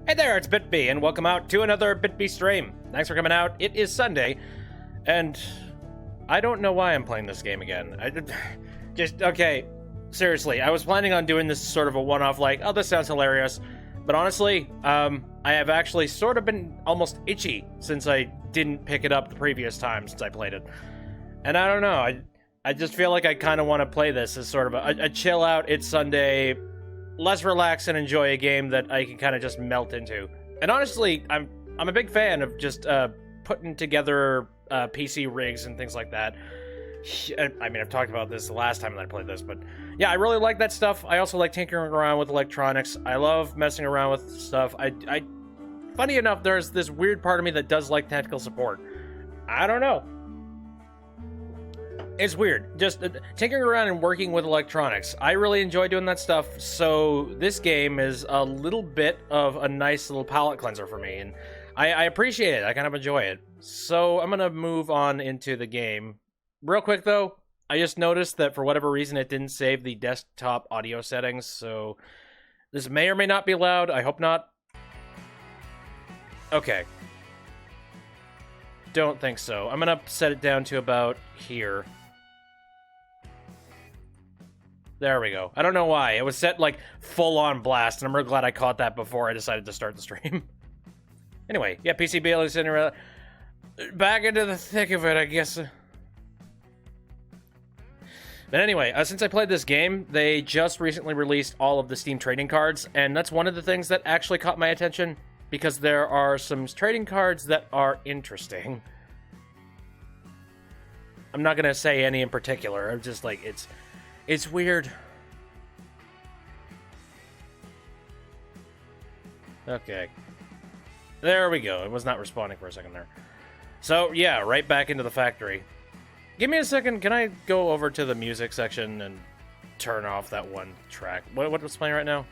Hey there, it's BitB, and welcome out to another BitB stream. Thanks for coming out. It is Sunday, and I don't know why I'm playing this game again. Okay, seriously, I was planning on doing this sort of a one-off, like, oh, this sounds hilarious, but honestly, I have actually sort of been almost itchy since I didn't pick it up the previous time since I played it. And I don't know, I just feel like I kind of want to play this as sort of a chill out, it's Sunday, let's relax and enjoy a game that I can kind of just melt into. And honestly, I'm a big fan of just putting together PC rigs and things like that. I mean, I've talked about this the last time that I played this, but yeah, I really like that stuff. I also like tinkering around with electronics. I love messing around with stuff. Funny enough, there's this weird part of me that does like technical support. I don't know. It's weird, just tinkering around and working with electronics. I really enjoy doing that stuff, so this game is a little bit of a nice little palate cleanser for me, and I appreciate it. I kind of enjoy it. So I'm going to move on into the game. Real quick, though, I just noticed that for whatever reason it didn't save the desktop audio settings, so this may or may not be loud. I hope not. Okay. Don't think so. I'm going to set it down to about here. There we go. I don't know why. It was set, like, full-on blast, and I'm really glad I caught that before I decided to start the stream. Anyway, yeah, PCB is sitting around. Back into the thick of it, I guess. But anyway, since I played this game, they just recently released all of the Steam trading cards, and that's one of the things that actually caught my attention, because there are some trading cards that are interesting. I'm not going to say any in particular. I'm just like, it's weird. Okay. There we go. It was not responding for a second there. So, yeah, right back into the factory. Give me a second. Can I go over to the music section and turn off that one track? What's playing right now?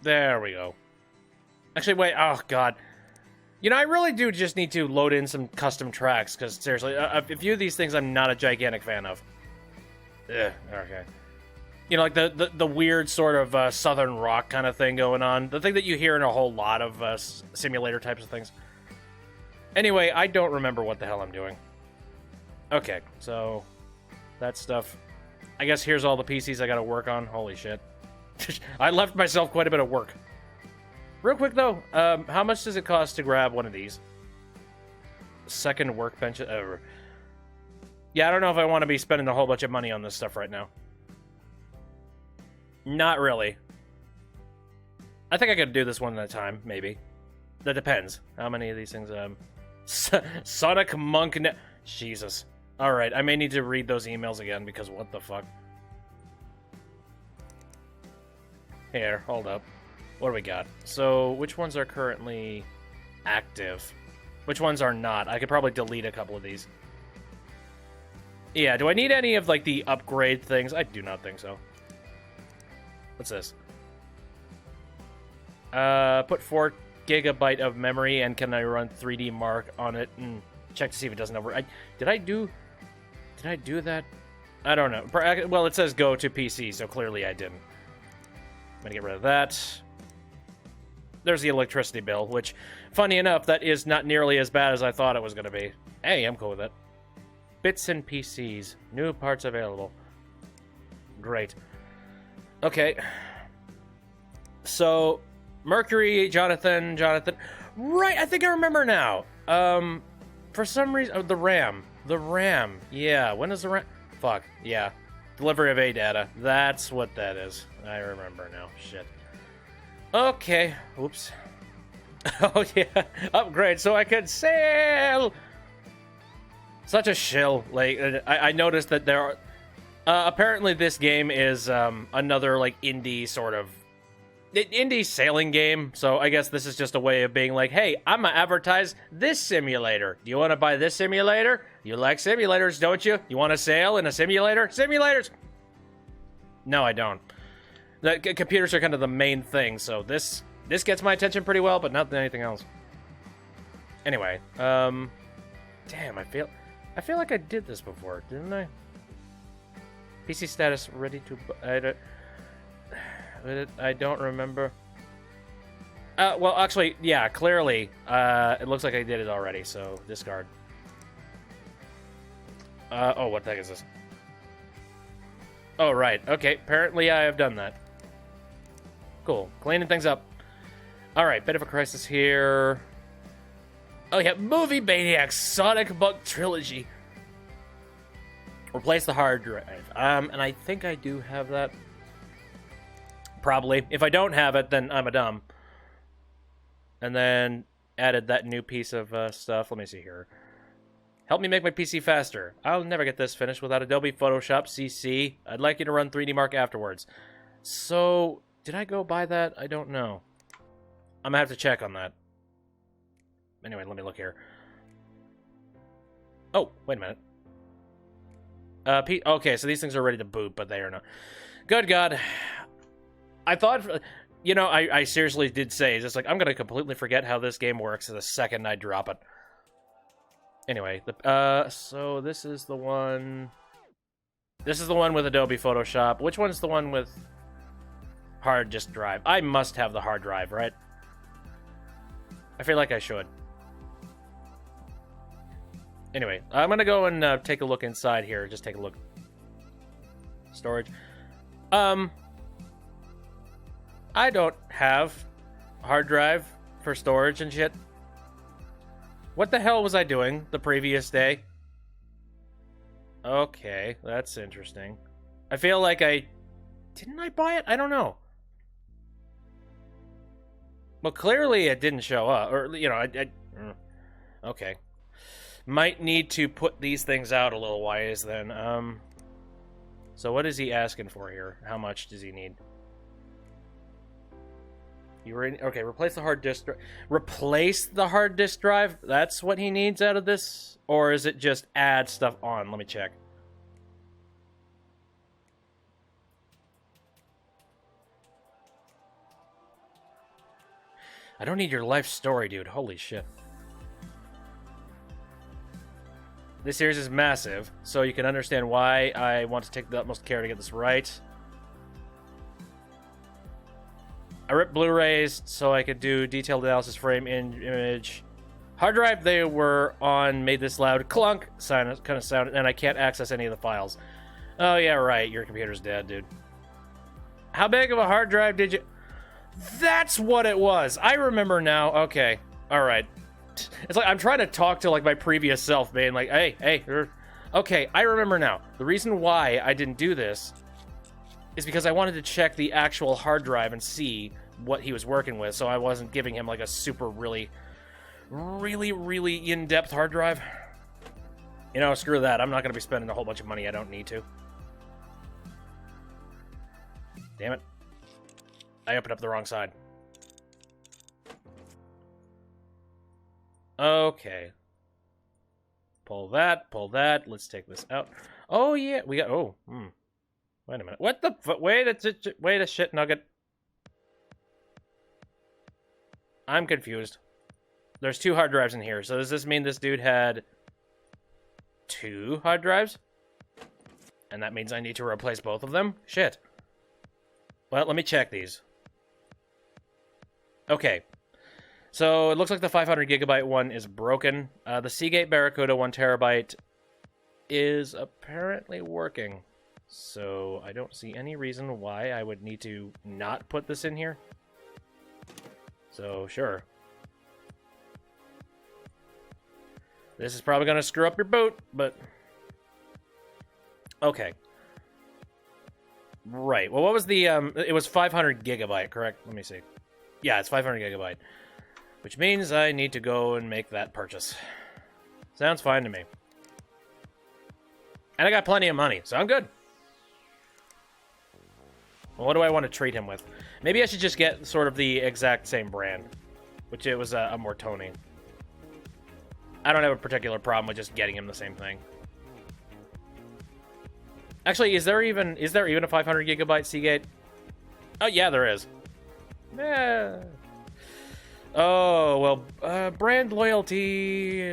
There we go. Actually, wait. Oh, God. You know, I really do just need to load in some custom tracks, because, seriously, a few of these things I'm not a gigantic fan of. Ugh, okay. You know, like the weird sort of southern rock kind of thing going on. The thing that you hear in a whole lot of simulator types of things. Anyway, I don't remember what the hell I'm doing. Okay, so that stuff. I guess here's all the PCs I gotta work on. Holy shit. I left myself quite a bit of work. Real quick, though, how much does it cost to grab one of these? Second workbench? Yeah, I don't know if I want to be spending a whole bunch of money on this stuff right now. Not really. I think I could do this one at a time, maybe. That depends. How many of these things, Sonic Monk... Jesus. Alright, I may need to read those emails again, because what the fuck? Here, hold up. What do we got? So, which ones are currently active? Which ones are not? I could probably delete a couple of these. Yeah, do I need any of, like, the upgrade things? I do not think so. What's this? Put 4 GB of memory, and can I run 3D Mark on it? And check to see if it doesn't over... Did I do that? I don't know. Well, it says go to PC, so clearly I didn't. I'm gonna get rid of that. There's the electricity bill, which, funny enough, that is not nearly as bad as I thought it was going to be. Hey, I'm cool with it. Bits and PCs. New parts available. Great. Okay. So, Mercury, Jonathan. Right, I think I remember now. For some reason... Oh, the RAM. Yeah, when is the RAM... Fuck, yeah. Delivery of A data. That's what that is. I remember now. Shit. Okay. Oops. Oh, yeah. Upgrade so I could sail! Such a shill. Like, I noticed that there are... apparently this game is another, like, indie sort of... Indie sailing game. So I guess this is just a way of being like, hey, I'm gonna advertise this simulator. Do you want to buy this simulator? You like simulators, don't you? You want to sail in a simulator? Simulators! No, I don't. The computers are kind of the main thing, so this gets my attention pretty well, but not anything else. Anyway, damn, I feel like I did this before, didn't I? PC status ready to... I don't remember. Well, actually, yeah, clearly, it looks like I did it already, so discard. Oh, what the heck is this? Oh, right. Okay, apparently I have done that. Cool. Cleaning things up. Alright, bit of a crisis here. Oh, yeah, Movie Maniacs Sonic Buck Trilogy. Replace the hard drive. And I think I do have that. Probably. If I don't have it, then I'm a dumb. And then added that new piece of stuff. Let me see here. Help me make my PC faster. I'll never get this finished without Adobe Photoshop CC. I'd like you to run 3D Mark afterwards. So, did I go buy that? I don't know. I'm gonna have to check on that. Anyway, let me look here. Oh, wait a minute. Okay, so these things are ready to boot, but they are not. Good God. I thought... You know, I seriously did say, just like, I'm gonna completely forget how this game works the second I drop it. Anyway, so this is the one... This is the one with Adobe Photoshop. Which one's the one with hard disk drive? I must have the hard drive, right? I feel like I should. Anyway, I'm gonna go and take a look inside here. Just take a look. Storage. I don't have hard drive for storage and shit. What the hell was I doing the previous day? Okay, that's interesting. I feel like didn't I buy it? I don't know. Well, clearly it didn't show up. Or, you know, okay. Might need to put these things out a little wise then. So what is he asking for here? How much does he need? Okay, replace the hard disk drive. Replace the hard disk drive? That's what he needs out of this? Or is it just add stuff on? Let me check. I don't need your life story, dude. Holy shit. This series is massive, so you can understand why I want to take the utmost care to get this right. I ripped Blu-rays so I could do detailed analysis frame in image. Hard drive they were on made this loud clunk kind of sound, and I can't access any of the files. Oh yeah, right. Your computer's dead, dude. How big of a hard drive did you... That's what it was. I remember now. Okay. All right. It's like I'm trying to talk to like my previous self, being like, hey. Okay, I remember now. The reason why I didn't do this is because I wanted to check the actual hard drive and see what he was working with, so I wasn't giving him like a super really in-depth hard drive. You know, screw that. I'm not going to be spending a whole bunch of money I don't need to. Damn it. I opened up the wrong side. Okay. Pull that. Let's take this out. Oh, yeah. We got... Oh, Wait a minute. What the... Wait a shit nugget. I'm confused. There's 2 hard drives in here. So does this mean this dude had 2 hard drives? And that means I need to replace both of them? Shit. Well, let me check these. Okay. So it looks like the 500 gigabyte one is broken. The Seagate Barracuda 1 terabyte is apparently working. So I don't see any reason why I would need to not put this in here. So, sure. This is probably going to screw up your boot, but... Okay. Right. Well, what was the... It was 500 gigabyte, correct? Let me see. Yeah, it's 500 gigabyte. Which means I need to go and make that purchase. Sounds fine to me. And I got plenty of money, so I'm good. Well, what do I want to treat him with? Maybe I should just get sort of the exact same brand. Which it was a Mortoni. I don't have a particular problem with just getting him the same thing. Actually, is there even a 500 gigabyte Seagate? Oh, yeah, there is. Yeah. Oh, well, brand loyalty...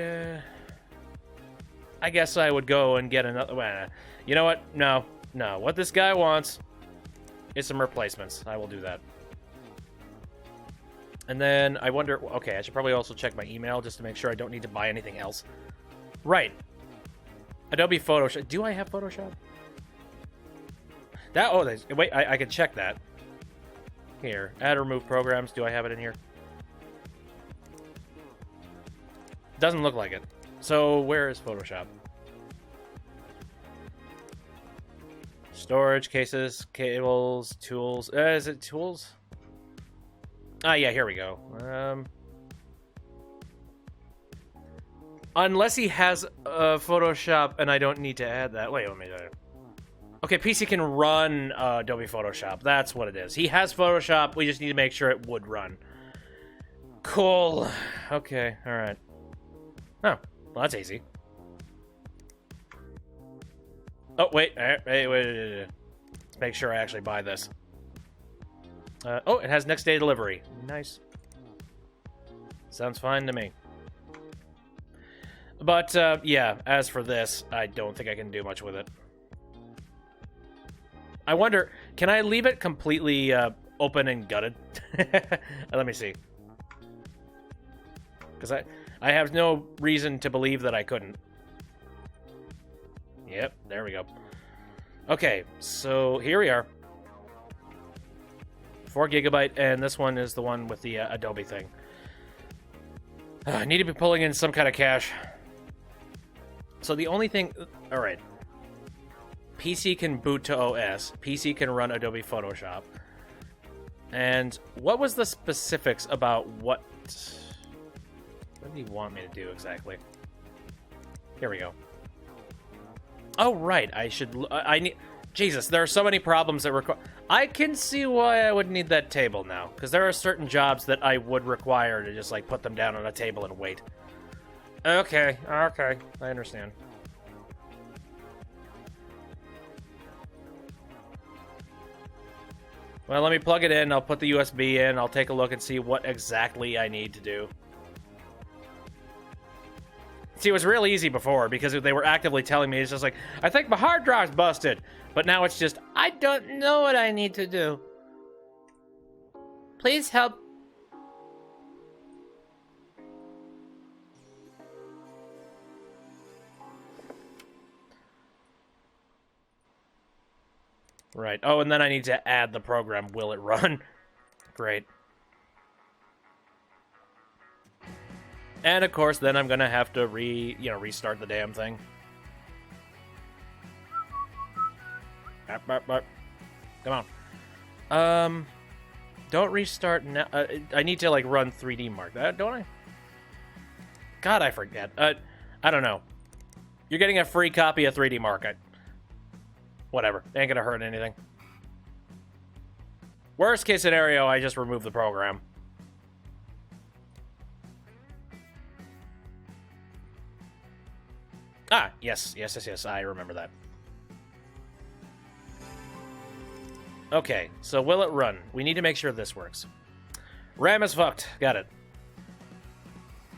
I guess I would go and get another... Well, you know what? No. What this guy wants is some replacements. I will do that. And then I wonder... Okay, I should probably also check my email just to make sure I don't need to buy anything else. Right. Adobe Photoshop. Do I have Photoshop? That... Oh, wait, I can check that. Here. Add or remove programs. Do I have it in here? Doesn't look like it. So, where is Photoshop? Storage, cases, cables, tools. Is it tools? Ah, yeah, here we go. Unless he has Photoshop and I don't need to add that. Wait, let me... Okay, PC can run Adobe Photoshop. That's what it is. He has Photoshop. We just need to make sure it would run. Cool. Okay, alright. Oh, well, that's easy. Oh, wait. Wait. Let's make sure I actually buy this. Oh, it has next day delivery. Nice. Sounds fine to me. But, yeah, as for this, I don't think I can do much with it. I wonder, can I leave it completely open and gutted? Let me see. Because I have no reason to believe that I couldn't. Yep, there we go. Okay, so here we are. 4 GB, and this one is the one with the Adobe thing. I need to be pulling in some kind of cash. So the only thing... Alright. PC can boot to OS. PC can run Adobe Photoshop. And what was the specifics about what... What do you want me to do exactly? Here we go. Oh, right. I should... I need... Jesus, there are so many problems that require... I can see why I would need that table now. Because there are certain jobs that I would require to just, like, put them down on a table and wait. Okay. I understand. Well, let me plug it in. I'll put the USB in. I'll take a look and see what exactly I need to do. See, it was real easy before because they were actively telling me, it's just like, I think my hard drive's busted. But now it's just, I don't know what I need to do. Please help. Right. Oh, and then I need to add the program. Will it run? Great. And of course, then I'm gonna have to restart the damn thing. Come on. Don't restart now. I need to, like, run 3D Mark. Don't I? God, I forget. I don't know. You're getting a free copy of 3D Mark. Whatever. Ain't gonna hurt anything. Worst case scenario, I just remove the program. Ah, yes. I remember that. Okay, so will it run? We need to make sure this works. RAM is fucked. Got it.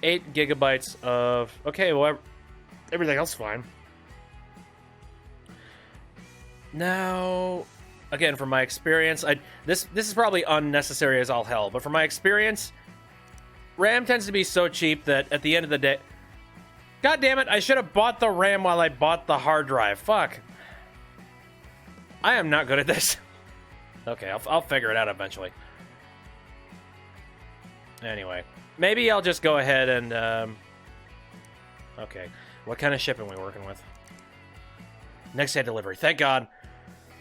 8 GB of... Okay, well, everything else is fine. Now, again, from my experience, this is probably unnecessary as all hell, but from my experience, RAM tends to be so cheap that at the end of the day... God damn it, I should have bought the RAM while I bought the hard drive. Fuck. I am not good at this. Okay, I'll figure it out eventually. Anyway, maybe I'll just go ahead and... Okay, what kind of shipping are we working with? Next day delivery, thank God.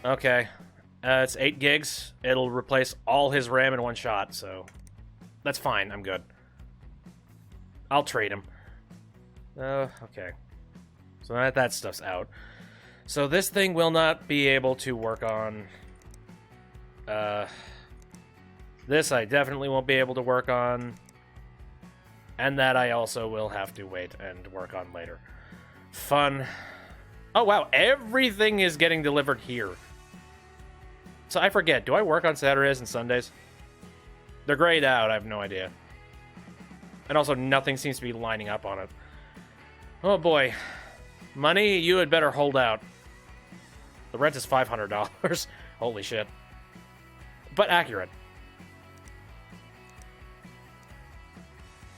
Okay, it's 8 gigs. It'll replace all his RAM in one shot, so... That's fine, I'm good. I'll trade him. Okay. So that stuff's out. So this thing will not be able to work on... This I definitely won't be able to work on. And that I also will have to wait and work on later. Fun. Oh, wow. Everything is getting delivered here. So I forget. Do I work on Saturdays and Sundays? They're grayed out. I have no idea. And also, nothing seems to be lining up on it. Oh, boy. Money, you had better hold out. The rent is $500. Holy shit. but accurate.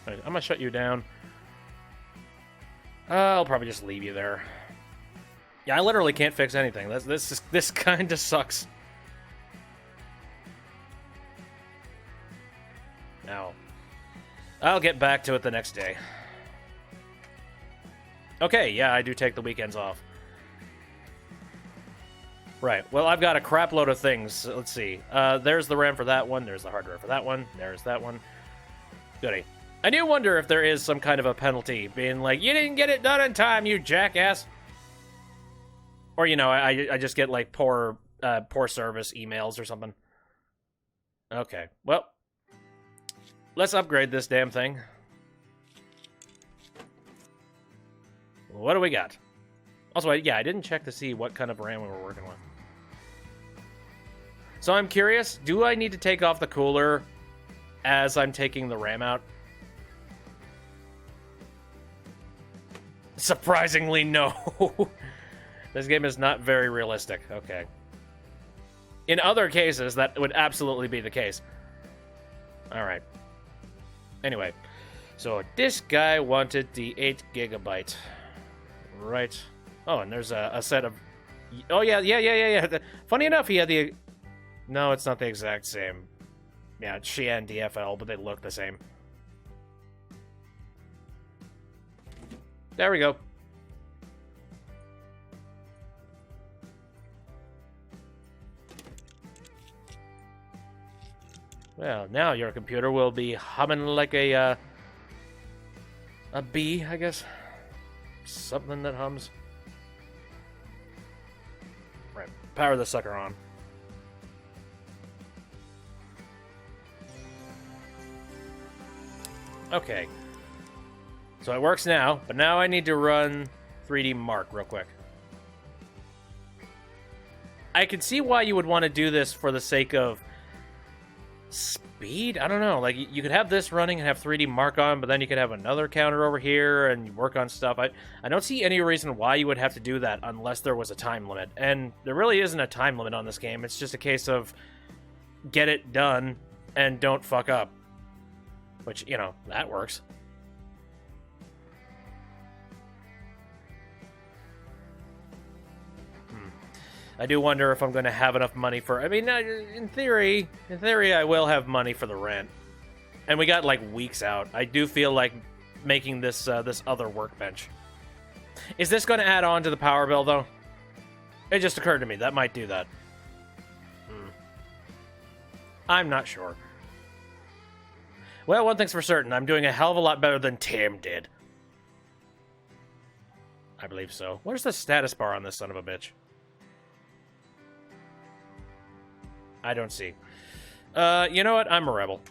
Right, I'm gonna shut you down. I'll probably just leave you there. Yeah, I literally can't fix anything. This kind of sucks. Now, I'll get back to it the next day. Okay, yeah, I do take the weekends off. Right, well, I've got a crap load of things. Let's see. There's the RAM for that one. There's the hard drive for that one. There's that one. Goody. I do wonder if there is some kind of a penalty, being like, you didn't get it done in time, you jackass. Or, you know, I just get, like, poor service emails or something. Okay, well, let's upgrade this damn thing. What do we got? Also, yeah, I didn't check to see what kind of RAM we were working with. So I'm curious, do I need to take off the cooler as I'm taking the RAM out? Surprisingly, no. This game is not very realistic. Okay. In other cases, that would absolutely be the case. Alright. Anyway. So, this guy wanted the 8 gigabyte. Right. Oh, and there's a set of... Oh, yeah. Funny enough, he had the... No, it's not the exact same. Yeah, it's Xi'an DFL, but they look the same. There we go. Well, now your computer will be humming like a bee, I guess. Something that hums. Right, power the sucker on. Okay. So it works now, but now I need to run 3D Mark real quick. I can see why you would want to do this for the sake of speed. I don't know. Like, you could have this running and have 3D Mark on, but then you could have another counter over here and work on stuff. I don't see any reason why you would have to do that unless there was a time limit. And there really isn't a time limit on this game. It's just a case of get it done and don't fuck up. Which, you know, that works. I do wonder if I'm going to have enough money for... I mean, in theory, I will have money for the rent. And we got, like, weeks out. I do feel like making this this other workbench. Is this going to add on to the power bill, though? It just occurred to me. That might do that. I'm not sure. Well, one thing's for certain. I'm doing a hell of a lot better than Tim did. I believe so. Where's the status bar on this son of a bitch? I don't see. You know what? I'm a rebel.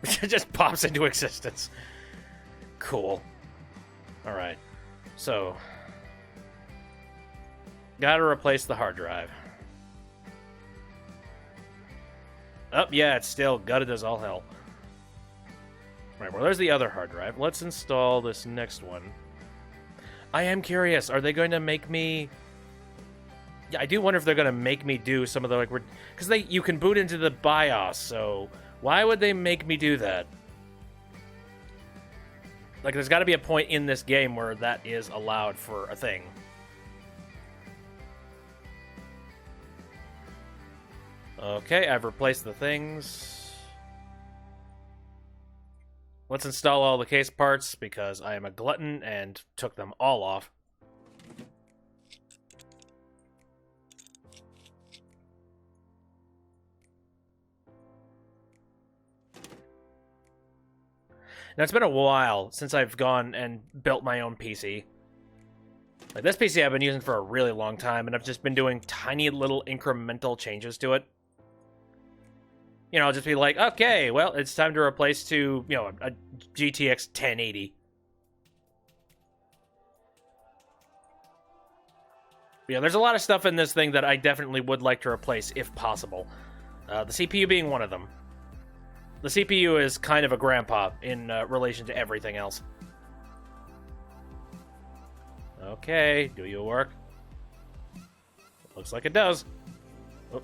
It just pops into existence. Cool. Alright. So. Gotta replace the hard drive. Oh, yeah, it's still gutted as all hell. Right, well, there's the other hard drive. Let's install this next one. I am curious. Are they going to make me... Yeah, I do wonder if they're going to make me do some of the, like... Because you can boot into the BIOS, so... Why would they make me do that? Like, there's got to be a point in this game where that is allowed for a thing. Okay, I've replaced the things. Let's install all the case parts, because I am a glutton and took them all off. Now, it's been a while since I've gone and built my own PC. Like, this PC I've been using for a really long time, and I've just been doing tiny little incremental changes to it. You know, I'll just be like, okay, well, it's time to replace to, you know, a GTX 1080. Yeah, there's a lot of stuff in this thing that I definitely would like to replace, if possible. The CPU being one of them. The CPU is kind of a grandpa in relation to everything else. Okay, do your work. Looks like it does. Oh.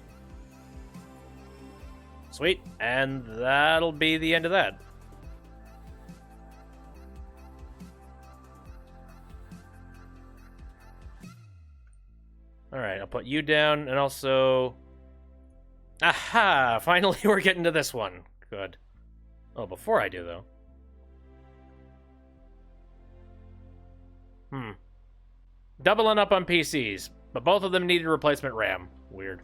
Sweet. And that'll be the end of that. Alright, I'll put you down, and also... Aha! Finally, we're getting to this one. Good. Oh, before I do, though. Doubling up on PCs, but both of them needed replacement RAM. Weird.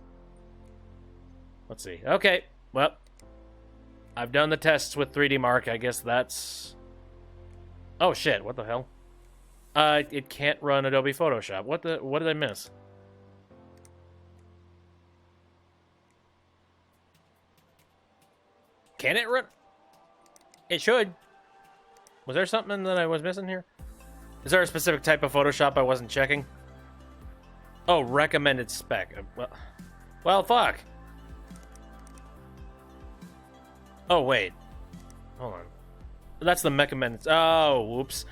Let's see. Okay, well, I've done the tests with 3D Mark. I guess that's... Oh, shit, what the hell? It can't run Adobe Photoshop. What did I miss? Can it run? It should. Was there something that I was missing here? Is there a specific type of Photoshop I wasn't checking? Oh, recommended spec. Well, fuck. Oh, wait. Hold on. That's the recommended... Oh, whoops.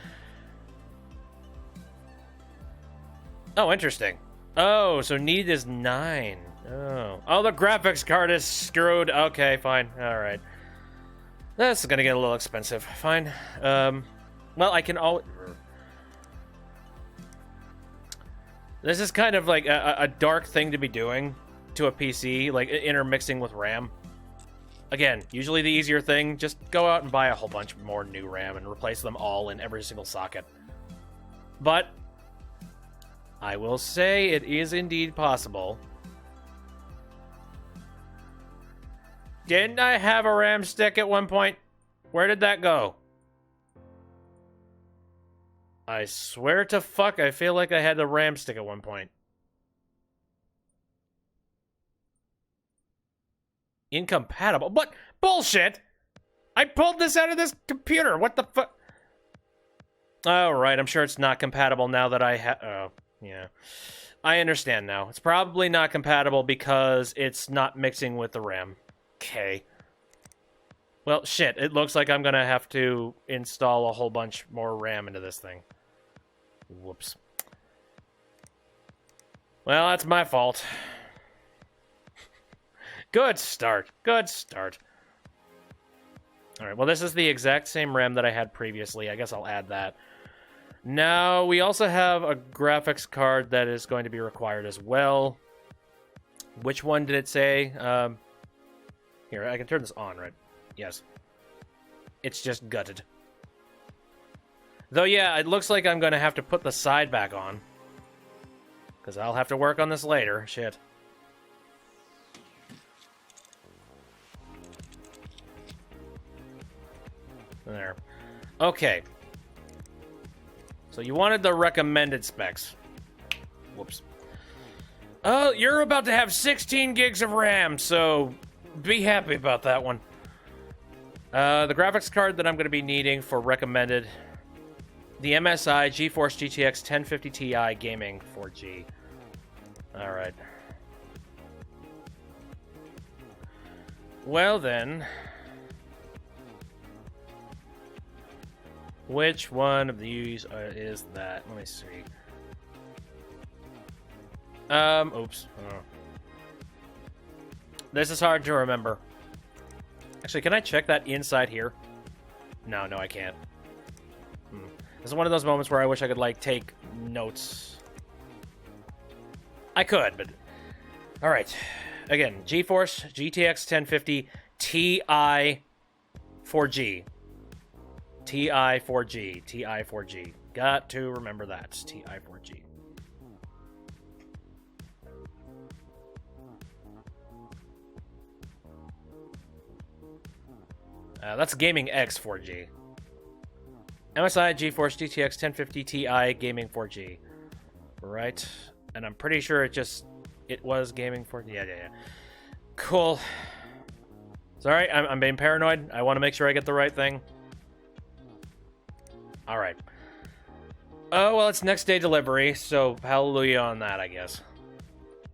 Oh, interesting. Oh, so need is 9. Oh, the graphics card is screwed. Okay, fine. All right. That's gonna get a little expensive. Fine. Well, I can always... This is kind of like a dark thing to be doing to a PC, like intermixing with RAM. Again, usually the easier thing, just go out and buy a whole bunch more new RAM and replace them all in every single socket. But I will say it is indeed possible. Didn't I have a RAM stick at one point? Where did that go? I swear to fuck, I feel like I had the RAM stick at one point. Incompatible? What? Bullshit! I pulled this out of this computer! What the fuck? Oh, right, I'm sure it's not compatible now that I have... Oh, yeah. I understand now. It's probably not compatible because it's not mixing with the RAM. Okay. Well, shit, it looks like I'm gonna have to install a whole bunch more RAM into this thing. Whoops. Well, that's my fault. Good start. Good start. Alright, well, this is the exact same RAM that I had previously. I guess I'll add that. Now, we also have a graphics card that is going to be required as well. Which one did it say? Here, I can turn this on, right? Yes. It's just gutted. Though, yeah, it looks like I'm going to have to put the side back on. Because I'll have to work on this later. Shit. There. Okay. So you wanted the recommended specs. Whoops. Oh, you're about to have 16 gigs of RAM, so be happy about that one. The graphics card that I'm going to be needing for recommended... The MSI GeForce GTX 1050 Ti Gaming 4G. Alright. Well then... Which one of these is that? Let me see. Oops. Oh. This is hard to remember. Actually, can I check that inside here? No, I can't. This is one of those moments where I wish I could, like, take notes. I could, but... Alright. Again, GeForce GTX 1050 Ti 4G. Ti 4G. Ti 4G. Got to remember that. Ti 4G. That's Gaming X 4G. MSI GeForce GTX 1050 Ti Gaming 4G. Right. And I'm pretty sure it was Gaming 4G. Yeah. Cool. Sorry, I'm being paranoid. I want to make sure I get the right thing. Alright. Oh, well, it's next day delivery, so hallelujah on that, I guess.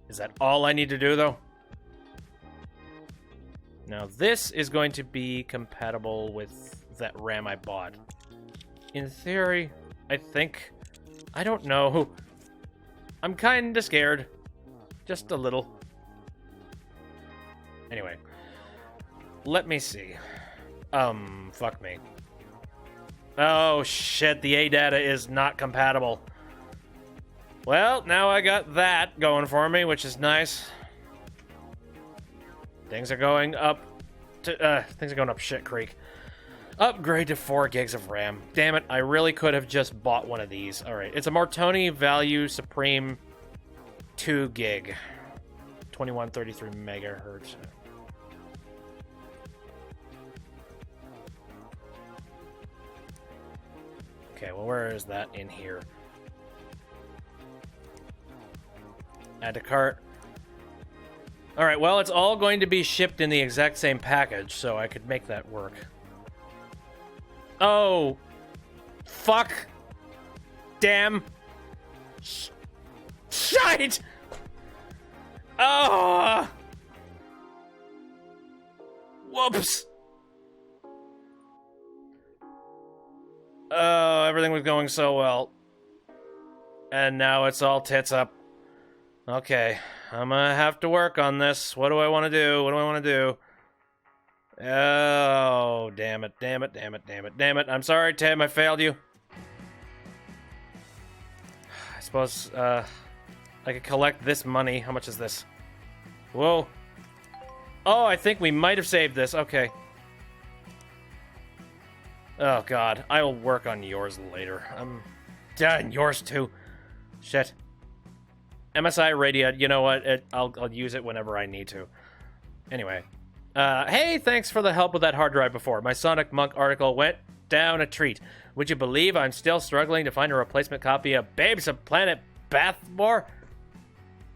Is that all I need to do, though? Now, this is going to be compatible with that RAM I bought. In theory, I think. I don't know. I'm kinda scared. Just a little. Anyway. let me see. Fuck me. Oh, shit, the ADATA is not compatible. Well, now I got that going for me, which is nice. Things are going up shit creek. Upgrade to 4 gigs of RAM. Damn it, I really could have just bought one of these. Alright, it's a Martoni Value Supreme 2 gig. 2133 megahertz. Okay, well, where is that in here? Add to cart. Alright, well, it's all going to be shipped in the exact same package, so I could make that work. Oh. Fuck. Damn. Shite! Oh. Whoops. Oh, everything was going so well. And now it's all tits up. Okay, I'm gonna have to work on this. What do I want to do? What do I want to do? Oh, damn it, damn it, damn it, damn it, damn it. I'm sorry, Tim, I failed you. I suppose, I could collect this money. How much is this? Whoa. Oh, I think we might have saved this. Okay. Oh, God. I'll work on yours later. I'm done. Yours, too. Shit. MSI Radio, you know what? I'll use it whenever I need to. Anyway. Hey, thanks for the help with that hard drive before. My Sonic Monk article went down a treat. Would you believe I'm still struggling to find a replacement copy of Babes of Planet Bathmore?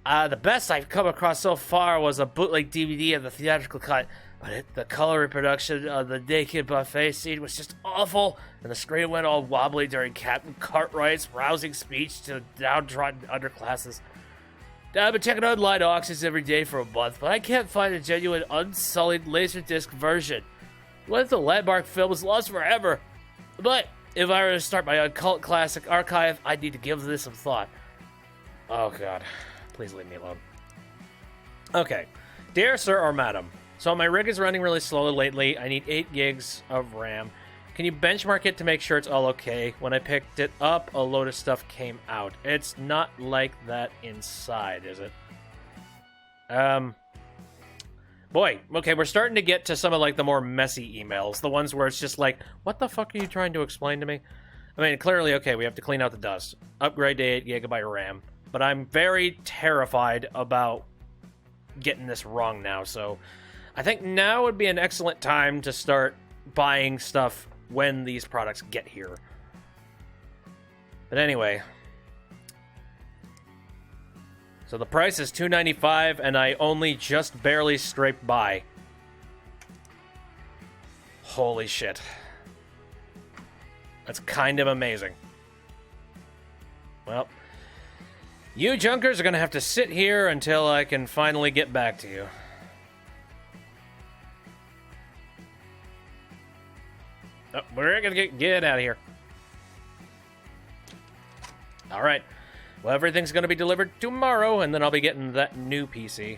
The best I've come across so far was a bootleg DVD of the theatrical cut, but the color reproduction of the naked buffet scene was just awful, and the screen went all wobbly during Captain Cartwright's rousing speech to downtrodden underclasses. I've been checking out Light Auctions every day for a month, but I can't find a genuine unsullied Laserdisc version. What if the landmark film was lost forever? But if I were to start my occult classic archive, I'd need to give this some thought. Oh, God. Please leave me alone. Okay. Dear Sir or Madam, so my rig is running really slowly lately. I need 8 gigs of RAM. Can you benchmark it to make sure it's all okay? When I picked it up, a load of stuff came out. It's not like that inside, is it? Boy, okay, we're starting to get to some of, like, the more messy emails. The ones where it's just like, what the fuck are you trying to explain to me? I mean, clearly, okay, we have to clean out the dust. Upgrade to 8 gigabyte RAM. But I'm very terrified about getting this wrong now, so I think now would be an excellent time to start buying stuff when these products get here. But anyway, so the price is $295 and I only just barely scraped by. Holy shit. That's kind of amazing. Well, you junkers are gonna have to sit here until I can finally get back to you. Oh, we're gonna get out of here. Alright. Well, everything's gonna be delivered tomorrow, and then I'll be getting that new PC.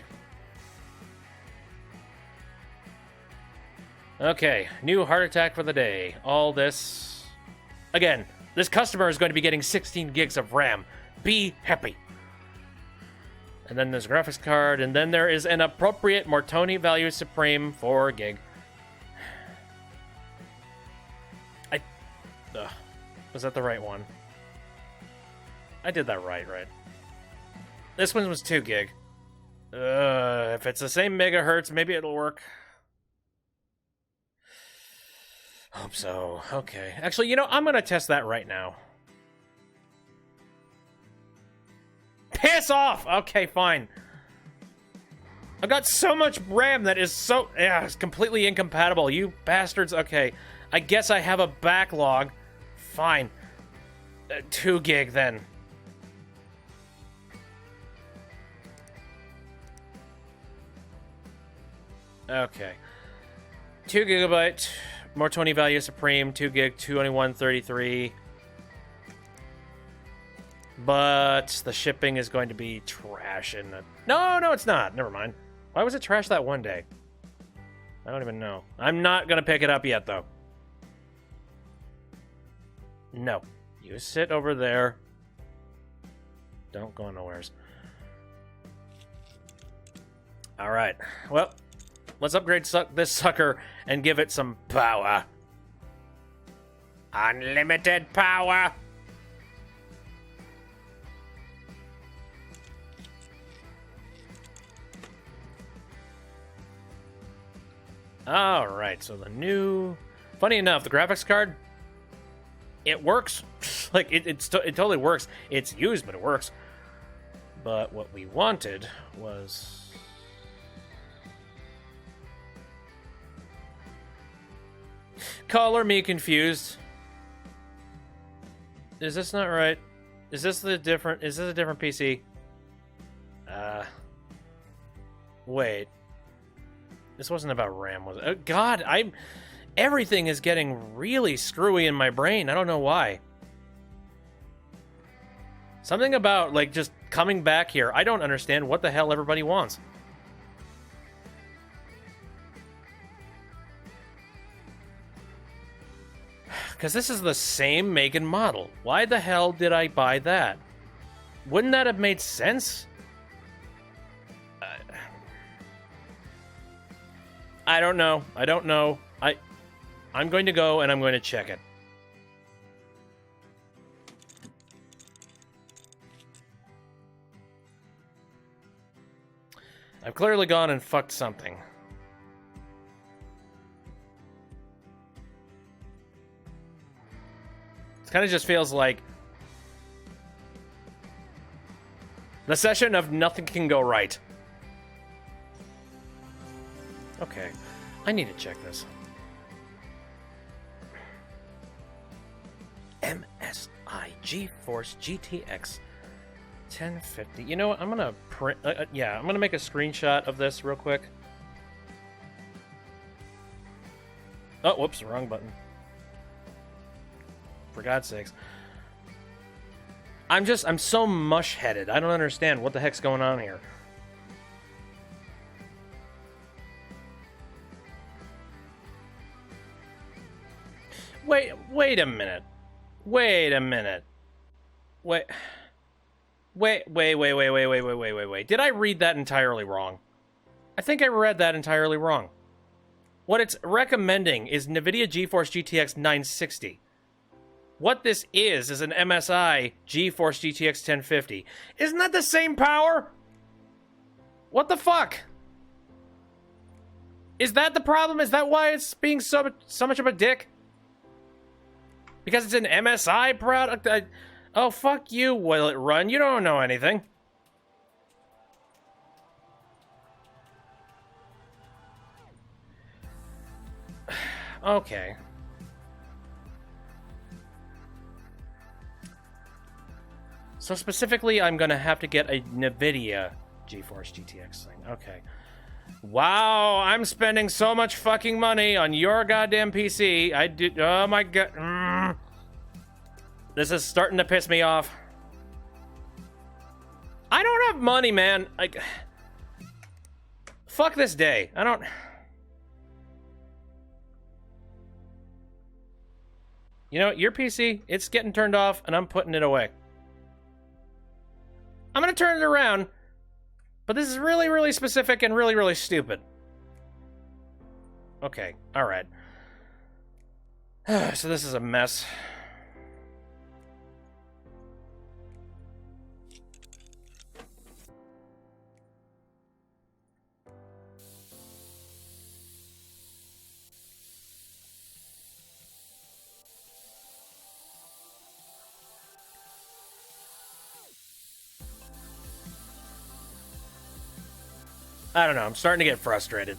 Okay, new heart attack for the day. All this... Again, this customer is going to be getting 16 gigs of RAM. Be happy. And then there's a graphics card, and then there is an appropriate Martoni Value Supreme 4 gig. Was that the right one? I did that right? This one was 2 gig. If it's the same megahertz, maybe it'll work. Hope so. Okay. Actually, you know, I'm gonna test that right now. Piss off! Okay, fine. I've got so much RAM that is so... Yeah, it's completely incompatible. You bastards. Okay. I guess I have a backlog. Fine. 2 gig, then. Okay. 2 gigabyte, Martoni Value Supreme, 2 gig, 2133. But the shipping is going to be trash in the... No, it's not. Never mind. Why was it trash that one day? I don't even know. I'm not gonna pick it up yet, though. No. You sit over there. Don't go nowheres. Alright. Well, let's upgrade this sucker and give it some power. Unlimited power! Alright, so the new... Funny enough, the graphics card, it works. Like, it totally works. It's used, but it works. But what we wanted was... Color me confused. Is this not right? Is this a different PC? Wait. This wasn't about RAM, was it? Oh, God, everything is getting really screwy in my brain. I don't know why. Something about, like, just coming back here. I don't understand what the hell everybody wants. Because this is the same make and model. Why the hell did I buy that? Wouldn't that have made sense? I don't know. I don't know. I'm going to go and I'm going to check it. I've clearly gone and fucked something. It kind of just feels like the session of nothing can go right. Okay, I need to check this. MSI GeForce GTX 1050. You know what? I'm gonna print. Yeah, I'm gonna make a screenshot of this real quick. Oh, whoops, wrong button. For God's sakes. I'm so mush-headed. I don't understand what the heck's going on here. Wait a minute. Wait a minute. Wait. Did I read that entirely wrong? I think I read that entirely wrong. What it's recommending is NVIDIA GeForce GTX 960. What this is an MSI GeForce GTX 1050. Isn't that the same power? What the fuck? Is that the problem? Is that why it's being so much of a dick? Because it's an MSI product? Oh, fuck you, Will It Run. You don't know anything. Okay. So specifically, I'm going to have to get a NVIDIA GeForce GTX thing. Okay. Wow, I'm spending so much fucking money on your goddamn PC. Oh my god. This is starting to piss me off. I don't have money, man. Fuck this day. I don't... You know, your PC, it's getting turned off, and I'm putting it away. I'm gonna turn it around, but this is really, really specific and really, really stupid. Okay, alright. So this is a mess. I don't know, I'm starting to get frustrated.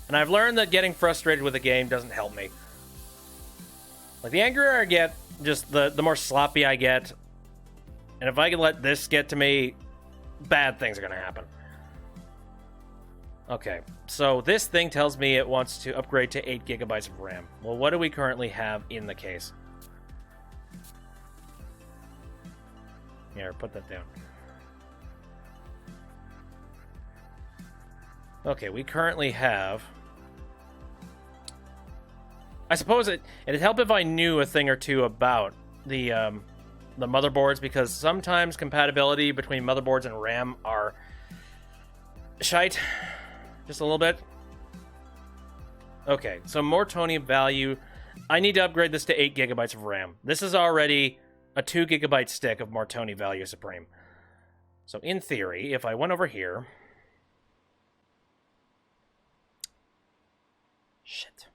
And I've learned that getting frustrated with a game doesn't help me. Like, the angrier I get, just the more sloppy I get. And if I can let this get to me, bad things are going to happen. Okay, so this thing tells me it wants to upgrade to 8 gigabytes of RAM. Well, what do we currently have in the case? Here, put that down. Okay, we currently have I suppose it'd help if I knew a thing or two about the motherboards, because sometimes compatibility between motherboards and RAM are shite. Just a little bit. Okay, so more Tony value. I need to upgrade this to 8 gigabytes of RAM. This is already a 2 gigabyte stick of Mortoni Value Supreme. So in theory, if I went over here... Shit.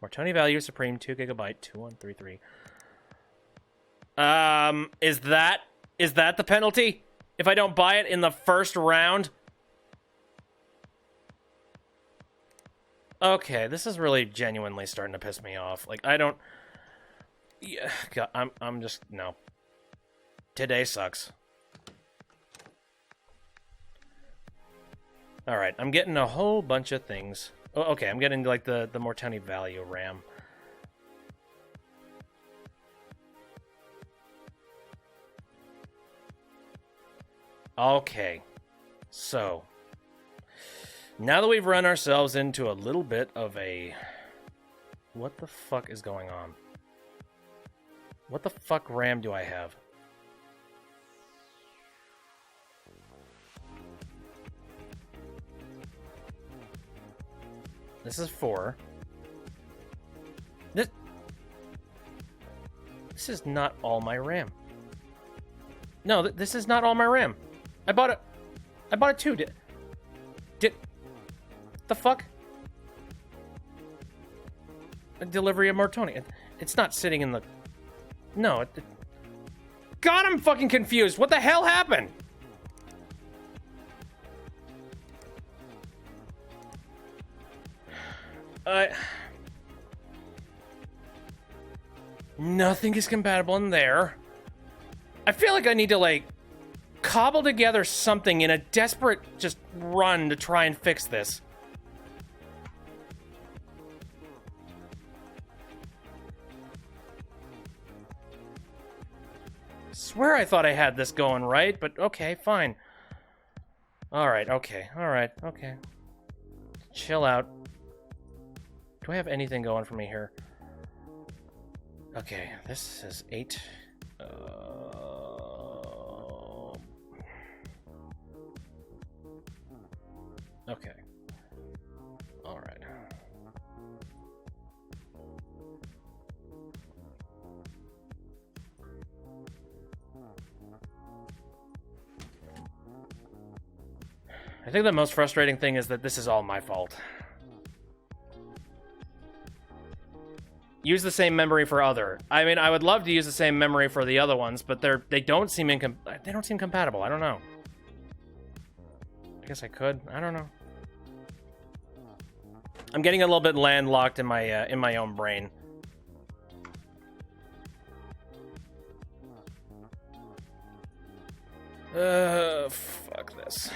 Mortoni Value Supreme, 2 gigabyte, 2133. Is that the penalty? If I don't buy it in the first round? Okay, this is really genuinely starting to piss me off. Like, I don't... Yeah, God, I'm just... No. Today sucks. Alright, I'm getting a whole bunch of things. Oh, okay, I'm getting, like, the Mortoni Value RAM. Okay, so now that we've run ourselves into a little bit of a... What the fuck is going on? What the fuck RAM do I have? This is 4. This is not all my RAM. No, this is not all my RAM. I bought it too. Did the fuck? A delivery of Mortoni. It's not sitting in the... No. God, I'm fucking confused. What the hell happened? Nothing is compatible in there. I feel like I need to, like, cobble together something in a desperate just run to try and fix this. Swear I thought I had this going right, but okay, fine. Alright, okay, alright, okay. Chill out. Do I have anything going for me here? Okay, this is 8. Okay. Alright. I think the most frustrating thing is that this is all my fault. Use the same memory for other. I mean, I would love to use the same memory for the other ones, but they don't seem compatible. I don't know. I guess I could. I don't know. I'm getting a little bit landlocked in my own brain. Fuck this.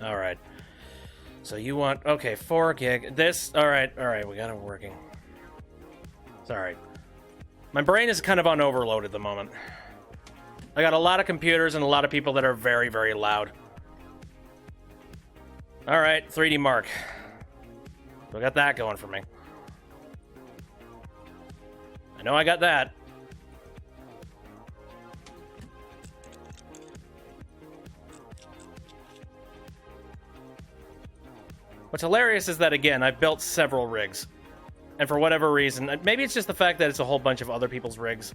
All right. So you want, okay, 4 gig. This, all right, we got it working. It's all right. My brain is kind of on overload at the moment. I got a lot of computers and a lot of people that are very, very loud. All right, 3D Mark. We got that going for me. I know I got that. What's hilarious is that, again, I've built several rigs. And for whatever reason, maybe it's just the fact that it's a whole bunch of other people's rigs.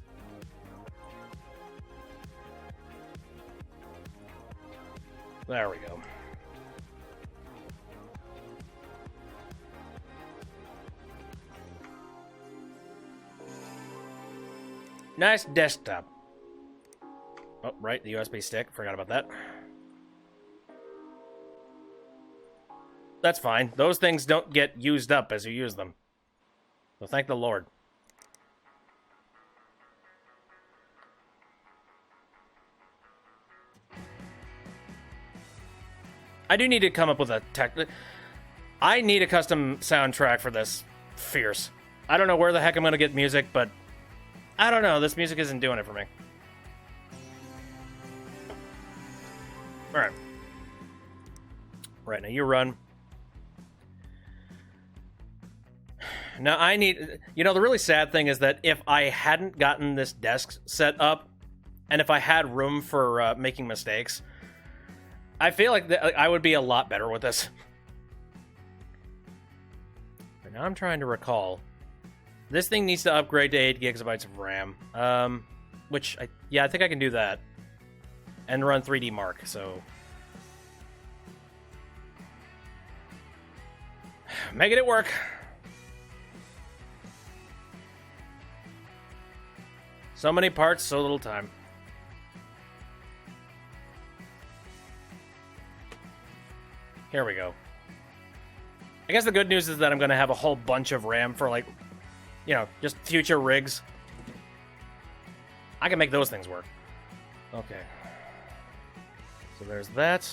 There we go. Nice desktop. Oh, right, the USB stick. Forgot about that. That's fine. Those things don't get used up as you use them. So thank the Lord. I do need to come up with a I need a custom soundtrack for this. Fierce. I don't know where the heck I'm gonna get music, but I don't know. This music isn't doing it for me. Alright. Right, now you run. Now I need... You know, the really sad thing is that if I hadn't gotten this desk set up, and if I had room for making mistakes, I feel like I would be a lot better with this. But now I'm trying to recall. This thing needs to upgrade to 8 gigabytes of RAM. Which, I think I can do that. And run 3D Mark, so... Making it work. So many parts, so little time. Here we go. I guess the good news is that I'm going to have a whole bunch of RAM for, like, you know, just future rigs. I can make those things work. Okay. So there's that.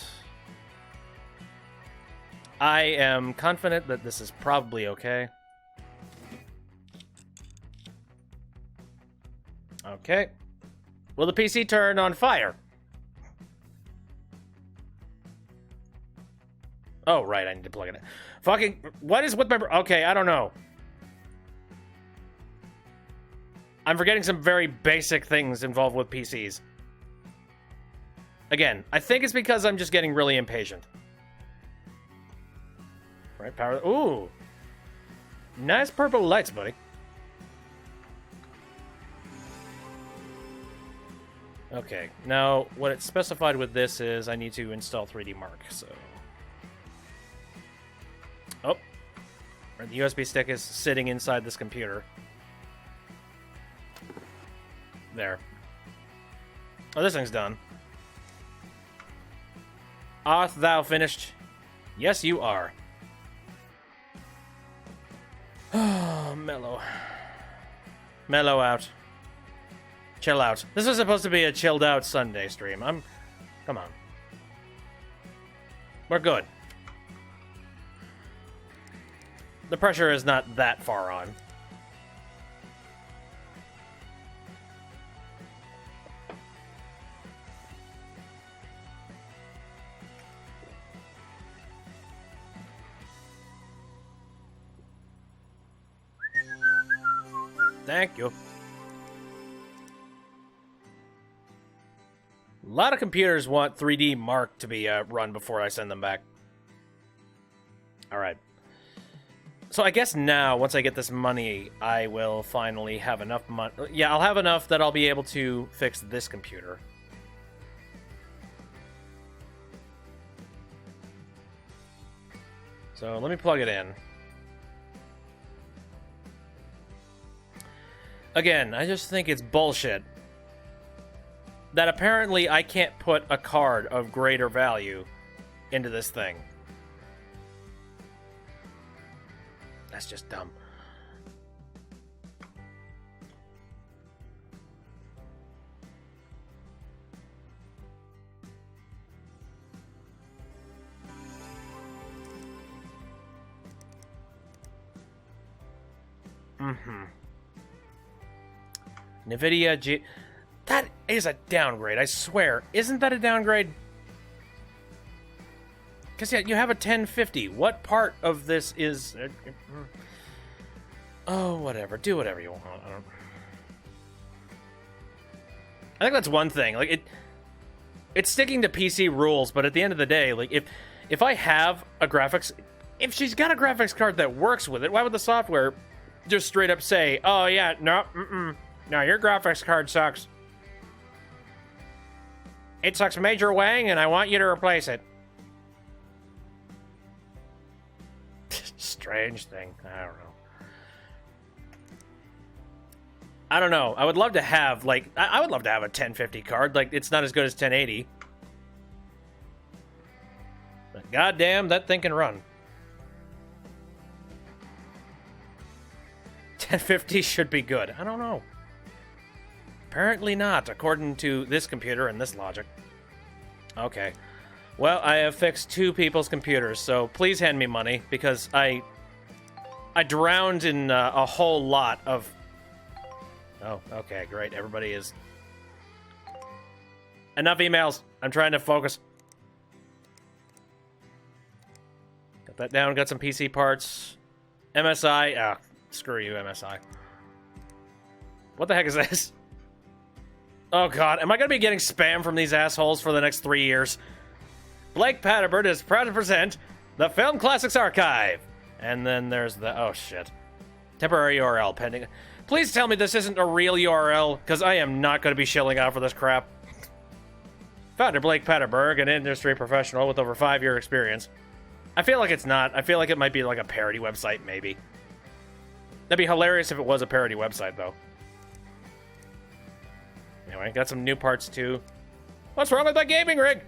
I am confident that this is probably okay. Okay. Will the PC turn on fire? Oh, right, I need to plug it in. Fucking, what is with my... Okay, I don't know. I'm forgetting some very basic things involved with PCs. Again, I think it's because I'm just getting really impatient. Right, power... Ooh. Nice purple lights, buddy. Okay, now what it's specified with this is I need to install 3D Mark, so... Oh. The USB stick is sitting inside this computer. There. Oh, this thing's done. Art thou finished? Yes, you are. Oh, mellow. Mellow out. Chill out. This was supposed to be a chilled out Sunday stream. Come on. We're good. The pressure is not that far on. Thank you. A lot of computers want 3D Mark to be run before I send them back. Alright. So I guess now, once I get this money, I will finally have enough money. Yeah, I'll have enough that I'll be able to fix this computer. So let me plug it in. Again, I just think it's bullshit that apparently I can't put a card of greater value into this thing. That's just dumb. NVIDIA G... That is a downgrade, I swear. Isn't that a downgrade? Because, yeah, you have a 1050. What part of this is... Oh, whatever. Do whatever you want. I think that's one thing. Like, it's sticking to PC rules, but at the end of the day, like, if I have a graphics... If she's got a graphics card that works with it, why would the software just straight up say, oh, yeah, no, no, your graphics card sucks. It sucks major wang, and I want you to replace it. Strange thing. I don't know. I would love to have, like... I would love to have a 1050 card. Like, it's not as good as 1080. But goddamn, that thing can run. 1050 should be good. I don't know. Apparently not, according to this computer and this logic. Okay. Well, I have fixed 2 people's computers, so please hand me money, because I I drowned in a whole lot of... Oh, okay, great. Everybody is... Enough emails. I'm trying to focus. Got that down. Got some PC parts. MSI. Ah, screw you, MSI. What the heck is this? Oh, God. Am I going to be getting spam from these assholes for the next 3 years? Blake Patterburn is proud to present the Film Classics Archive. And then there's the... Oh, shit. Temporary URL pending. Please tell me this isn't a real URL, because I am not going to be shilling out for this crap. Founder Blake Patterberg, an industry professional with over 5-year experience. I feel like it's not. I feel like it might be like a parody website, maybe. That'd be hilarious if it was a parody website, though. Anyway, got some new parts, too. What's wrong with my gaming rig?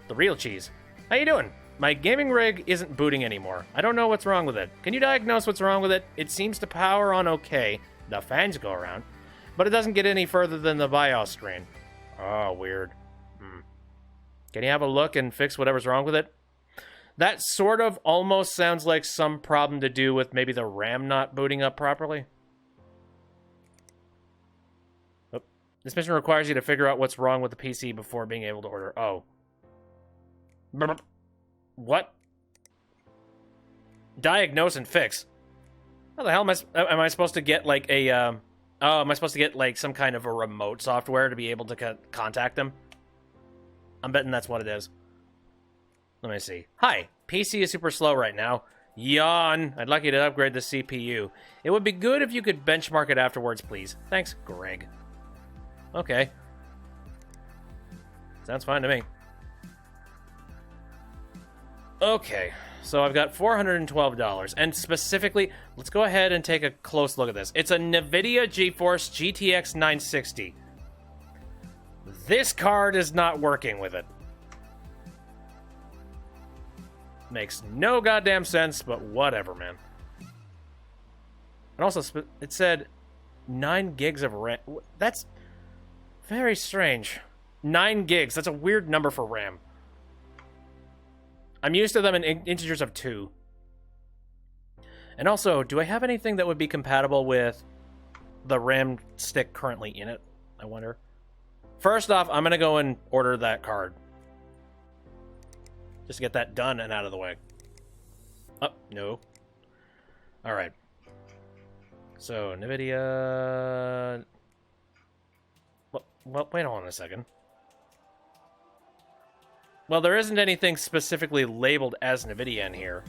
The real cheese. How you doing? My gaming rig isn't booting anymore. I don't know what's wrong with it. Can you diagnose what's wrong with it? It seems to power on okay. The fans go around. But it doesn't get any further than the BIOS screen. Oh, weird. Can you have a look and fix whatever's wrong with it? That sort of almost sounds like some problem to do with maybe the RAM not booting up properly. Oh. This mission requires you to figure out what's wrong with the PC before being able to order. Oh. What? Diagnose and fix. How the hell am I supposed to get like a oh, am I supposed to get like some kind of a remote software to be able to contact them? I'm betting that's what it is. Let me see. Hi, PC is super slow right now. Yawn. I'd like you to upgrade the CPU. It would be good if you could benchmark it afterwards, please. Thanks, Greg. Okay. Sounds fine to me. Okay, so I've got $412, and specifically, let's go ahead and take a close look at this. It's a NVIDIA GeForce GTX 960. This card is not working with it. Makes no goddamn sense, but whatever, man. And also, it said 9 gigs of RAM. That's very strange. 9 gigs, that's a weird number for RAM. I'm used to them in integers of 2. And also, do I have anything that would be compatible with the RAM stick currently in it? I wonder. First off, I'm going to go and order that card. Just to get that done and out of the way. Oh, no. Alright. So, NVIDIA... Well, wait on a second. Well, there isn't anything specifically labeled as NVIDIA in here.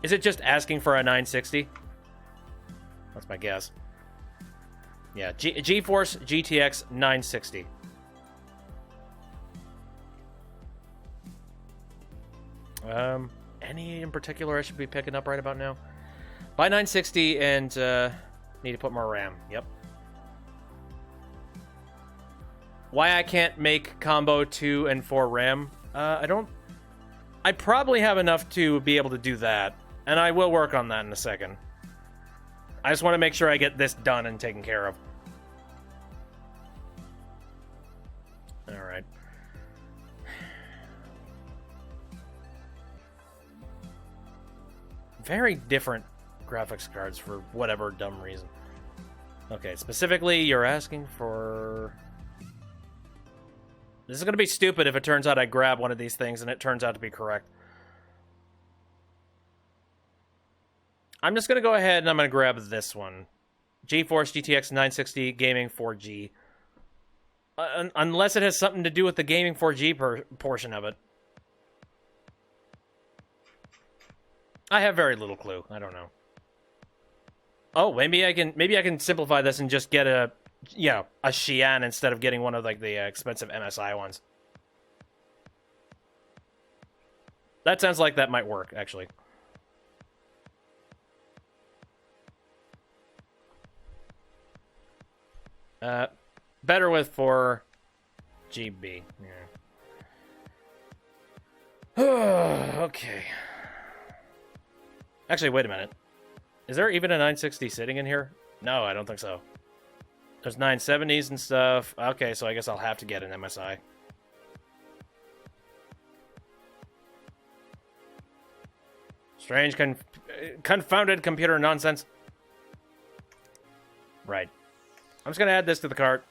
Is it just asking for a 960? That's my guess. Yeah, GeForce GTX 960. Any in particular I should be picking up right about now? Buy 960 and need to put more RAM. Yep. Why I can't make combo 2 and 4 RAM? I probably have enough to be able to do that, and I will work on that in a second. I just want to make sure I get this done and taken care of. Alright. Very different graphics cards for whatever dumb reason. Okay, specifically, you're asking for... This is going to be stupid if it turns out I grab one of these things and it turns out to be correct. I'm just going to go ahead and I'm going to grab this one. GeForce GTX 960 Gaming 4G. Unless it has something to do with the Gaming 4G portion of it. I have very little clue. I don't know. Oh, maybe I can simplify this and just get a Xi'an instead of getting one of like the expensive MSI ones. That sounds like that might work, actually. Better with 4GB. Yeah. Okay. Actually, wait a minute. Is there even a 960 sitting in here? No, I don't think so. There's 970s and stuff. Okay, so I guess I'll have to get an MSI. Strange confounded computer nonsense. Right. I'm just gonna add this to the cart.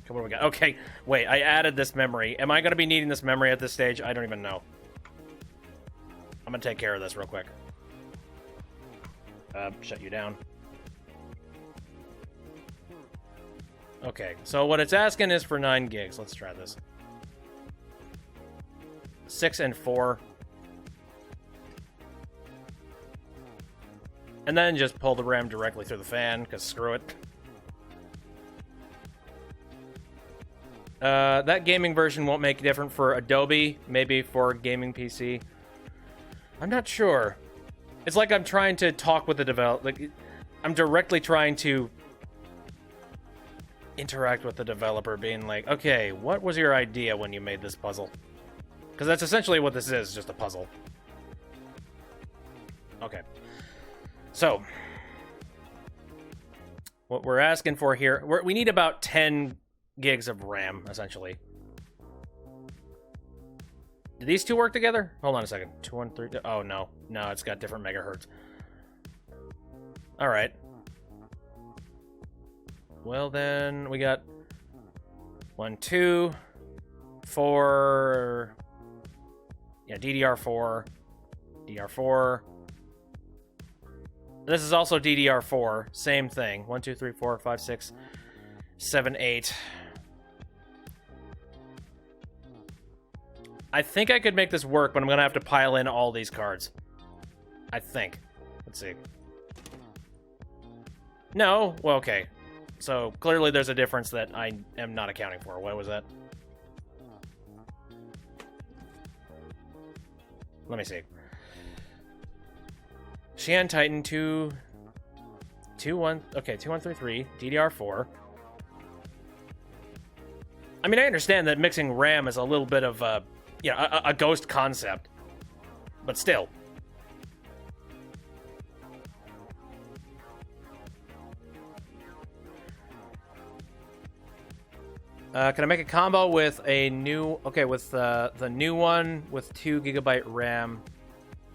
Okay, what do we got? Okay, wait, I added this memory. Am I gonna be needing this memory at this stage? I don't even know. I'm gonna take care of this real quick. Shut you down. Okay, so what it's asking is for 9 gigs. Let's try this. 6 and 4. And then just pull the RAM directly through the fan, because screw it. That gaming version won't make it different for Adobe, maybe for gaming PC. I'm not sure. It's like I'm trying to talk with the developer. Like, I'm directly trying to interact with the developer, being like, okay, what was your idea when you made this puzzle? Because that's essentially what this is, just a puzzle. Okay. So, what we're asking for here, we need about 10 gigs of RAM, essentially. Do these two work together? Hold on a second. 213. Oh, no. No, it's got different megahertz. All right. Well, then we got 1, 2, 4. Yeah, DDR4. DDR4. This is also DDR4. Same thing. 1, 2, 3, 4, 5, 6, 7, 8. I think I could make this work, but I'm going to have to pile in all these cards. I think. Let's see. No? Well, okay. So, clearly there's a difference that I am not accounting for. What was that? Let me see. Shan Titan 2133, DDR4. I mean, I understand that mixing RAM is a little bit of a ghost concept, but still. Can I make a combo with a new... Okay, with the new one with 2 GB RAM,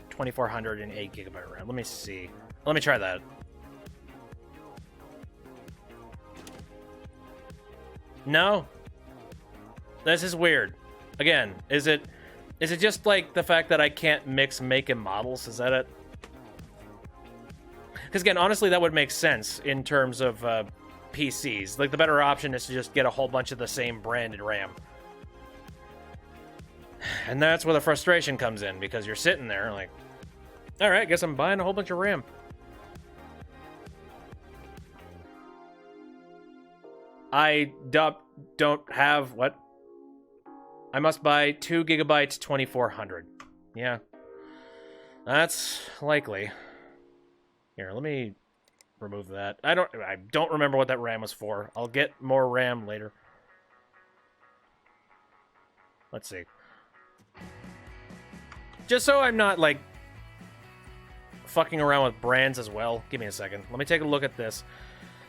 2400 and 8 GB RAM. Let me see. Let me try that. No? This is weird. Again, is it just like the fact that I can't mix make and models? Is that it? Because again, honestly, that would make sense in terms of PCs. Like, the better option is to just get a whole bunch of the same branded RAM. And that's where the frustration comes in, because you're sitting there like, all right, guess I'm buying a whole bunch of RAM. I don't have what? I must buy 2 GB 2400. Yeah. That's likely. Here, let me remove that. I don't remember what that RAM was for. I'll get more RAM later. Let's see. Just so I'm not, like, fucking around with brands as well. Give me a second. Let me take a look at this.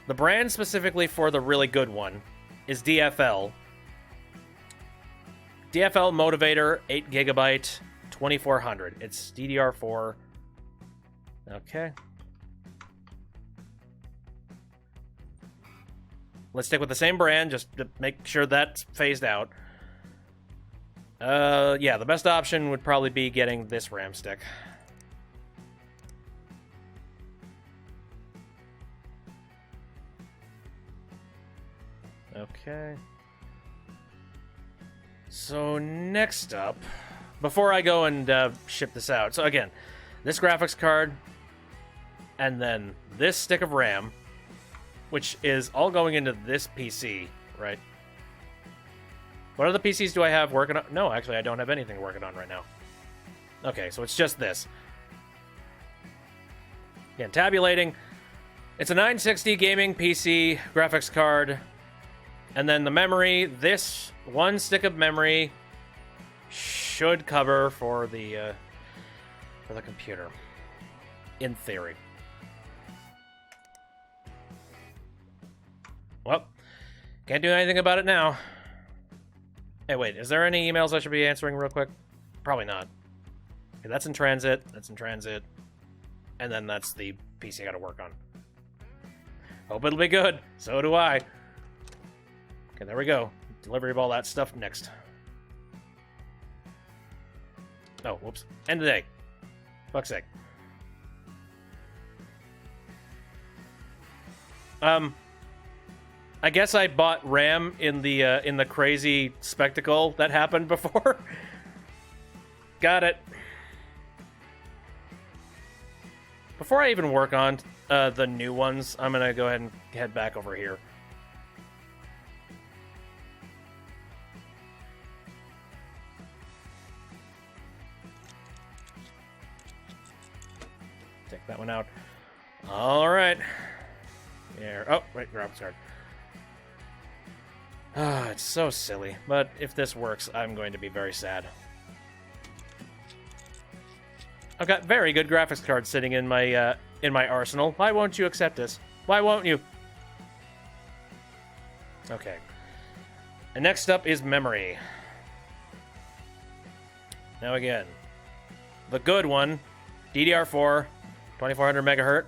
The brand specifically for the really good one is DFL. DFL Motivator, 8 GB, 2400. It's DDR4. Okay. Let's stick with the same brand, just to make sure that's phased out. Yeah, the best option would probably be getting this RAM stick. Okay. So next up, before I go and ship this out, so again, this graphics card, and then this stick of RAM, which is all going into this PC, right? What other PCs do I have working on? No, actually, I don't have anything working on right now. Okay, so it's just this. Again, tabulating. It's a 960 gaming PC graphics card. And then the memory, this one stick of memory should cover for the computer. In theory. Well, can't do anything about it now. Hey, wait, is there any emails I should be answering real quick? Probably not. Okay, that's in transit. That's in transit. And then that's the PC I gotta work on. Hope it'll be good. So do I. Okay, there we go. Delivery of all that stuff next. Oh, whoops. End of the day. Fuck's sake. I guess I bought RAM in the crazy spectacle that happened before. Got it. Before I even work on the new ones, I'm gonna go ahead and head back over here. Take that one out. All right. Here. Oh, wait, graphics card. Ah, it's so silly. But if this works, I'm going to be very sad. I've got very good graphics cards sitting in my arsenal. Why won't you accept this? Why won't you? Okay. And next up is memory. Now again, the good one, DDR4, 2400 megahertz.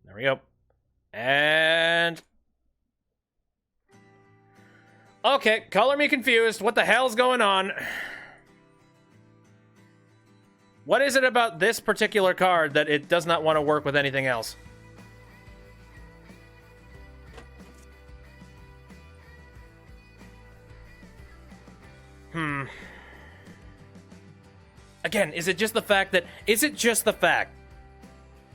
There we go. And okay, color me confused. What the hell's going on? What is it about this particular card that it does not want to work with anything else? Again, is it just the fact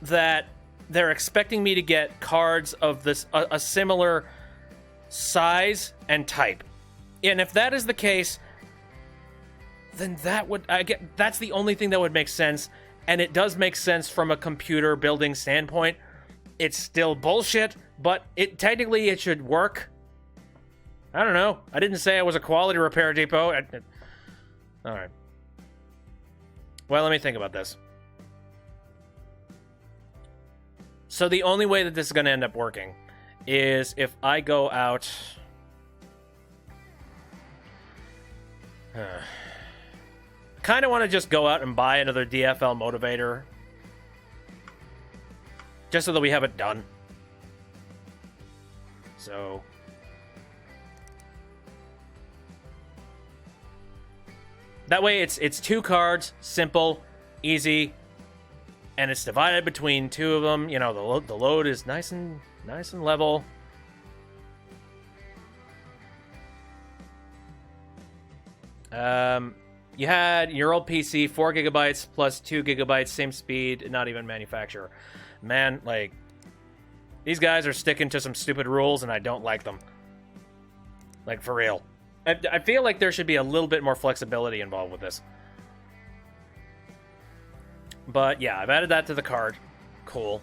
that they're expecting me to get cards of this a similar size and type? And if that is the case, then that's the only thing that would make sense, and it does make sense from a computer building standpoint. It's still bullshit, but technically it should work. I don't know. I didn't say I was a quality repair depot. All right. Well, let me think about this. So the only way that this is going to end up working is if I go out... kind of want to just go out and buy another DFL motivator. Just so that we have it done. So... that way it's 2 cards, simple, easy, and it's divided between 2 of them. You know, the load is nice and level. You had your old PC, 4 gigabytes plus 2 gigabytes, same speed, not even manufacturer. Man, like, these guys are sticking to some stupid rules, and I don't like them. Like, for real. I feel like there should be a little bit more flexibility involved with this. But yeah, I've added that to the card. Cool.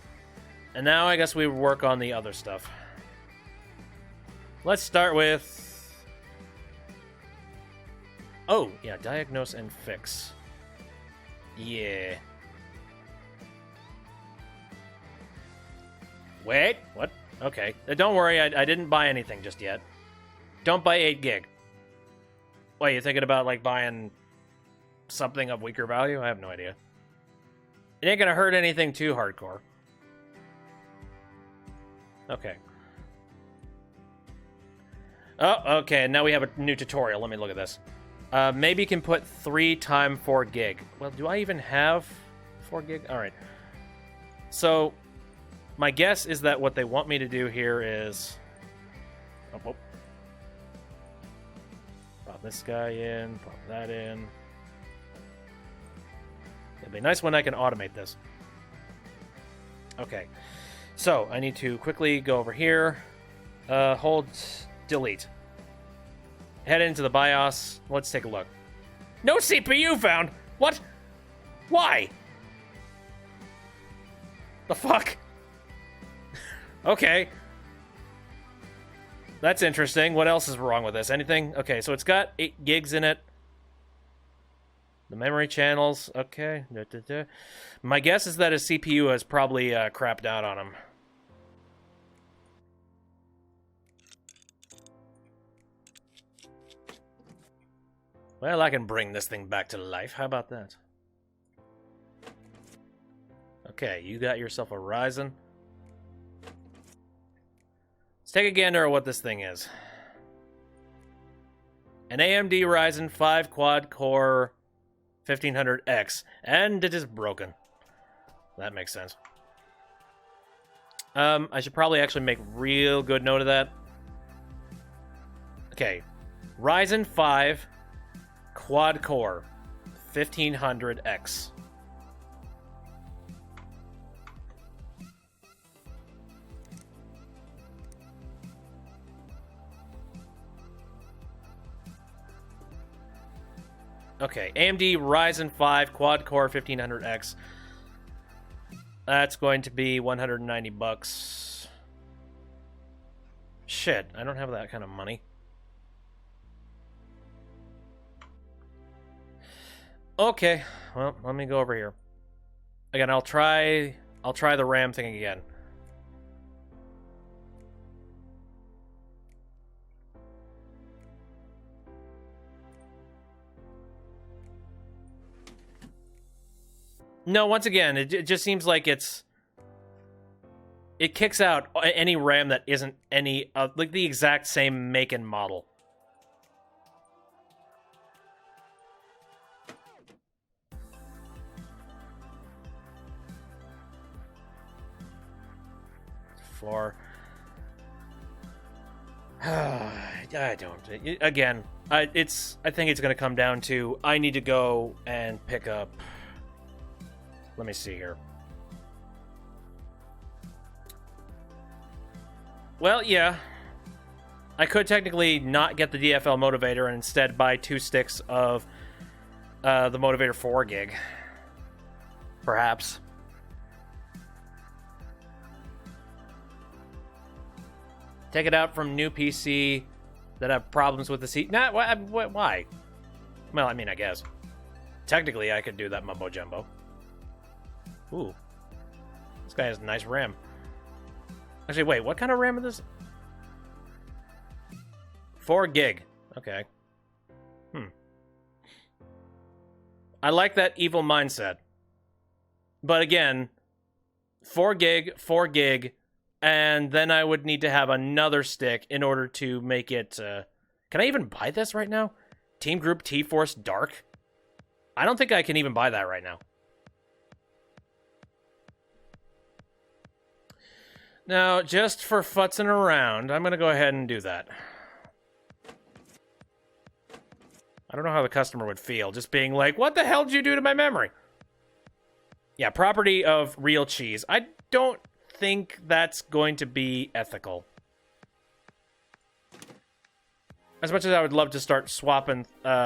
And now I guess we work on the other stuff. Let's start with... oh, yeah, diagnose and fix. Yeah. Wait, what? Okay. Don't worry, I didn't buy anything just yet. Don't buy 8 gig. What, you thinking about, like, buying something of weaker value? I have no idea. It ain't gonna hurt anything too hardcore. Okay. Oh, okay, now we have a new tutorial. Let me look at this. Maybe you can put 3 times 4 gig. Well, do I even have 4 gig? Alright. So, my guess is that what they want me to do here is... oh. Pop this guy in, pop that in. It'd be nice when I can automate this. Okay. So, I need to quickly go over here. Hold delete. Head into the BIOS. Let's take a look. No CPU found! What? Why? The fuck? Okay. That's interesting. What else is wrong with this? Anything? Okay, so it's got 8 gigs in it. The memory channels. Okay. My guess is that his CPU has probably crapped out on him. Well, I can bring this thing back to life. How about that? Okay, you got yourself a Ryzen. Let's take a gander at what this thing is. An AMD Ryzen 5 quad-core 1500X, and it is broken. That makes sense. I should probably actually make real good note of that. Okay, Ryzen 5 quad-core 1500X. Okay, AMD Ryzen 5 quad-core 1500X. That's going to be 190 bucks. Shit, I don't have that kind of money. Okay, well, let me go over here. Again, I'll try the RAM thing again. No, once again, it just seems like it kicks out any RAM that isn't any like the exact same make and model. For I don't. Again, I think it's going to come down to I need to go and pick up. Let me see here. Well, yeah. I could technically not get the DFL motivator and instead buy 2 sticks of the motivator 4 gig. Perhaps. Take it out from new PC that have problems with the seat. Nah, why? Well, I mean, I guess. Technically, I could do that mumbo jumbo. Ooh. This guy has nice RAM. Actually, wait, what kind of RAM is this? 4 gig. Okay. I like that evil mindset. But again, 4 gig, and then I would need to have another stick in order to make it... Can I even buy this right now? Team Group T-Force Dark? I don't think I can even buy that right now. Now, just for futzing around, I'm going to go ahead and do that. I don't know how the customer would feel, just being like, what the hell did you do to my memory? Yeah, property of real cheese. I don't think that's going to be ethical. As much as I would love to start swapping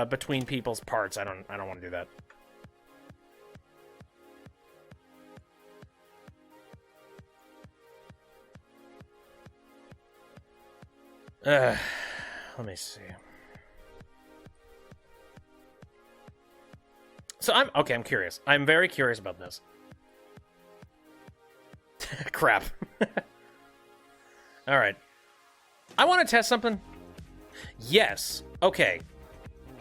between people's parts, I don't want to do that. Let me see. So I'm curious. I'm very curious about this. Crap. All right. I want to test something. Yes. Okay.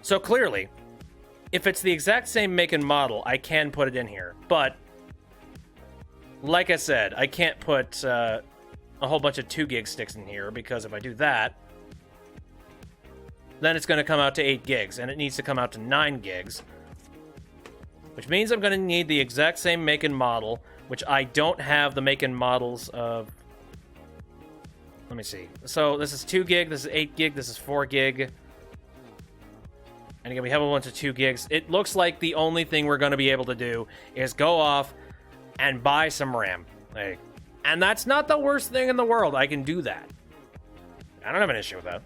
So clearly, if it's the exact same make and model, I can put it in here. But like I said, I can't put a whole bunch of 2 gig sticks in here, because if I do that, then it's going to come out to 8 gigs, and it needs to come out to 9 gigs, which means I'm going to need the exact same make and model, which I don't have the make and models of. Let me see. So this is 2 gig, this is 8 gig, this is 4 gig. And again, we have a bunch of 2 gigs. It looks like the only thing we're going to be able to do is go off and buy some RAM. Like, and that's not the worst thing in the world. I can do that. I don't have an issue with that.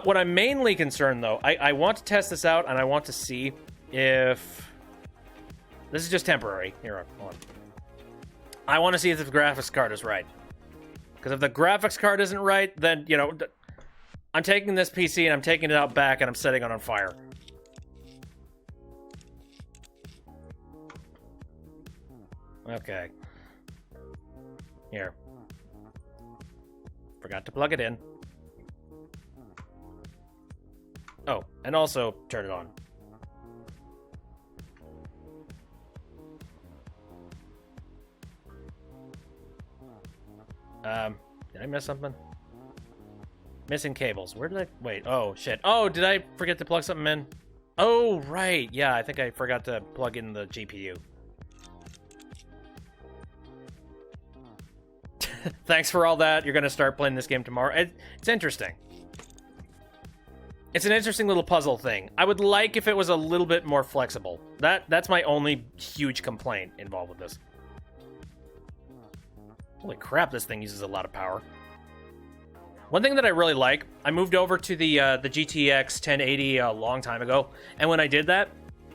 What I'm mainly concerned, though, I want to test this out, and I want to see if... This is just temporary. Here, hold on. I want to see if the graphics card is right. Because if the graphics card isn't right, then, you know, I'm taking this PC and I'm taking it out back and I'm setting it on fire. Okay. Here. Forgot to plug it in. Oh, And also, turn it on. Did I miss something? Missing cables. Where did I... Wait, oh, shit. Oh, did I forget to plug something in? Oh, right. Yeah, I think I forgot to plug in the GPU. Thanks for all that. You're going to start playing this game tomorrow. It's interesting. It's an interesting little puzzle thing. I would like if it was a little bit more flexible. That's my only huge complaint involved with this. Holy crap, this thing uses a lot of power. One thing that I really like, I moved over to the GTX 1080 a long time ago, and when I did that,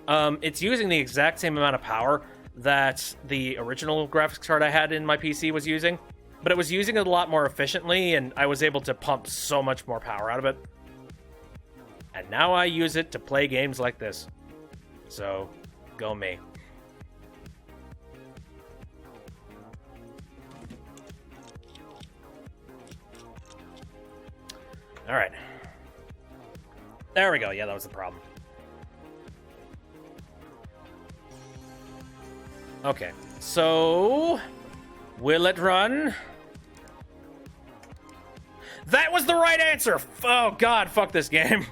it's using the exact same amount of power that the original graphics card I had in my PC was using, but it was using it a lot more efficiently, and I was able to pump so much more power out of it. And now I use it to play games like this. So, go me. All right. There we go. Yeah, that was the problem. Okay. So, will it run? That was the right answer! Oh, God, fuck this game.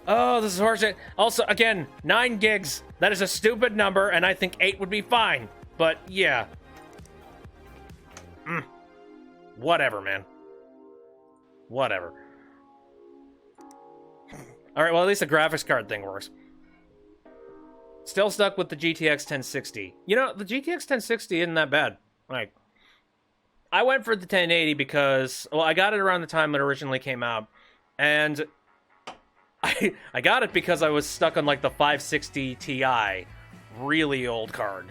Oh, this is horseshit. Also, again, 9 gigs. That is a stupid number, and I think 8 would be fine. But, yeah. Whatever, man. Whatever. Alright, well, at least the graphics card thing works. Still stuck with the GTX 1060. You know, the GTX 1060 isn't that bad. Like, I went for the 1080 because, well, I got it around the time it originally came out. And I got it because I was stuck on, like, the 560 Ti. Really old card.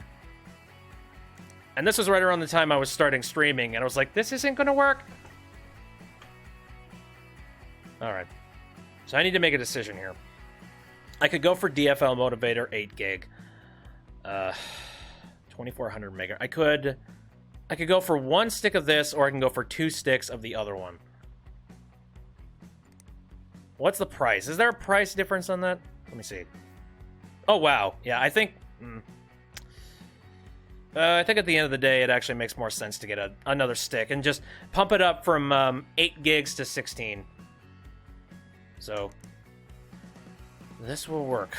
And this was right around the time I was starting streaming, and I was like, this isn't gonna work. Alright. So I need to make a decision here. I could go for DFL Motivator 8 gig. 2400 mega. I could go for 1 stick of this, or I can go for 2 sticks of the other one. What's the price? Is there a price difference on that? Let me see. Oh, wow. Yeah, I think at the end of the day, it actually makes more sense to get another stick and just pump it up from 8 gigs to 16. So, this will work.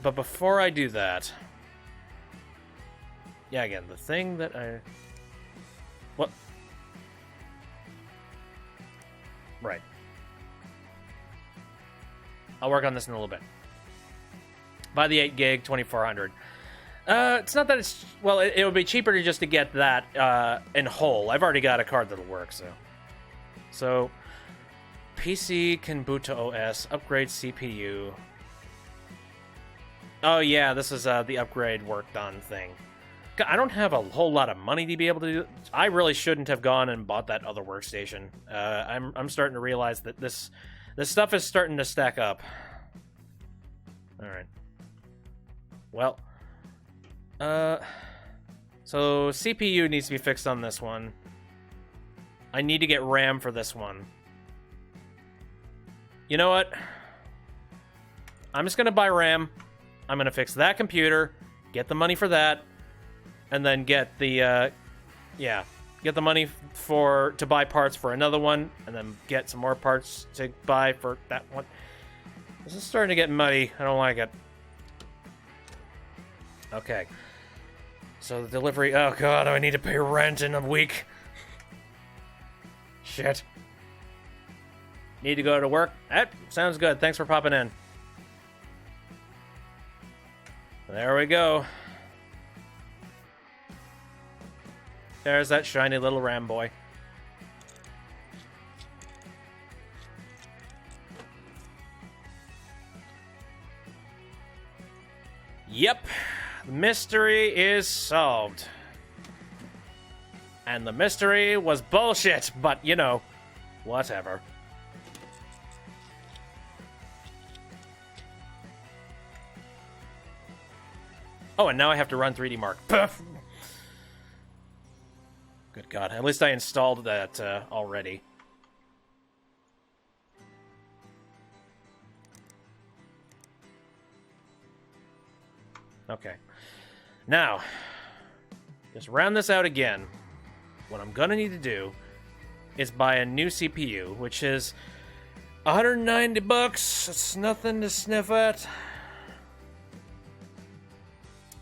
But before I do that... Yeah, again, the thing that I... What? Right. I'll work on this in a little bit. Buy the 8 gig, 2400. It's not that it's... Well, it would be cheaper to just to get that in whole. I've already got a card that'll work, so... So... PC can boot to OS, upgrade CPU. Oh yeah, this is the upgrade work done thing. God, I don't have a whole lot of money to be able to do. I really shouldn't have gone and bought that other workstation. I'm starting to realize that this stuff is starting to stack up. All right. Well, so CPU needs to be fixed on this one. I need to get RAM for this one. You know what? I'm just going to buy RAM. I'm going to fix that computer, get the money for that, and then get the, get the money to buy parts for another one, and then get some more parts to buy for that one. This is starting to get muddy. I don't like it. Okay. So the delivery... Oh, God, I need to pay rent in a week. Shit. Need to go to work? That sounds good. Thanks for popping in. There we go. There's that shiny little RAM boy. Yep. The mystery is solved. And the mystery was bullshit, but, you know, whatever. Oh, and now I have to run 3D Mark. Puff. Good God. At least I installed that already. Okay. Now, just round this out again. What I'm gonna need to do is buy a new CPU, which is 190 bucks. It's nothing to sniff at.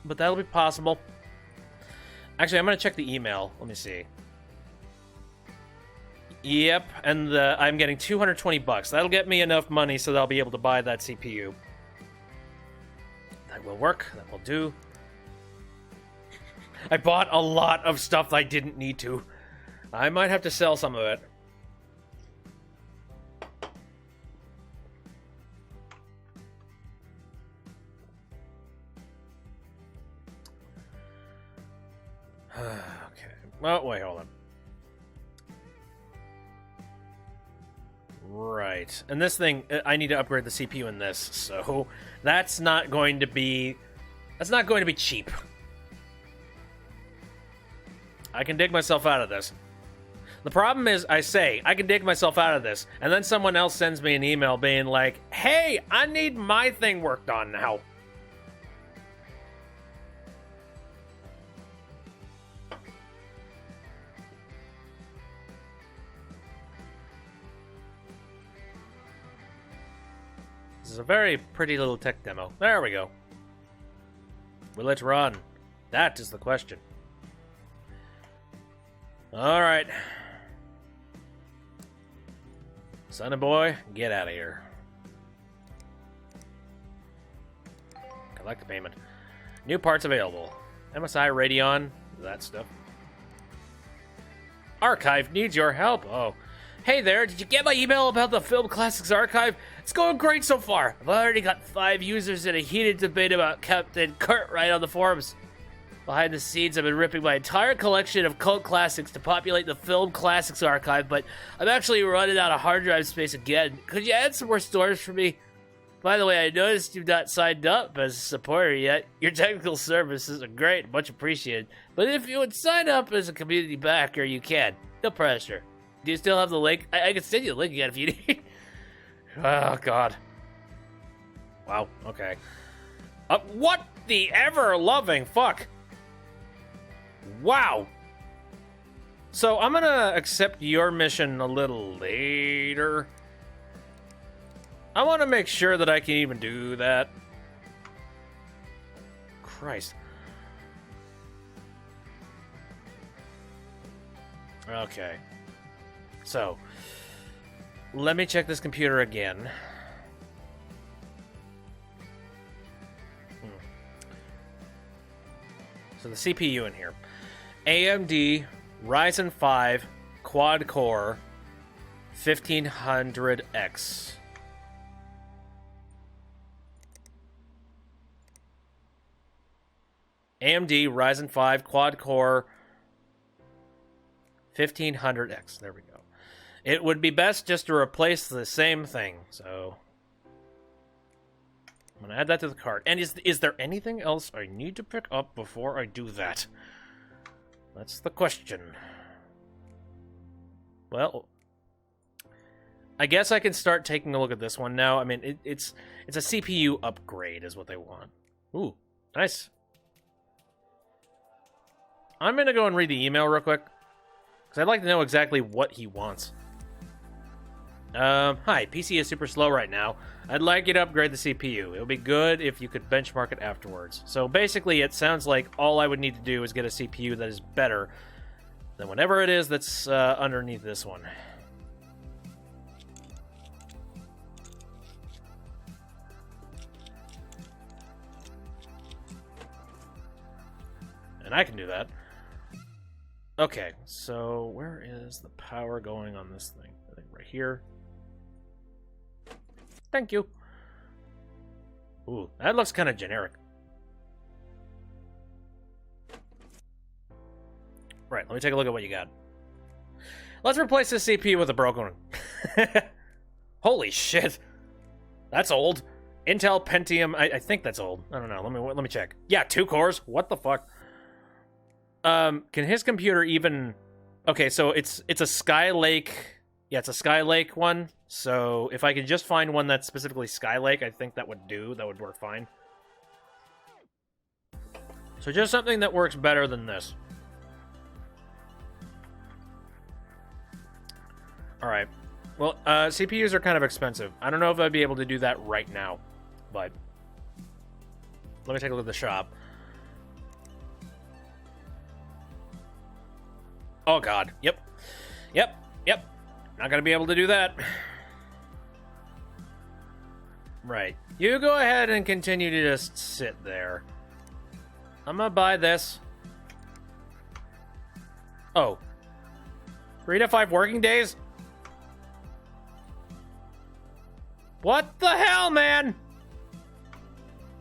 But that'll be possible. Actually, I'm gonna check the email. Let me see. Yep, and I'm getting 220 bucks. That'll get me enough money so that I'll be able to buy that CPU. That will work. That will do. I bought a lot of stuff I didn't need to. I might have to sell some of it. Okay. Oh, wait, hold on. Right. And this thing, I need to upgrade the CPU in this, so that's not going to be cheap. I can dig myself out of this. The problem is, I say, I can dig myself out of this, and then someone else sends me an email being like, hey, I need my thing worked on now. This is a very pretty little tech demo. There we go. Will it run? That is the question. Alright. Sonny boy, get out of here. Collect the payment. New parts available. MSI, Radeon, that stuff. Archive needs your help. Oh. Hey there, did you get my email about the Film Classics Archive? It's going great so far. I've already got 5 users in a heated debate about Captain Cartwright on the forums. Behind the scenes, I've been ripping my entire collection of cult classics to populate the Film Classics Archive, but I'm actually running out of hard drive space again. Could you add some more storage for me? By the way, I noticed you've not signed up as a supporter yet. Your technical services are great, much appreciated. But if you would sign up as a community backer, you can. No pressure. Do you still have the link? I can send you the link again if you need. Oh, God. Wow, okay. What the ever-loving fuck? Wow. So I'm gonna accept your mission a little later. I want to make sure that I can even do that. Christ. Okay. So, let me check this computer again. So the CPU in here. AMD Ryzen 5 quad core 1500X. AMD Ryzen 5 quad core 1500X. There we go. It would be best just to replace the same thing. So I'm going to add that to the cart. And is there anything else I need to pick up before I do that? That's the question. Well, I guess I can start taking a look at this one now. I mean, it's a CPU upgrade is what they want. Ooh, nice. I'm going to go and read the email real quick, because I'd like to know exactly what he wants. Hi, PC is super slow right now. I'd like you to upgrade the CPU. It would be good if you could benchmark it afterwards. So basically, it sounds like all I would need to do is get a CPU that is better than whatever it is that's underneath this one. And I can do that. Okay, so where is the power going on this thing? I think right here. Thank you. Ooh, that looks kind of generic. Right, let me take a look at what you got. Let's replace this CPU with a broken one. Holy shit. That's old. Intel Pentium, I think that's old. I don't know, let me check. Yeah, 2 cores, what the fuck? Can his computer even... Okay, so it's a Skylake... Yeah, it's a Skylake one. So if I could just find one that's specifically Skylake, I think that would do. That would work fine. So just something that works better than this. All right. Well, CPUs are kind of expensive. I don't know if I'd be able to do that right now, but let me take a look at the shop. Oh, God. Yep. Not going to be able to do that. Right. You go ahead and continue to just sit there. I'm going to buy this. Oh. 3 to 5 working days? What the hell, man?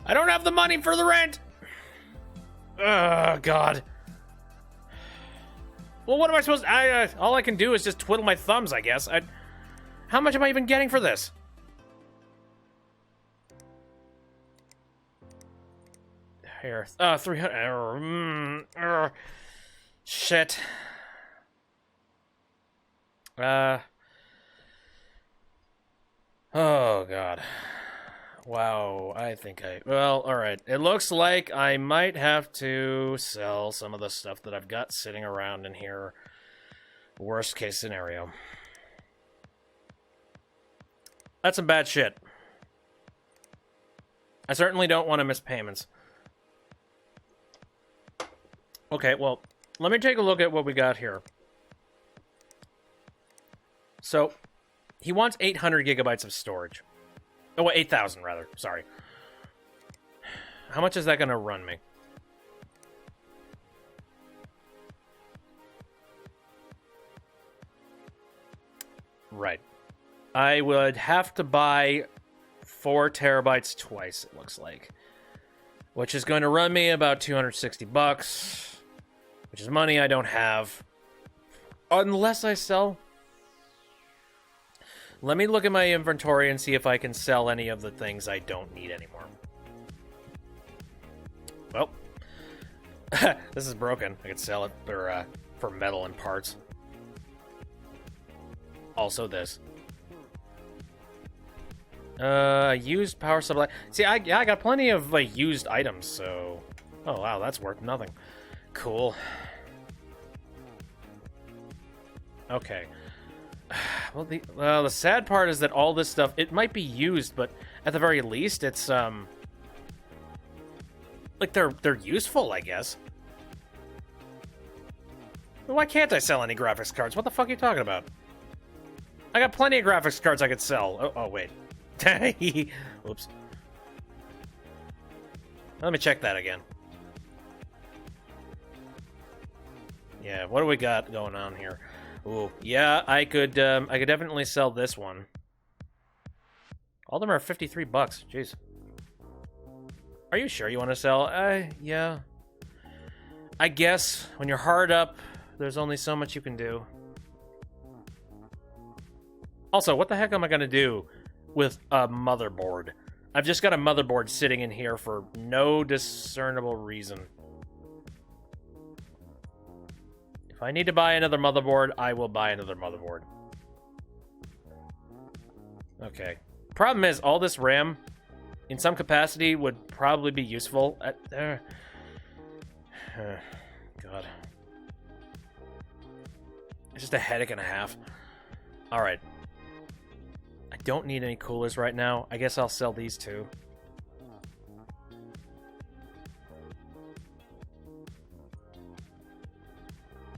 I don't have the money for the rent. Oh, God. Well, what am I supposed to... all I can do is just twiddle my thumbs, I guess. How much am I even getting for this? Here. 300... shit. Oh, God. Wow, well, alright. It looks like I might have to sell some of the stuff that I've got sitting around in here. Worst case scenario. That's some bad shit. I certainly don't want to miss payments. Okay, well, let me take a look at what we got here. So, he wants 800 gigabytes of storage. Oh, 8,000 rather. Sorry. How much is that going to run me? Right. I would have to buy 4 terabytes twice, it looks like. Which is going to run me about 260 bucks. Which is money I don't have. Unless I sell... Let me look at my inventory and see if I can sell any of the things I don't need anymore. Well, this is broken. I could sell it for metal and parts. Also this. Used power supply. See, I got plenty of like used items, so... Oh, wow, that's worth nothing. Cool. Okay. Well, the sad part is that all this stuff, it might be used, but at the very least, it's, like, they're useful, I guess. Why can't I sell any graphics cards? What the fuck are you talking about? I got plenty of graphics cards I could sell. Oh wait. Oops. Let me check that again. Yeah, what do we got going on here? Ooh, yeah, I could definitely sell this one. All of them are 53 bucks. Jeez. Are you sure you want to sell? Yeah. I guess when you're hard up, there's only so much you can do. Also, what the heck am I going to do with a motherboard? I've just got a motherboard sitting in here for no discernible reason. If I need to buy another motherboard, I will buy another motherboard. Okay. Problem is, all this RAM, in some capacity, would probably be useful. God. It's just a headache and a half. Alright. I don't need any coolers right now. I guess I'll sell these two.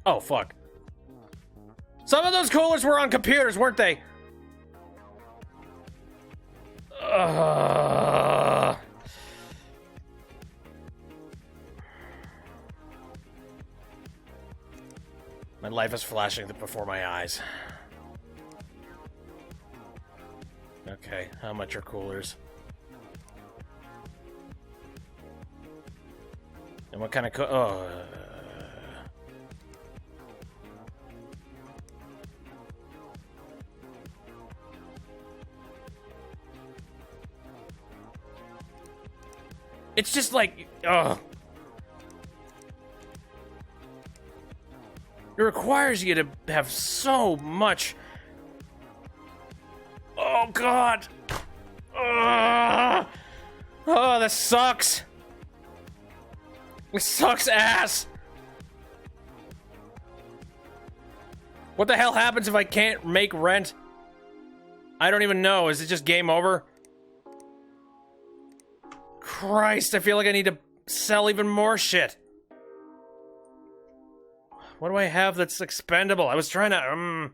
Oh, fuck. Some of those coolers were on computers, weren't they? My life is flashing before my eyes. Okay, how much are coolers? And what kind of It's just like, ugh. It requires you to have so much. Oh, God. Ugh. Oh, this sucks. It sucks ass! What the hell happens if I can't make rent? I don't even know. Is it just game over? Christ, I feel like I need to sell even more shit. What do I have that's expendable? I was trying to,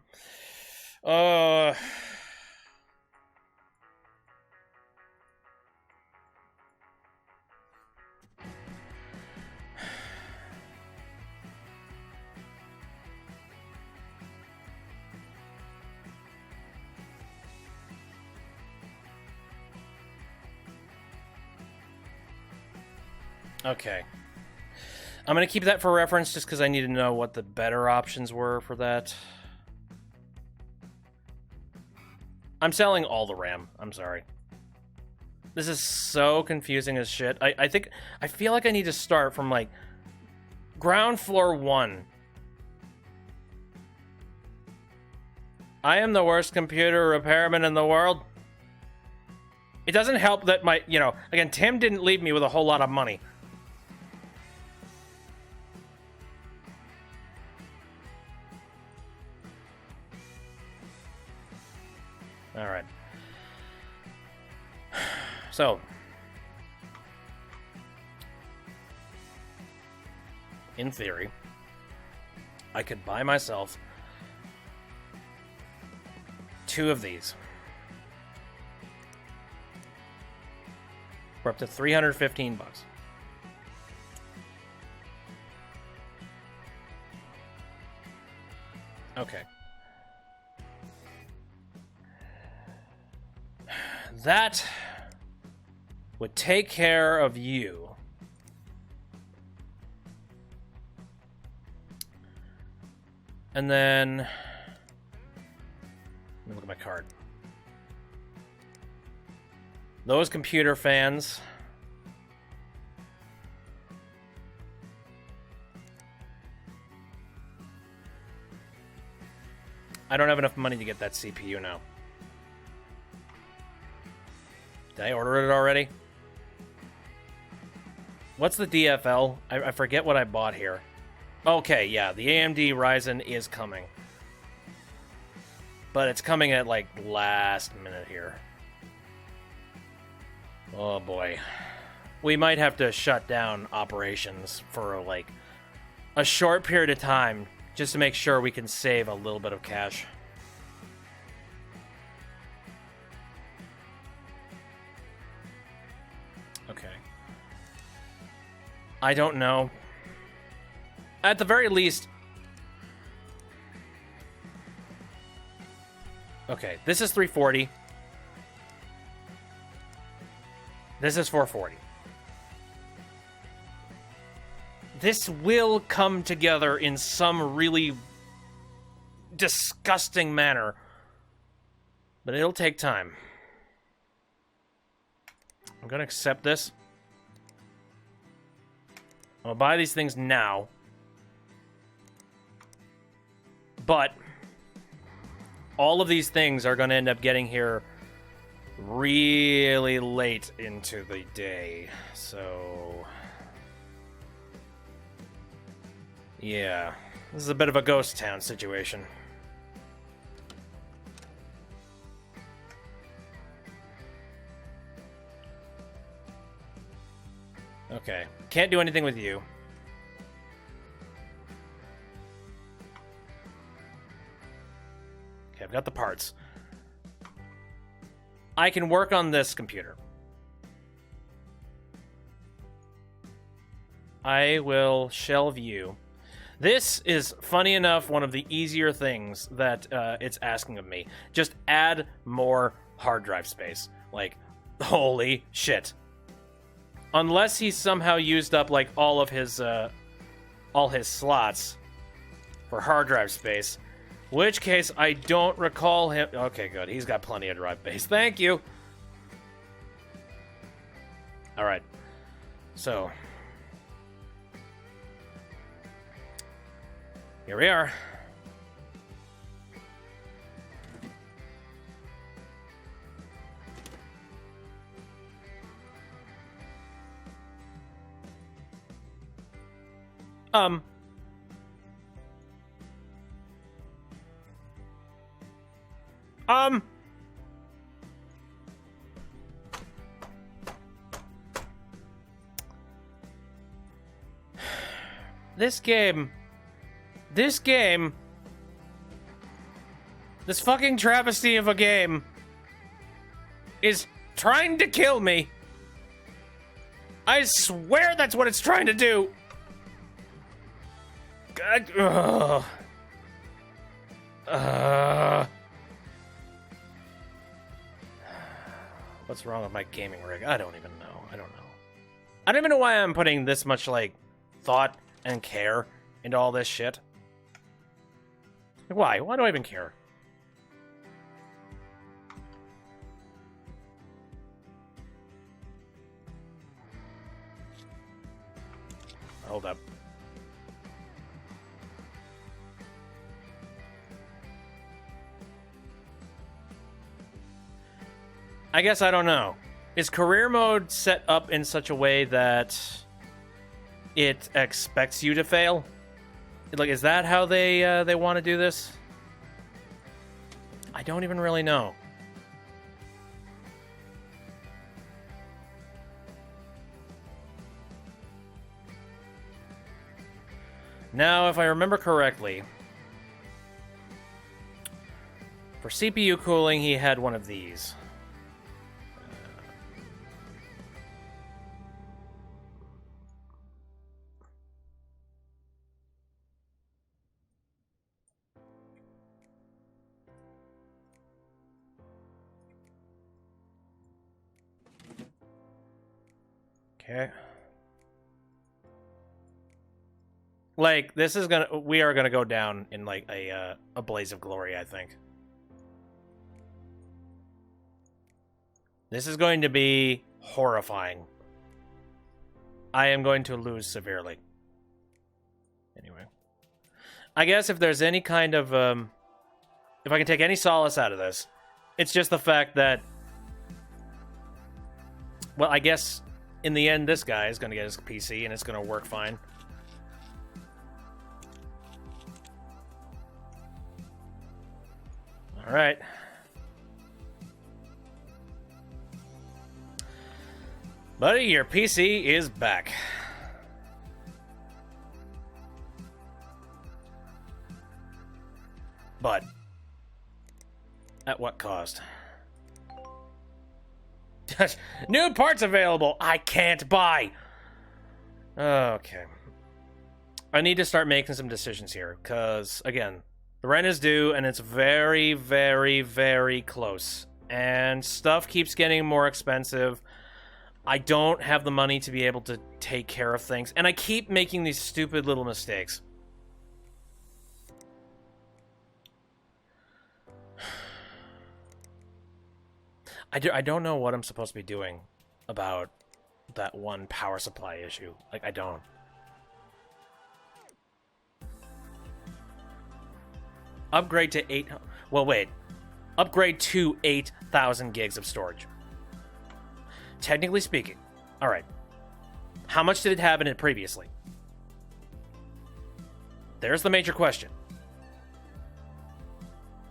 Okay. I'm gonna keep that for reference just because I need to know what the better options were for that. I'm selling all the RAM. I'm sorry. This is so confusing as shit. I feel like I need to start from, like, ground floor 1. I am the worst computer repairman in the world. It doesn't help that my, you know, again, Tim didn't leave me with a whole lot of money. All right. So, in theory, I could buy myself 2 of these for up to $315. Okay. That would take care of you. And then, let me look at my card. Those computer fans. I don't have enough money to get that CPU now. Did I order it already? What's the DFL? I forget what I bought here. Okay, yeah, the AMD Ryzen is coming. But it's coming at, like, last minute here. Oh, boy. We might have to shut down operations for, like, a short period of time just to make sure we can save a little bit of cash. Okay. I don't know. At the very least... Okay, this is 340. This is 440. This will come together in some really disgusting manner. But it'll take time. I'm gonna accept this. I'll buy these things now. But all of these things are gonna end up getting here really late into the day. So... yeah. This is a bit of a ghost town situation. Okay. Can't do anything with you. Okay, I've got the parts. I can work on this computer. I will shelve you. This is, funny enough, one of the easier things that it's asking of me. Just add more hard drive space. Like, holy shit. Unless he somehow used up, like, all his slots for hard drive space. Which case, I don't recall him... Okay, good. He's got plenty of drive space. Thank you! Alright. So... here we are. Um. This game, this fucking travesty of a game is trying to kill me. I swear that's what it's trying to do. God, what's wrong with my gaming rig? I don't even know. I don't even know why I'm putting this much, like, thought and care into all this shit. Why? Why do I even care? Hold up. I guess I don't know. Is career mode set up in such a way that it expects you to fail? Like, is that how they want to do this? I don't even really know. Now, if I remember correctly, for CPU cooling, he had one of these. Okay. Like, this is we are gonna go down in, like, a blaze of glory, I think. This is going to be horrifying. I am going to lose severely. Anyway. I guess if there's any kind of, if I can take any solace out of this, it's just the fact that, well, I guess in the end, this guy is going to get his PC and it's going to work fine. All right. Buddy, your PC is back. But at what cost? New parts available. I can't buy. Okay. I need to start making some decisions here, because, again, the rent is due, and it's very, very, very close. And stuff keeps getting more expensive. I don't have the money to be able to take care of things, and I keep making these stupid little mistakes. I don't know what I'm supposed to be doing about that one power supply issue. Like, I don't. Upgrade to 8... Well, wait. Upgrade to 8,000 gigs of storage. Technically speaking. Alright. How much did it have in it previously? There's the major question.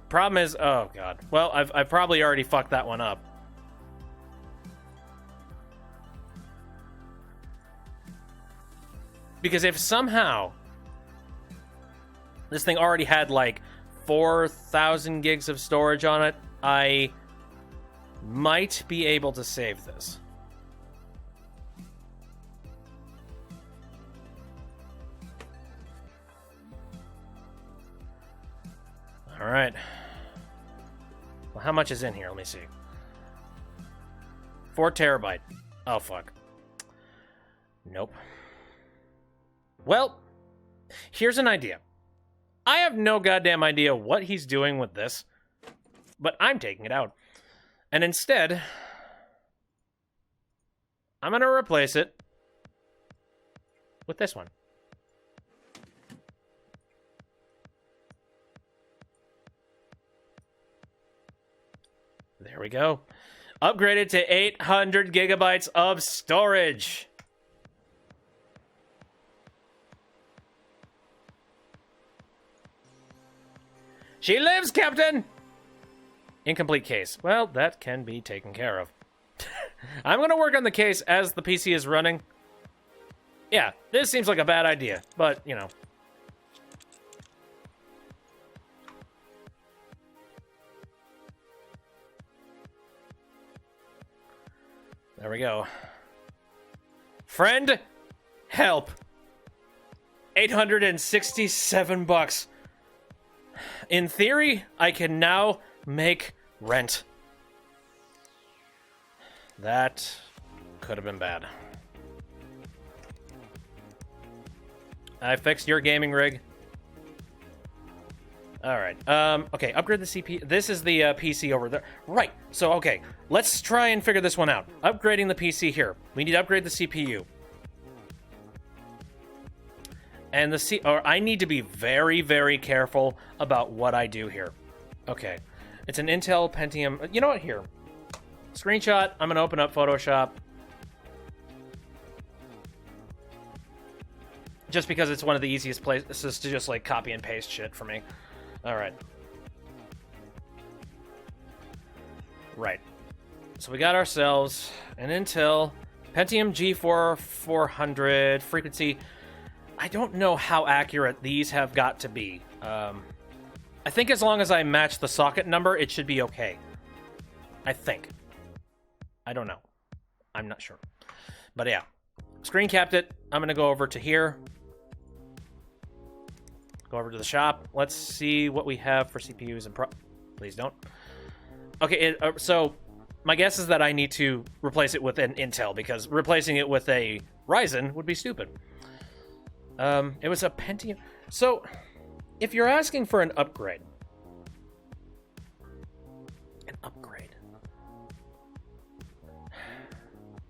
Problem is... Oh, God. Well, I've probably already fucked that one up. Because if somehow this thing already had, like, 4,000 gigs of storage on it, I might be able to save this. All right. Well, how much is in here? Let me see. 4 terabyte. Oh, fuck. Nope. Well, here's an idea. I have no goddamn idea what he's doing with this, but I'm taking it out. And instead, I'm going to replace it with this one. There we go. Upgraded to 800 gigabytes of storage. She lives, Captain! Incomplete case. Well, that can be taken care of. I'm going to work on the case as the PC is running. Yeah, this seems like a bad idea, but, you know. There we go. Friend, help. 867 bucks. In theory, I can now make rent. That could have been bad. I fixed your gaming rig. All right. Okay, upgrade the CPU. This is the PC over there. Right. So, okay. Let's try and figure this one out. Upgrading the PC here. We need to upgrade the CPU. And I need to be very, very careful about what I do here. Okay. It's an Intel Pentium. You know what? Here. Screenshot. I'm going to open up Photoshop. Just because it's one of the easiest places to just, like, copy and paste shit for me. Alright. Right. So we got ourselves an Intel Pentium G4 400 frequency. I don't know how accurate these have got to be. I think as long as I match the socket number, it should be okay. I think. I don't know. I'm not sure. But yeah. Screen capped it. I'm going to go over to here. Go over to the shop. Let's see what we have for CPUs and Please don't. Okay, so my guess is that I need to replace it with an Intel, because replacing it with a Ryzen would be stupid. It was a Pentium. So, if you're asking for an upgrade.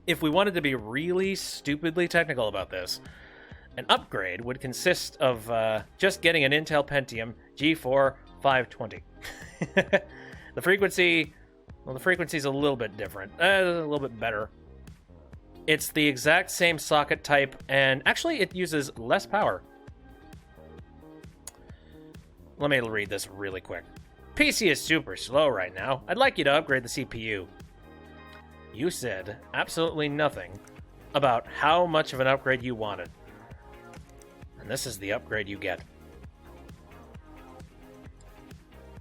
If we wanted to be really stupidly technical about this, an upgrade would consist of just getting an Intel Pentium G4 520. The frequency, well, the frequency's a little bit different, a little bit better. It's the exact same socket type, and actually it uses less power. Let me read this really quick. PC is super slow right now. I'd like you to upgrade the CPU. You said absolutely nothing about how much of an upgrade you wanted. And this is the upgrade you get.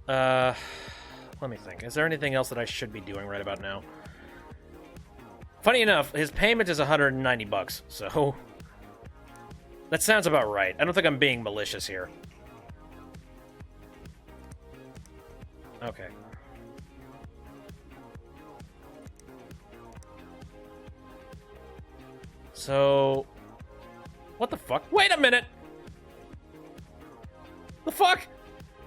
Let me think. Is there anything else that I should be doing right about now? Funny enough, his payment is 190 bucks, so that sounds about right. I don't think I'm being malicious here. Okay. So, what the fuck? Wait a minute! The fuck?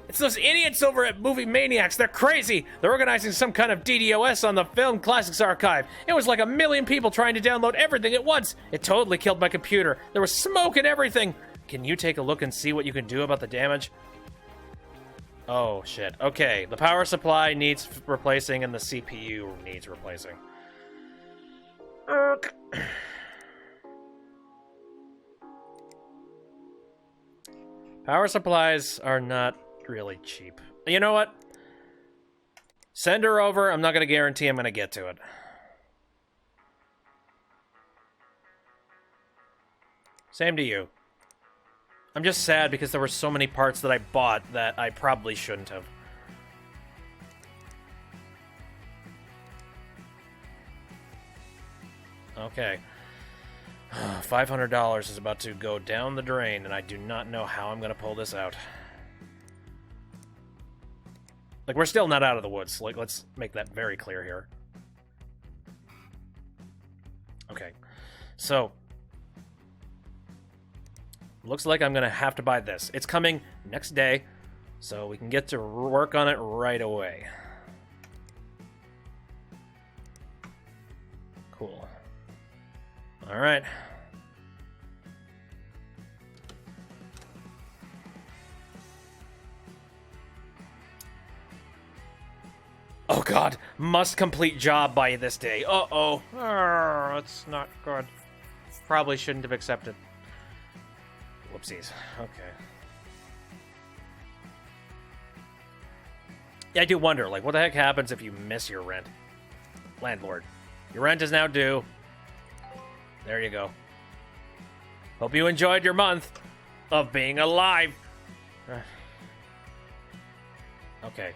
It's those idiots over at Movie Maniacs. They're crazy. They're organizing some kind of DDoS on the Film Classics Archive. It was like 1 million people trying to download everything at once. It totally killed my computer. There was smoke and everything. Can you take a look and see what you can do about the damage? Oh, shit. Okay, the power supply needs replacing and the CPU needs replacing. Power supplies are not really cheap. You know what? Send her over. I'm not going to guarantee I'm going to get to it. Same to you. I'm just sad because there were so many parts that I bought that I probably shouldn't have. Okay. $500 is about to go down the drain, and I do not know how I'm going to pull this out. Like, we're still not out of the woods. Like, let's make that very clear here. Okay. So, looks like I'm going to have to buy this. It's coming next day, so we can get to work on it right away. Cool. All right. Oh god, must complete job by this day. Uh-oh. That's not good. Probably shouldn't have accepted. Whoopsies. Okay. I do wonder, like, what the heck happens if you miss your rent? Landlord, your rent is now due. There you go. Hope you enjoyed your month of being alive. Okay.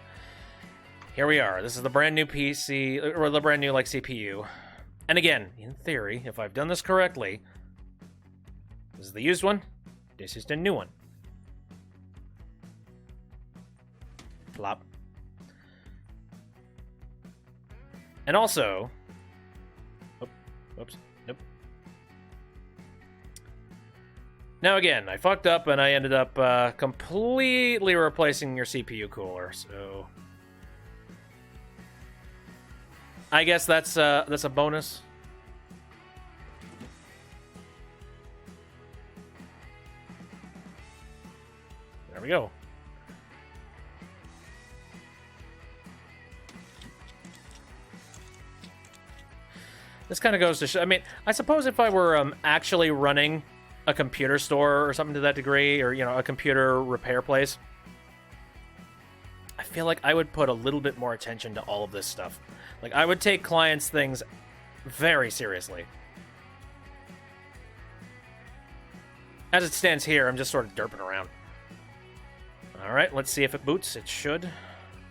Here we are. This is the brand new PC, or the brand new, like, CPU. And again, in theory, if I've done this correctly, this is the used one, this is the new one. Flop. And also... Oops. Nope. Now again, I fucked up and I ended up completely replacing your CPU cooler, so... I guess that's a bonus. There we go. This kind of goes to show. I mean, I suppose if I were actually running a computer store or something to that degree, or, you know, a computer repair place, I feel like I would put a little bit more attention to all of this stuff. Like, I would take clients' things very seriously. As it stands here, I'm just sort of derping around. Alright, let's see if it boots. It should.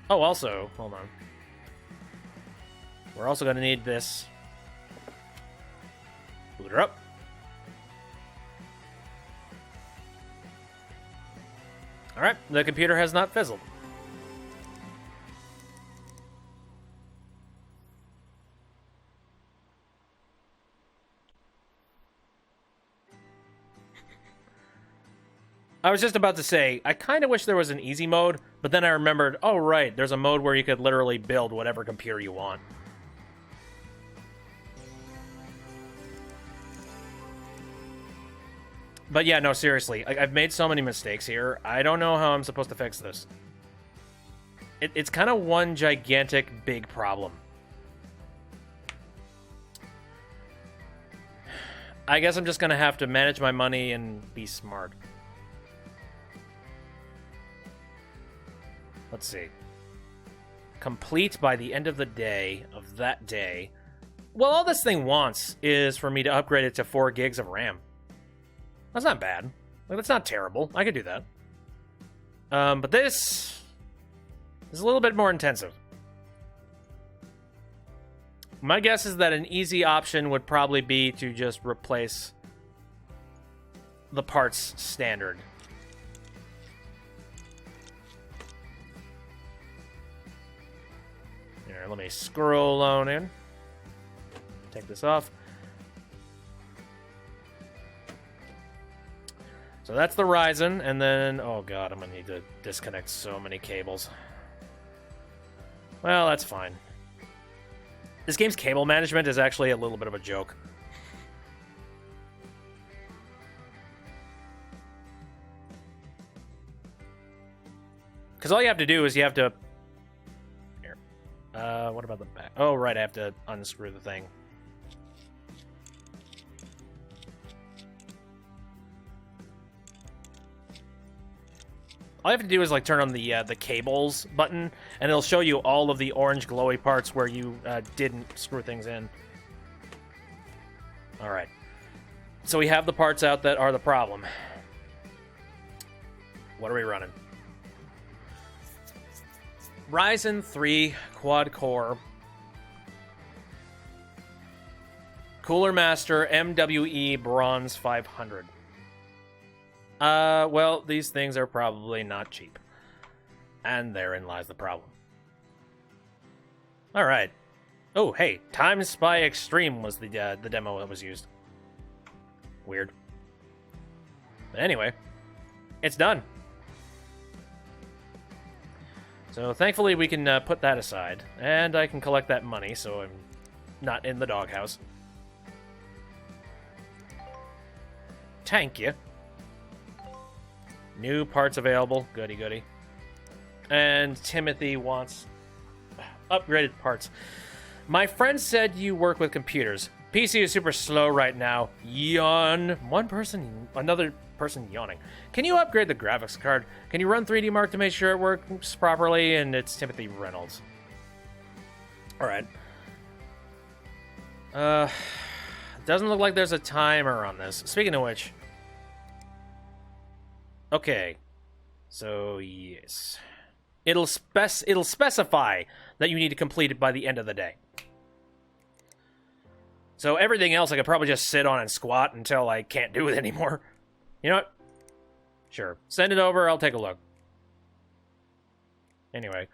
Oh, also, hold on. We're also going to need this. Boot her up. Alright, the computer has not fizzled. I was just about to say, I kind of wish there was an easy mode, but then I remembered, oh right, there's a mode where you could literally build whatever computer you want. But yeah, no, seriously, I've made so many mistakes here. I don't know how I'm supposed to fix this. It's kind of one gigantic big problem. I guess I'm just going to have to manage my money and be smart. Let's see. Complete by the end of the day of that day. Well, all this thing wants is for me to upgrade it to 4 gigs of RAM. That's not bad. Like, that's not terrible. I could do that. But this is a little bit more intensive. My guess is that an easy option would probably be to just replace the parts standard. Here, let me scroll on in. Take this off. So that's the Ryzen, and then, oh god, I'm gonna need to disconnect so many cables. Well, that's fine. This game's cable management is actually a little bit of a joke. Because all you have to do is you have to... Here. What about the back? Oh, right, I have to unscrew the thing. All you have to do is, like, turn on the cables button, and it'll show you all of the orange glowy parts where you didn't screw things in. All right. So we have the parts out that are the problem. What are we running? Ryzen 3 quad-core. Cooler Master MWE Bronze 500. Well, these things are probably not cheap. And therein lies the problem. Alright. Oh, hey, Time Spy Extreme was the demo that was used. Weird. But anyway, it's done. So thankfully we can put that aside, and I can collect that money so I'm not in the doghouse. Thank you. New parts available. Goody, goody. And Timothy wants upgraded parts. My friend said you work with computers. PC is super slow right now. Yawn. One person, another person yawning. Can you upgrade the graphics card? Can you run 3D Mark to make sure it works properly? And it's Timothy Reynolds. Alright. Doesn't look like there's a timer on this. Speaking of which... Okay. So, yes. It'll specify that you need to complete it by the end of the day. So everything else I could probably just sit on and squat until I can't do it anymore. You know what? Sure. Send it over, I'll take a look. Anyway.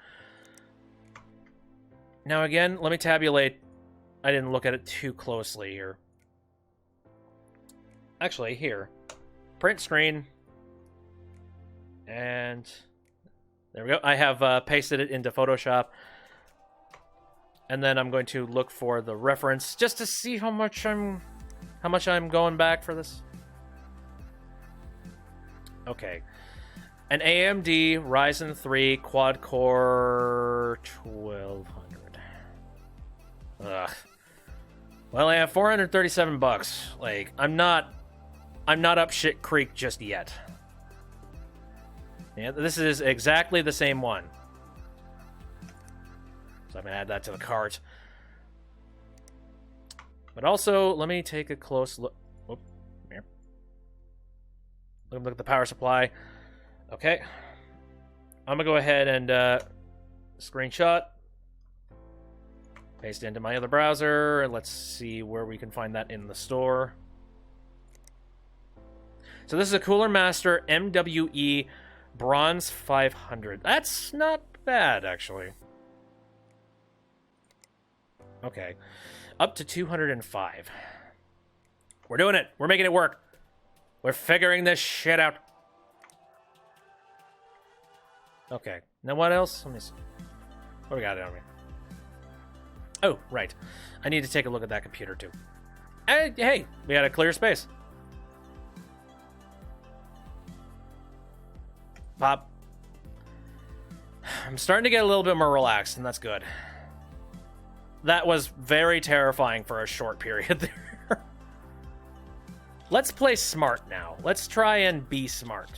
Now again, let me tabulate. I didn't look at it too closely here. Actually, here. Print screen. And there we go. I have pasted it into Photoshop. And then I'm going to look for the reference just to see how much I'm going back for this. Okay. An AMD Ryzen 3 quad-core 1200. Ugh. Well, I have $437. Like, I'm not up shit creek just yet. Yeah, this is exactly the same one. So I'm going to add that to the cart. But also, let me take a close look. Oop, here. Look at the power supply. Okay. I'm going to go ahead and screenshot. Paste it into my other browser. Let's see where we can find that in the store. So this is a Cooler Master MWE Bronze 500. That's not bad, actually. Okay. Up to 205. We're doing it. We're making it work. We're figuring this shit out. Okay. Now what else? Let me see. What do we got on me? Oh, right. I need to take a look at that computer, too. Hey, we got a clear space. Pop. I'm starting to get a little bit more relaxed, and that's good. That was very terrifying for a short period there. Let's play smart now. Let's try and be smart.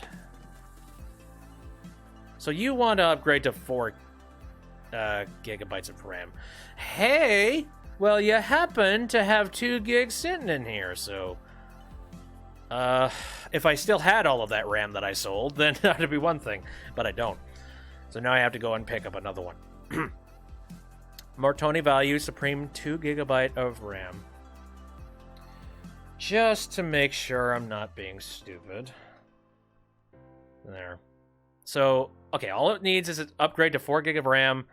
So you want to upgrade to 4 gigabytes of RAM. Hey! Well, you happen to have 2 gigs sitting in here, so... if I still had all of that RAM that I sold, then that'd be one thing. But I don't. So now I have to go and pick up another one. Mortoni value, Supreme 2 gigabyte of RAM. Just to make sure I'm not being stupid. There. So, okay, all it needs is an upgrade to 4 gig of RAM.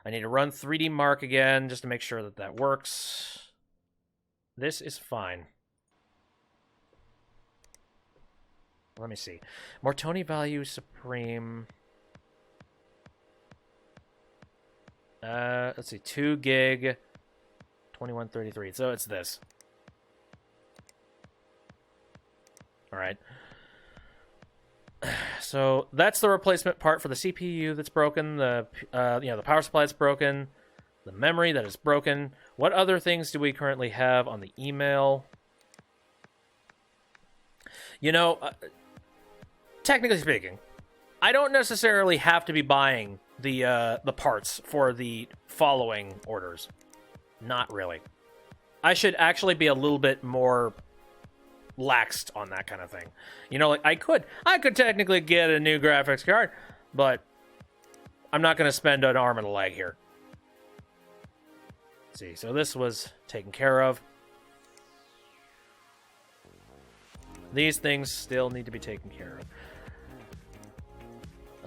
I need to run 3D Mark again, just to make sure that that works. This is fine. Let me see. Mortoni value, Supreme... let's see, 2 gig, 2133. So it's this. All right. So that's the replacement part for the CPU that's broken. The the power supply that's broken. The memory that is broken. What other things do we currently have on the email? You know, technically speaking, I don't necessarily have to be buying the parts for the following orders. Not really. I should actually be a little bit more laxed on that kind of thing. You know, like I could technically get a new graphics card, but I'm not going to spend an arm and a leg here. Let's see, so this was taken care of. These things still need to be taken care of.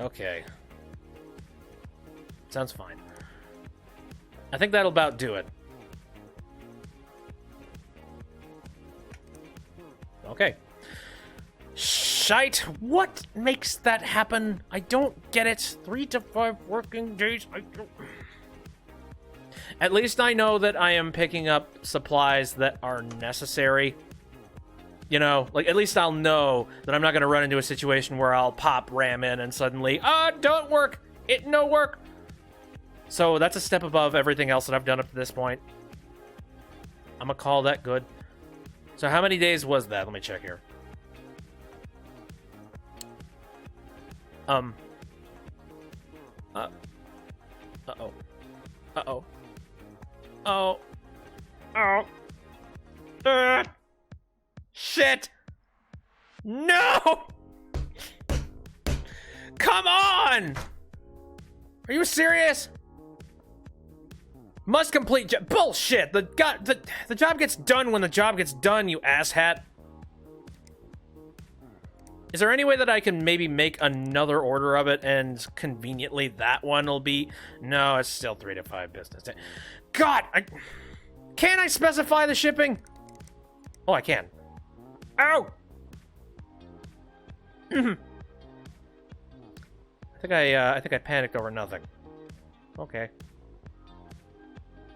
Okay. Sounds fine. I think that'll about do it. Okay. Shite! What makes that happen? I don't get it. 3 to 5 working days. I don't... At least I know that I am picking up supplies that are necessary. You know, like, at least I'll know that I'm not going to run into a situation where I'll pop RAM in and suddenly, don't work! It no work! So that's a step above everything else that I've done up to this point. I'm going to call that good. So how many days was that? Let me check here. Uh-oh. Uh-oh. Oh. Oh. Shit! No! Come on! Are you serious? Must complete bullshit! The job gets done when the job gets done, you asshat. Is there any way that I can maybe make another order of it and conveniently that one will be... No, it's still 3 to 5 business days. God! Can I specify the shipping? Oh, I can. Ow! I think I panicked over nothing. Okay.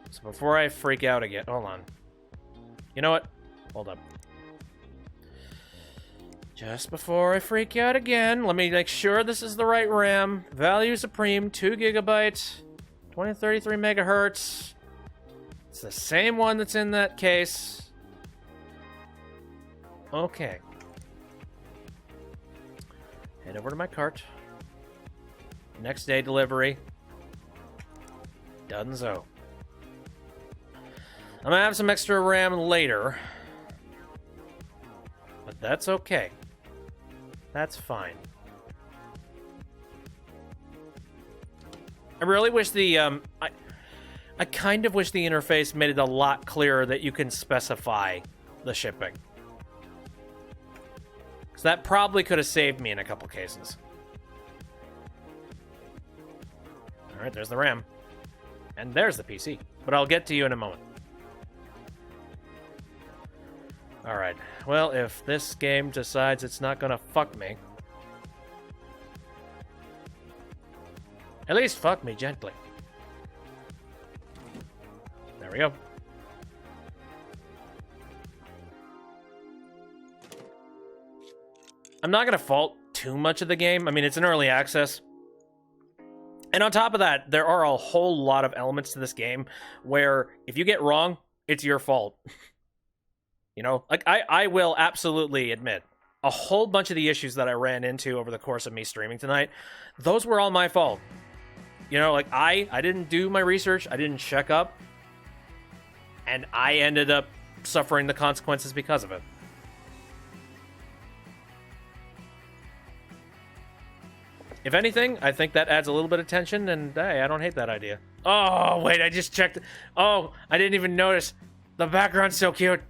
So before I freak out again... Hold on. You know what? Hold up. Just before I freak out again, let me make sure this is the right RAM. Value Supreme, 2 gigabytes, 2033 megahertz. It's the same one that's in that case. Okay. Head over to my cart. Next day delivery. Donezo. I'm gonna have some extra RAM later. But that's okay. That's fine. I really wish the, I kind of wish the interface made it a lot clearer that you can specify the shipping. Because that probably could have saved me in a couple cases. Alright, there's the RAM. And there's the PC. But I'll get to you in a moment. Alright, well, if this game decides it's not gonna fuck me... At least fuck me gently. There we go. I'm not gonna fault too much of the game. I mean, it's an early access. And on top of that, there are a whole lot of elements to this game where if you get wrong, it's your fault. You know, like, I will absolutely admit, a whole bunch of the issues that I ran into over the course of me streaming tonight, those were all my fault. You know, like, I didn't do my research, I didn't check up, and I ended up suffering the consequences because of it. If anything, I think that adds a little bit of tension, and hey, I don't hate that idea. Oh, wait, I just checked. Oh, I didn't even notice. The background's so cute.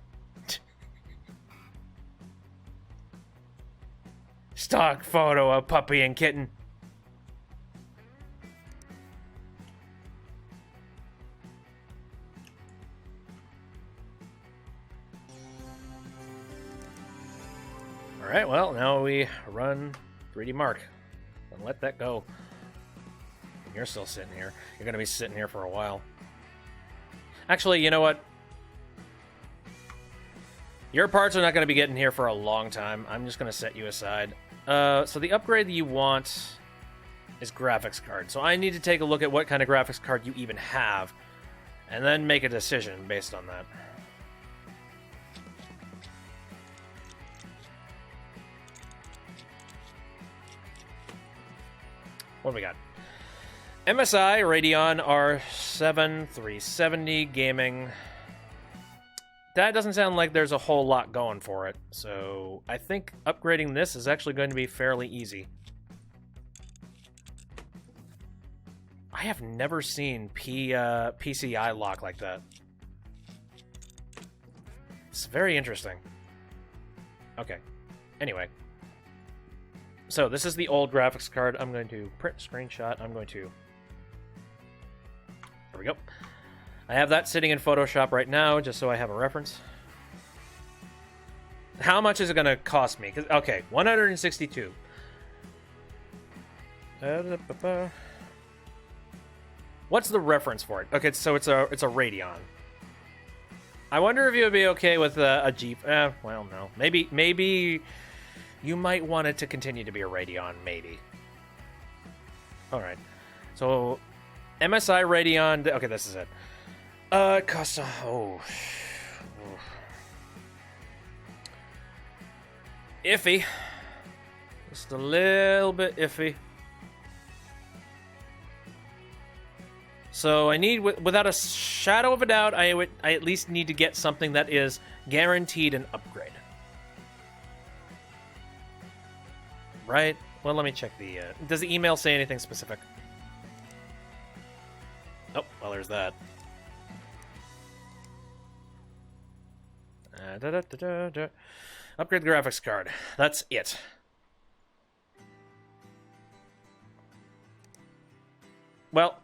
Stock photo of puppy and kitten. Alright, well, now we run 3D Mark. And let that go. You're still sitting here. You're gonna be sitting here for a while. Actually, you know what? Your parts are not gonna be getting here for a long time. I'm just gonna set you aside. So the upgrade that you want is graphics card. So I need to take a look at what kind of graphics card you even have, and then make a decision based on that. What do we got? MSI Radeon R7 370 gaming. That doesn't sound like there's a whole lot going for it, so I think upgrading this is actually going to be fairly easy. I have never seen PCI lock like that. It's very interesting. Okay. Anyway. So, this is the old graphics card. I'm going to print screenshot. I'm going to... There we go. I have that sitting in Photoshop right now, just so I have a reference. How much is it going to cost me? Okay, 162. What's the reference for it? Okay, so it's a Radeon. I wonder if you would be okay with a Jeep. Well, no. Maybe you might want it to continue to be a Radeon, maybe. Alright. So, MSI Radeon... Okay, this is it. It costs... Iffy. Just a little bit iffy. So I need, without a shadow of a doubt, I at least need to get something that is guaranteed an upgrade. Right? Well, let me check the... does the email say anything specific? Oh, well, there's that. Upgrade the graphics card. That's it. Well,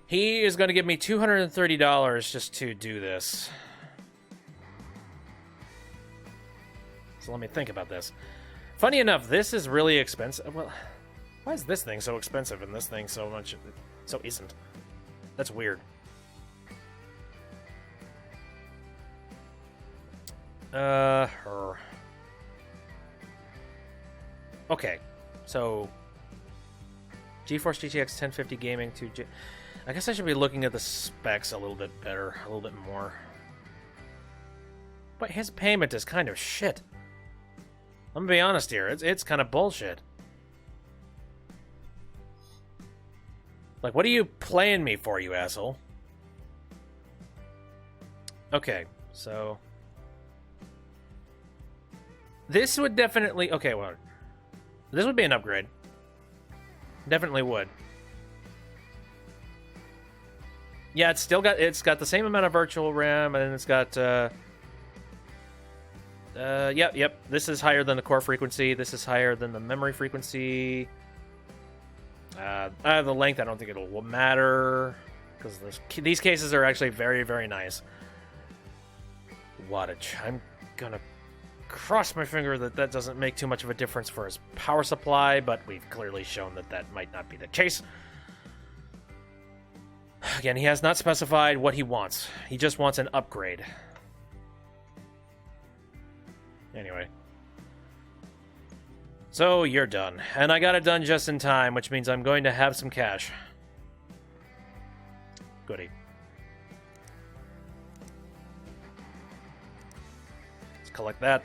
he is going to give me $230 just to do this. So let me think about this. Funny enough, this is really expensive. Well, why is this thing so expensive and this thing so much... so isn't? That's weird. Okay, so... GeForce GTX 1050 Gaming to... I guess I should be looking at the specs a little bit better, a little bit more. But his payment is kind of shit. I'm gonna be honest here, it's kind of bullshit. Like, what are you playing me for, you asshole? Okay, so... This would definitely... Okay, well... This would be an upgrade. Definitely would. Yeah, it's got the same amount of virtual RAM, and it's got... Yep. This is higher than the core frequency. This is higher than the memory frequency. The length, I don't think it'll matter, because these cases are actually very, very nice. Wattage. I'm gonna cross my finger that doesn't make too much of a difference for his power supply, but we've clearly shown that might not be the case. Again, he has not specified what he wants. He just wants an upgrade. Anyway. So, you're done. And I got it done just in time, which means I'm going to have some cash. Goody. Let's collect that.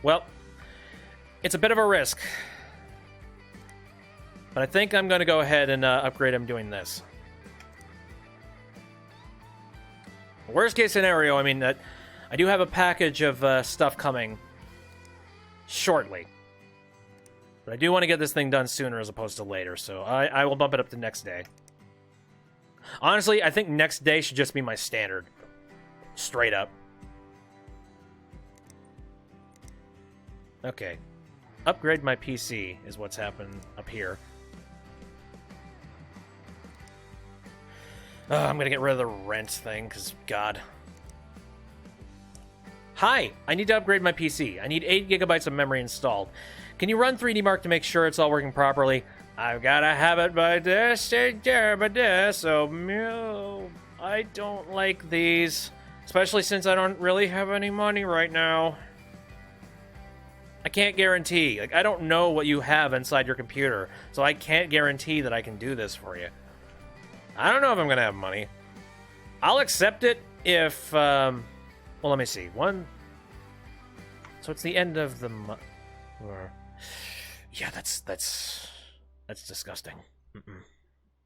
Well, it's a bit of a risk. But I think I'm going to go ahead and upgrade him doing this. Worst case scenario, I mean, I do have a package of stuff coming shortly. But I do want to get this thing done sooner as opposed to later, so I will bump it up to next day. Honestly, I think next day should just be my standard. Straight up. Okay. Upgrade my PC is what's happened up here. I'm gonna get rid of the rent thing, because, God. Hi! I need to upgrade my PC. I need 8 gigabytes of memory installed. Can you run 3D Mark to make sure it's all working properly? I've gotta have it by this, so I don't like these. Especially since I don't really have any money right now. I can't guarantee. Like, I don't know what you have inside your computer, so I can't guarantee that I can do this for you. I don't know if I'm going to have money. I'll accept it if, well, let me see. So it's the end of the month. Yeah, that's disgusting.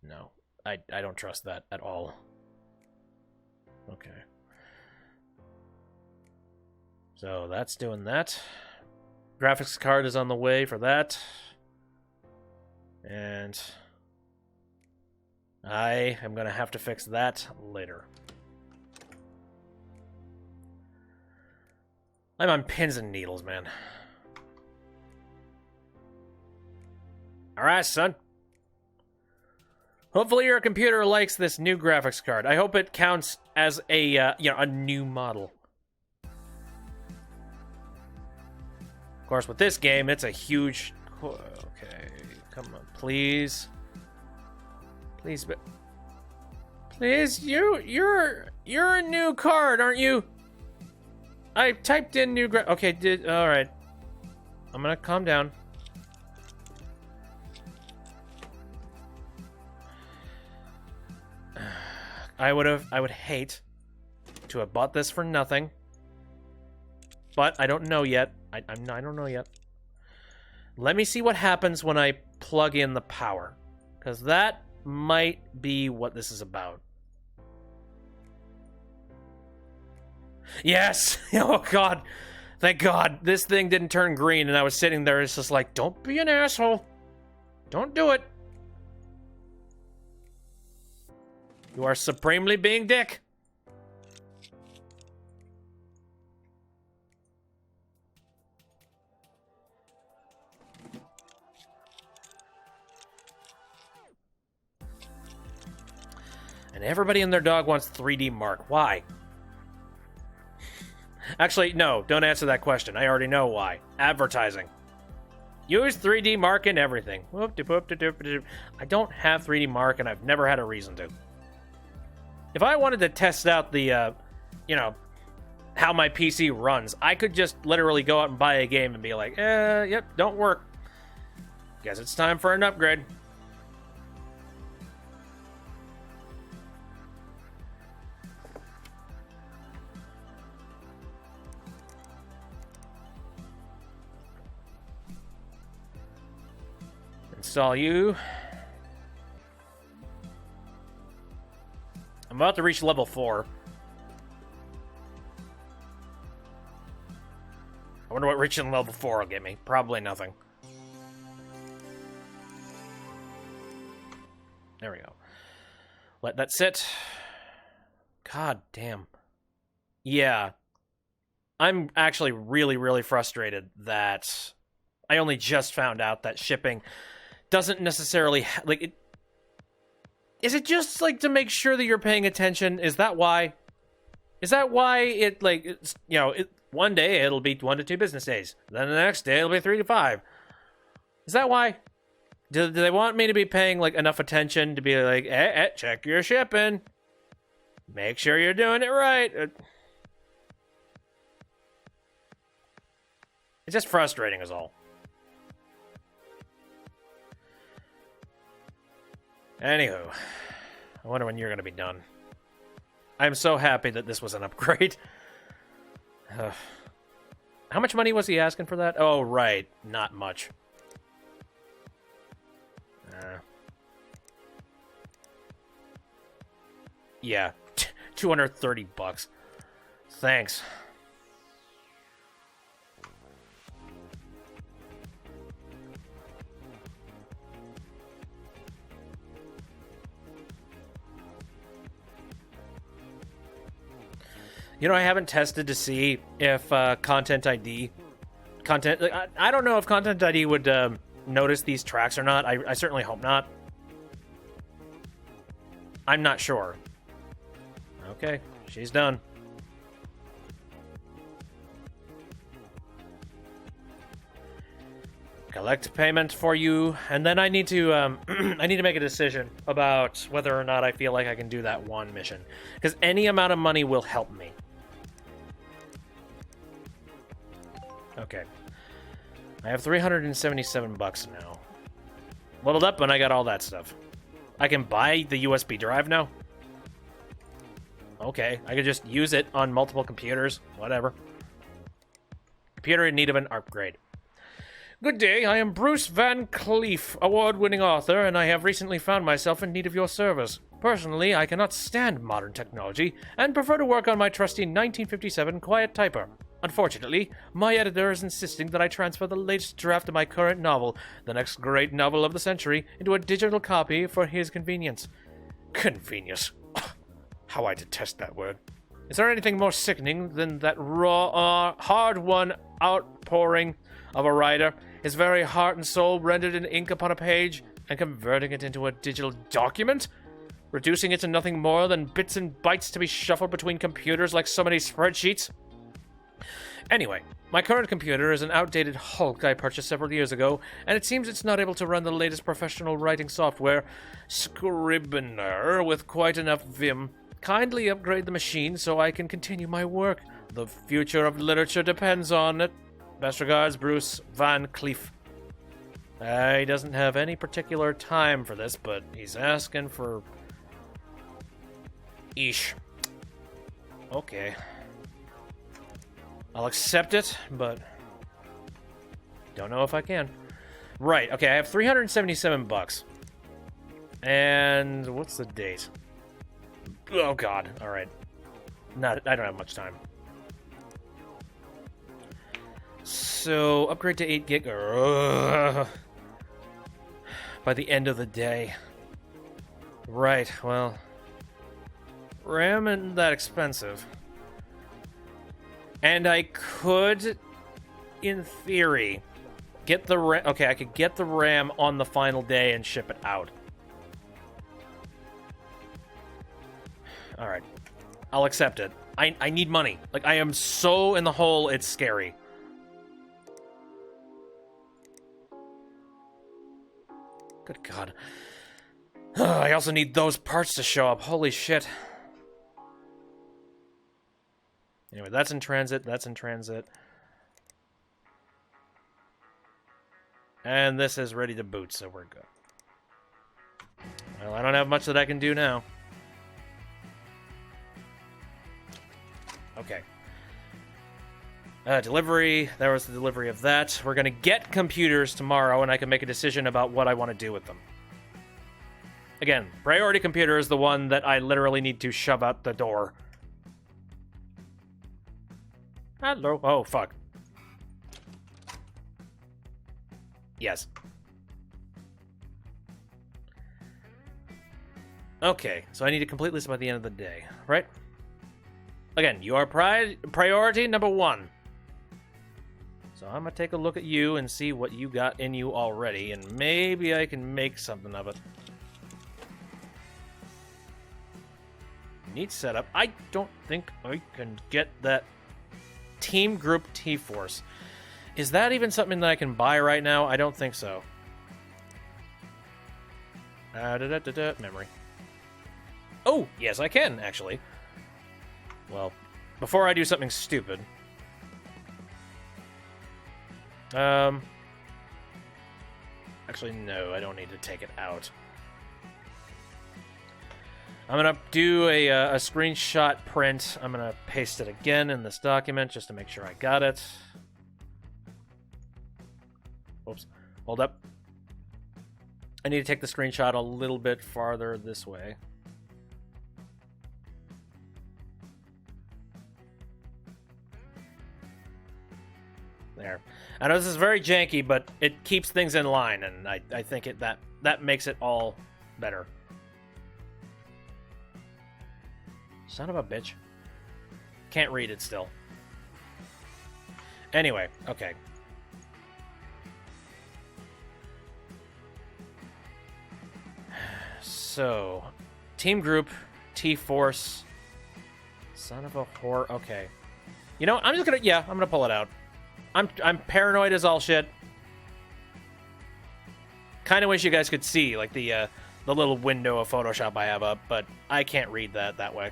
No, I don't trust that at all. Okay. So that's doing that. Graphics card is on the way for that. And I am going to have to fix that later. I'm on pins and needles, man. Alright, son. Hopefully your computer likes this new graphics card. I hope it counts as a, a new model. Of course, with this game, it's a huge... Okay, come on, please. Please, but... Please, you're a new card, aren't you? I typed in new okay, alright. I'm gonna calm down. I would hate to have bought this for nothing. But I don't know yet. I don't know yet. Let me see what happens when I plug in the power. Because that might be what this is about. Yes! Oh, God. Thank God. This thing didn't turn green, and I was sitting there. It's just like, don't be an asshole. Don't do it. You are supremely being dick. And everybody and their dog wants 3D Mark. Why? Actually, no, don't answer that question. I already know why. Advertising. Use 3D Mark in everything. I don't have 3D Mark, and I've never had a reason to. If I wanted to test out the, how my PC runs, I could just literally go out and buy a game and be like, yep, don't work. Guess it's time for an upgrade. Install you. I'm about to reach level 4. I wonder what reaching level 4 will get me. Probably nothing. There we go. Let that sit. God damn. Yeah. I'm actually really, really frustrated that I only just found out that shipping doesn't necessarily like it. Is it just like to make sure that you're paying attention? Is that why? Is that why it like it's, one day it'll be 1 to 2 business days, then the next day it'll be 3 to 5? Is that why? Do they want me to be paying like enough attention to be like, check your shipping, make sure you're doing it right? It's just frustrating, is all. Anywho, I wonder when you're going to be done. I'm so happy that this was an upgrade. How much money was he asking for that? Oh, right. Not much. Yeah. 230 bucks. Thanks. I haven't tested to see if Content ID... I don't know if Content ID would notice these tracks or not. I certainly hope not. I'm not sure. Okay, she's done. Collect payment for you, and then I need to I need to make a decision about whether or not I feel like I can do that one mission, because any amount of money will help me. Okay. I have 377 bucks now. Leveled up and I got all that stuff. I can buy the USB drive now? Okay, I can just use it on multiple computers. Whatever. Computer in need of an upgrade. Good day, I am Bruce Van Cleef, award-winning author, and I have recently found myself in need of your service. Personally, I cannot stand modern technology, and prefer to work on my trusty 1957 Quiet Typer. Unfortunately, my editor is insisting that I transfer the latest draft of my current novel, the next great novel of the century, into a digital copy for his convenience. Convenience. How I detest that word. Is there anything more sickening than that raw, hard-won outpouring of a writer, his very heart and soul rendered in ink upon a page, and converting it into a digital document? Reducing it to nothing more than bits and bytes to be shuffled between computers like so many spreadsheets? Anyway, my current computer is an outdated hulk I purchased several years ago, and it seems it's not able to run the latest professional writing software, Scrivener, with quite enough vim. Kindly upgrade the machine so I can continue my work. The future of literature depends on it. Best regards, Bruce Van Cleef. He doesn't have any particular time for this, but he's asking for... Eesh. Okay. I'll accept it, but... don't know if I can. Right, okay, I have 377 bucks. And what's the date? Oh god, alright. I don't have much time. So, upgrade to 8 gig by the end of the day. Right, well, RAM isn't that expensive. And I could, in theory, get the RAM. Okay, I could get the RAM on the final day and ship it out. Alright. I'll accept it. I need money. Like, I am so in the hole, it's scary. Good God. I also need those parts to show up. Holy shit. Anyway, that's in transit. That's in transit. And this is ready to boot, so we're good. Well, I don't have much that I can do now. Okay. Delivery. There was the delivery of that. We're going to get computers tomorrow, and I can make a decision about what I want to do with them. Again, priority computer is the one that I literally need to shove out the door. Hello. Oh, fuck. Yes. Okay, so I need to complete this by the end of the day, right? Again, you are priority number 1. So I'm gonna take a look at you and see what you got in you already, and maybe I can make something of it. Neat setup. I don't think I can get that Team Group T-Force. Is that even something that I can buy right now? I don't think so. Memory. Oh, yes, I can, actually. Well, before I do something stupid. Actually, no, I don't need to take it out. I'm going to do a screenshot print. I'm going to paste it again in this document just to make sure I got it. Oops. Hold up. I need to take the screenshot a little bit farther this way. There. I know this is very janky, but it keeps things in line, and I think that makes it all better. Son of a bitch. Can't read it still. Anyway, okay. So, Team Group, T-Force. Son of a whore. Okay. You know, I'm gonna pull it out. I'm paranoid as all shit. Kind of wish you guys could see, like, the little window of Photoshop I have up, but I can't read that way.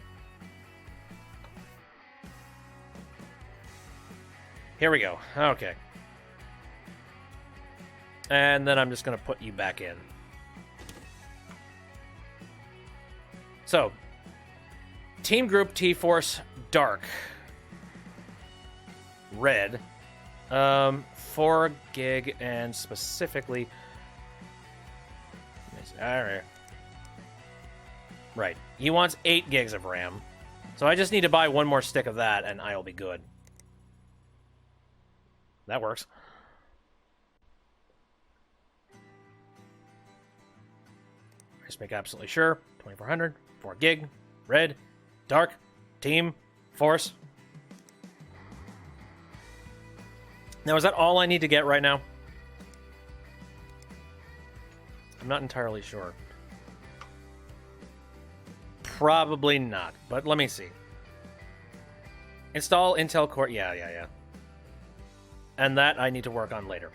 Here we go. Okay. And then I'm just going to put you back in. So, Team Group T-Force Dark. Red. 4 gig and specifically... Alright. Right. He wants 8 gigs of RAM. So I just need to buy one more stick of that and I'll be good. That works. Just make absolutely sure. 2400, 4 gig, red, dark, team, force. Now, is that all I need to get right now? I'm not entirely sure. Probably not, but let me see. Install Intel Core. Yeah. And that I need to work on later.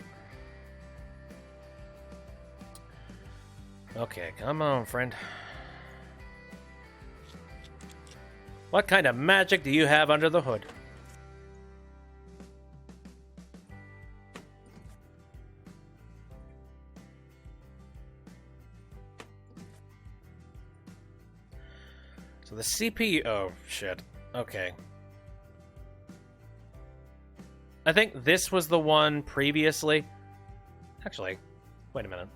Okay, come on, friend. What kind of magic do you have under the hood? So the CPU... Oh, shit. Okay. I think this was the one previously. Actually, wait a minute.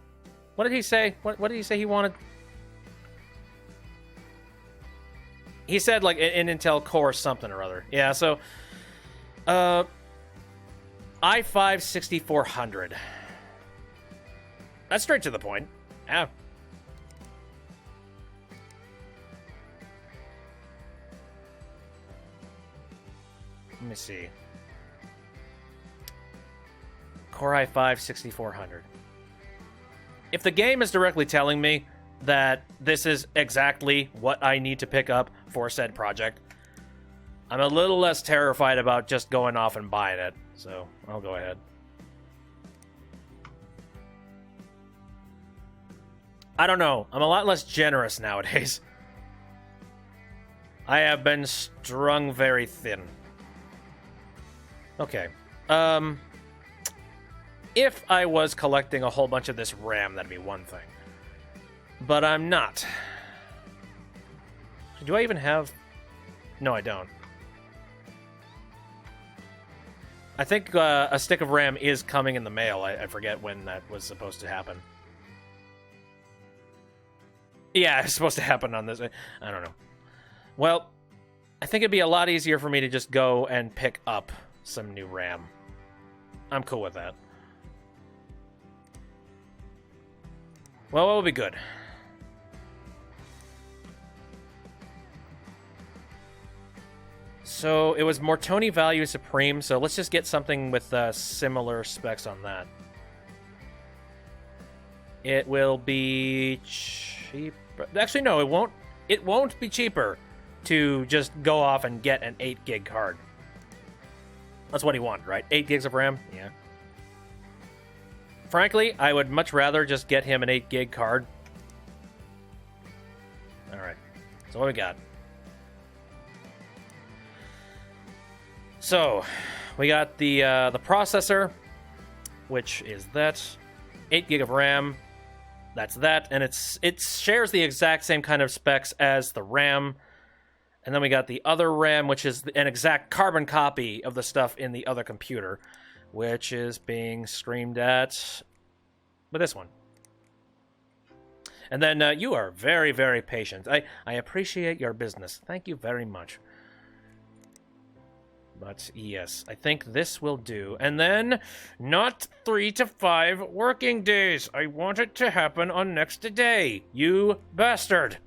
What did he say? What did he say he wanted? He said, like, an Intel Core something or other. Yeah, so... i5 6400. That's straight to the point. Yeah. Let me see. Core i5 6400. If the game is directly telling me that this is exactly what I need to pick up for said project, I'm a little less terrified about just going off and buying it. So, I'll go ahead. I don't know. I'm a lot less generous nowadays. I have been strung very thin. Okay. If I was collecting a whole bunch of this RAM, that'd be one thing. But I'm not. Do I even have... No, I don't. I think a stick of RAM is coming in the mail. I forget when that was supposed to happen. Yeah, it's supposed to happen on this. I don't know. Well, I think it'd be a lot easier for me to just go and pick up some new RAM. I'm cool with that. Well, what will be good? So, it was Mortoni Value Supreme, so let's just get something with similar specs on that. It will be cheaper. Actually, no, it won't. It won't be cheaper to just go off and get an 8 gig card. That's what he wanted, right? 8 gigs of RAM? Yeah. Frankly, I would much rather just get him an 8 gig card. Alright. So what we got? So, we got the processor, which is that. 8 gig of RAM. That's that. And it shares the exact same kind of specs as the RAM. And then we got the other RAM, which is an exact carbon copy of the stuff in the other computer, which is being screamed at with this one. And then you are very, very patient. I appreciate your business. Thank you very much. But yes, I think this will do. And then, not 3 to 5 working days. I want it to happen on next day. You bastard.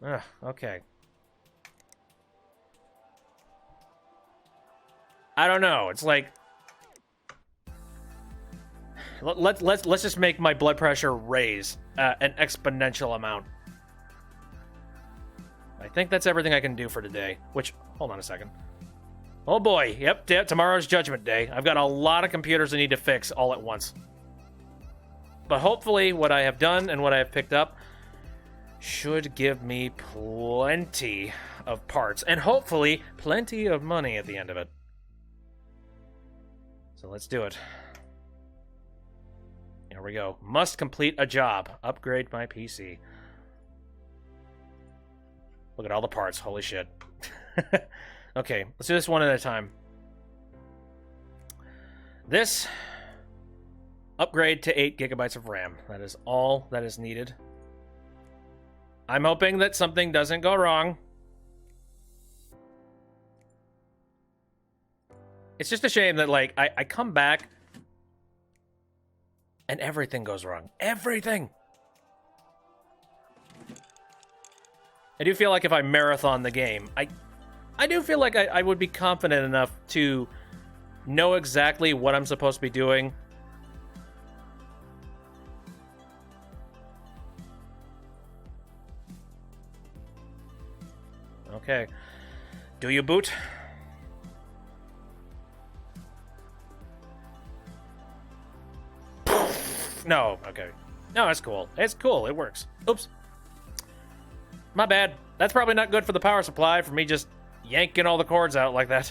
Ugh, okay. I don't know. It's like... Let's just make my blood pressure raise an exponential amount. I think that's everything I can do for today. Which, hold on a second. Oh boy, yep, tomorrow's Judgment Day. I've got a lot of computers I need to fix all at once. But hopefully what I have done and what I have picked up should give me plenty of parts. And hopefully plenty of money at the end of it. So let's do it. Here we go. Must complete a job. Upgrade my PC. Look at all the parts. Holy shit. Okay, let's do this one at a time. This, upgrade to 8 gigabytes of RAM. That is all that is needed. I'm hoping that something doesn't go wrong. It's just a shame that, like, I come back and everything goes wrong. Everything! I do feel like if I marathon the game, I do feel like I would be confident enough to know exactly what I'm supposed to be doing. Okay. Do you boot? No, okay. No, it's cool. It's cool. It works. Oops. My bad. That's probably not good for the power supply for me just yanking all the cords out like that.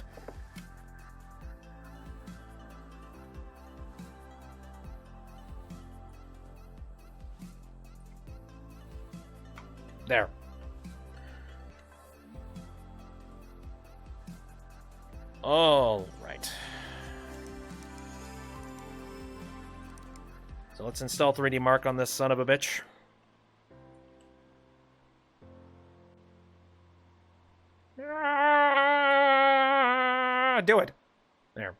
There. All right. So let's install 3D Mark on this son of a bitch. Do it. There.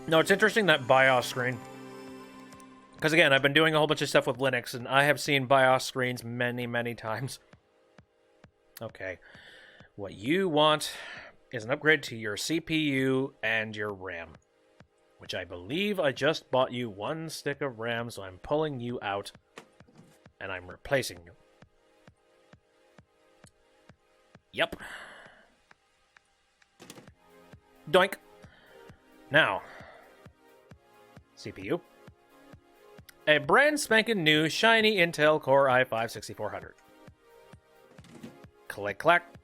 No, it's interesting, that BIOS screen. Because again, I've been doing a whole bunch of stuff with Linux, and I have seen BIOS screens many, many times. Okay. What you want is an upgrade to your CPU and your RAM. Which I believe I just bought you 1 stick of RAM, so I'm pulling you out. And I'm replacing you. Yep. Doink. Now. CPU. A brand spanking new shiny Intel Core i5-6400. Click clack.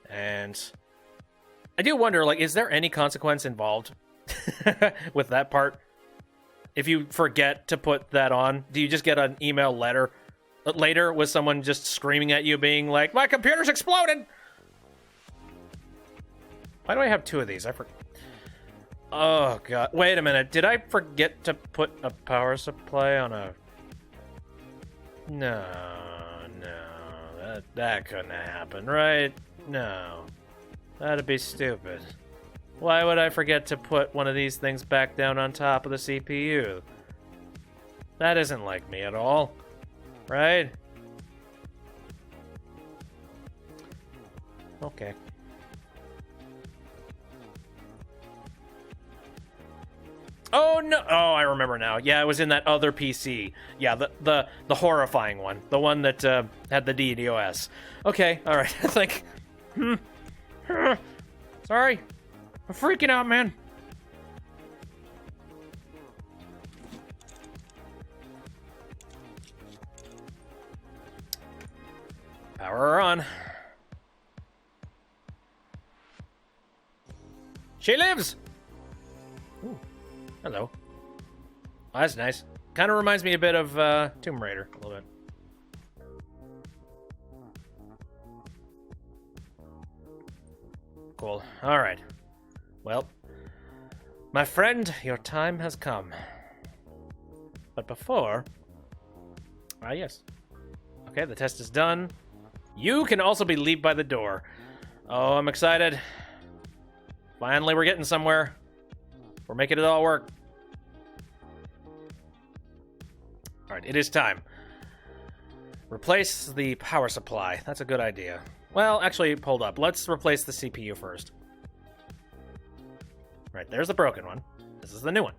And I do wonder, like, is there any consequence involved with that part? If you forget to put that on, do you just get an email later with someone just screaming at you being like, my computer's exploded? Why do I have 2 of these? Oh, God. Wait a minute. Did I forget to put a power supply on a... No. That couldn't have happened, right? No. That'd be stupid. Why would I forget to put one of these things back down on top of the CPU? That isn't like me at all. Right? Okay. Oh no! Oh, I remember now. Yeah, it was in that other PC. Yeah, the horrifying one, the one that had the DDoS. Okay, all right. I think. Sorry, I'm freaking out, man. Power on. She lives. Ooh. Hello. Oh, that's nice. Kind of reminds me a bit of Tomb Raider, a little bit. Cool. All right. Well, my friend, your time has come. But before... Ah, yes. Okay, the test is done. You can also be leaped by the door. Oh, I'm excited. Finally, we're getting somewhere. We're making it all work. Alright, it is time. Replace the power supply. That's a good idea. Well, actually, hold up. Let's replace the CPU first. Right, there's the broken one. This is the new one.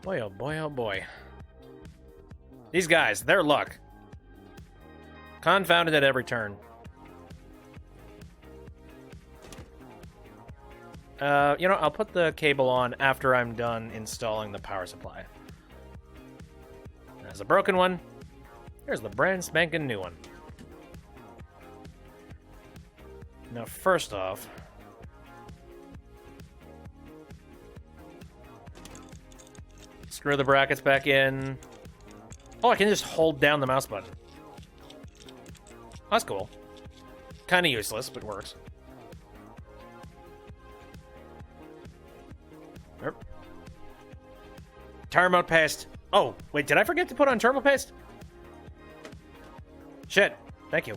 Boy, oh boy, oh boy. These guys, their luck. Confounded at every turn. You know, I'll put the cable on after I'm done installing the power supply. There's a broken one. Here's the brand spanking new one. Now, first off... screw the brackets back in. Oh, I can just hold down the mouse button. That's cool. Kind of useless, but works. Turbo paste. Oh, wait, did I forget to put on turbo paste? Shit. Thank you.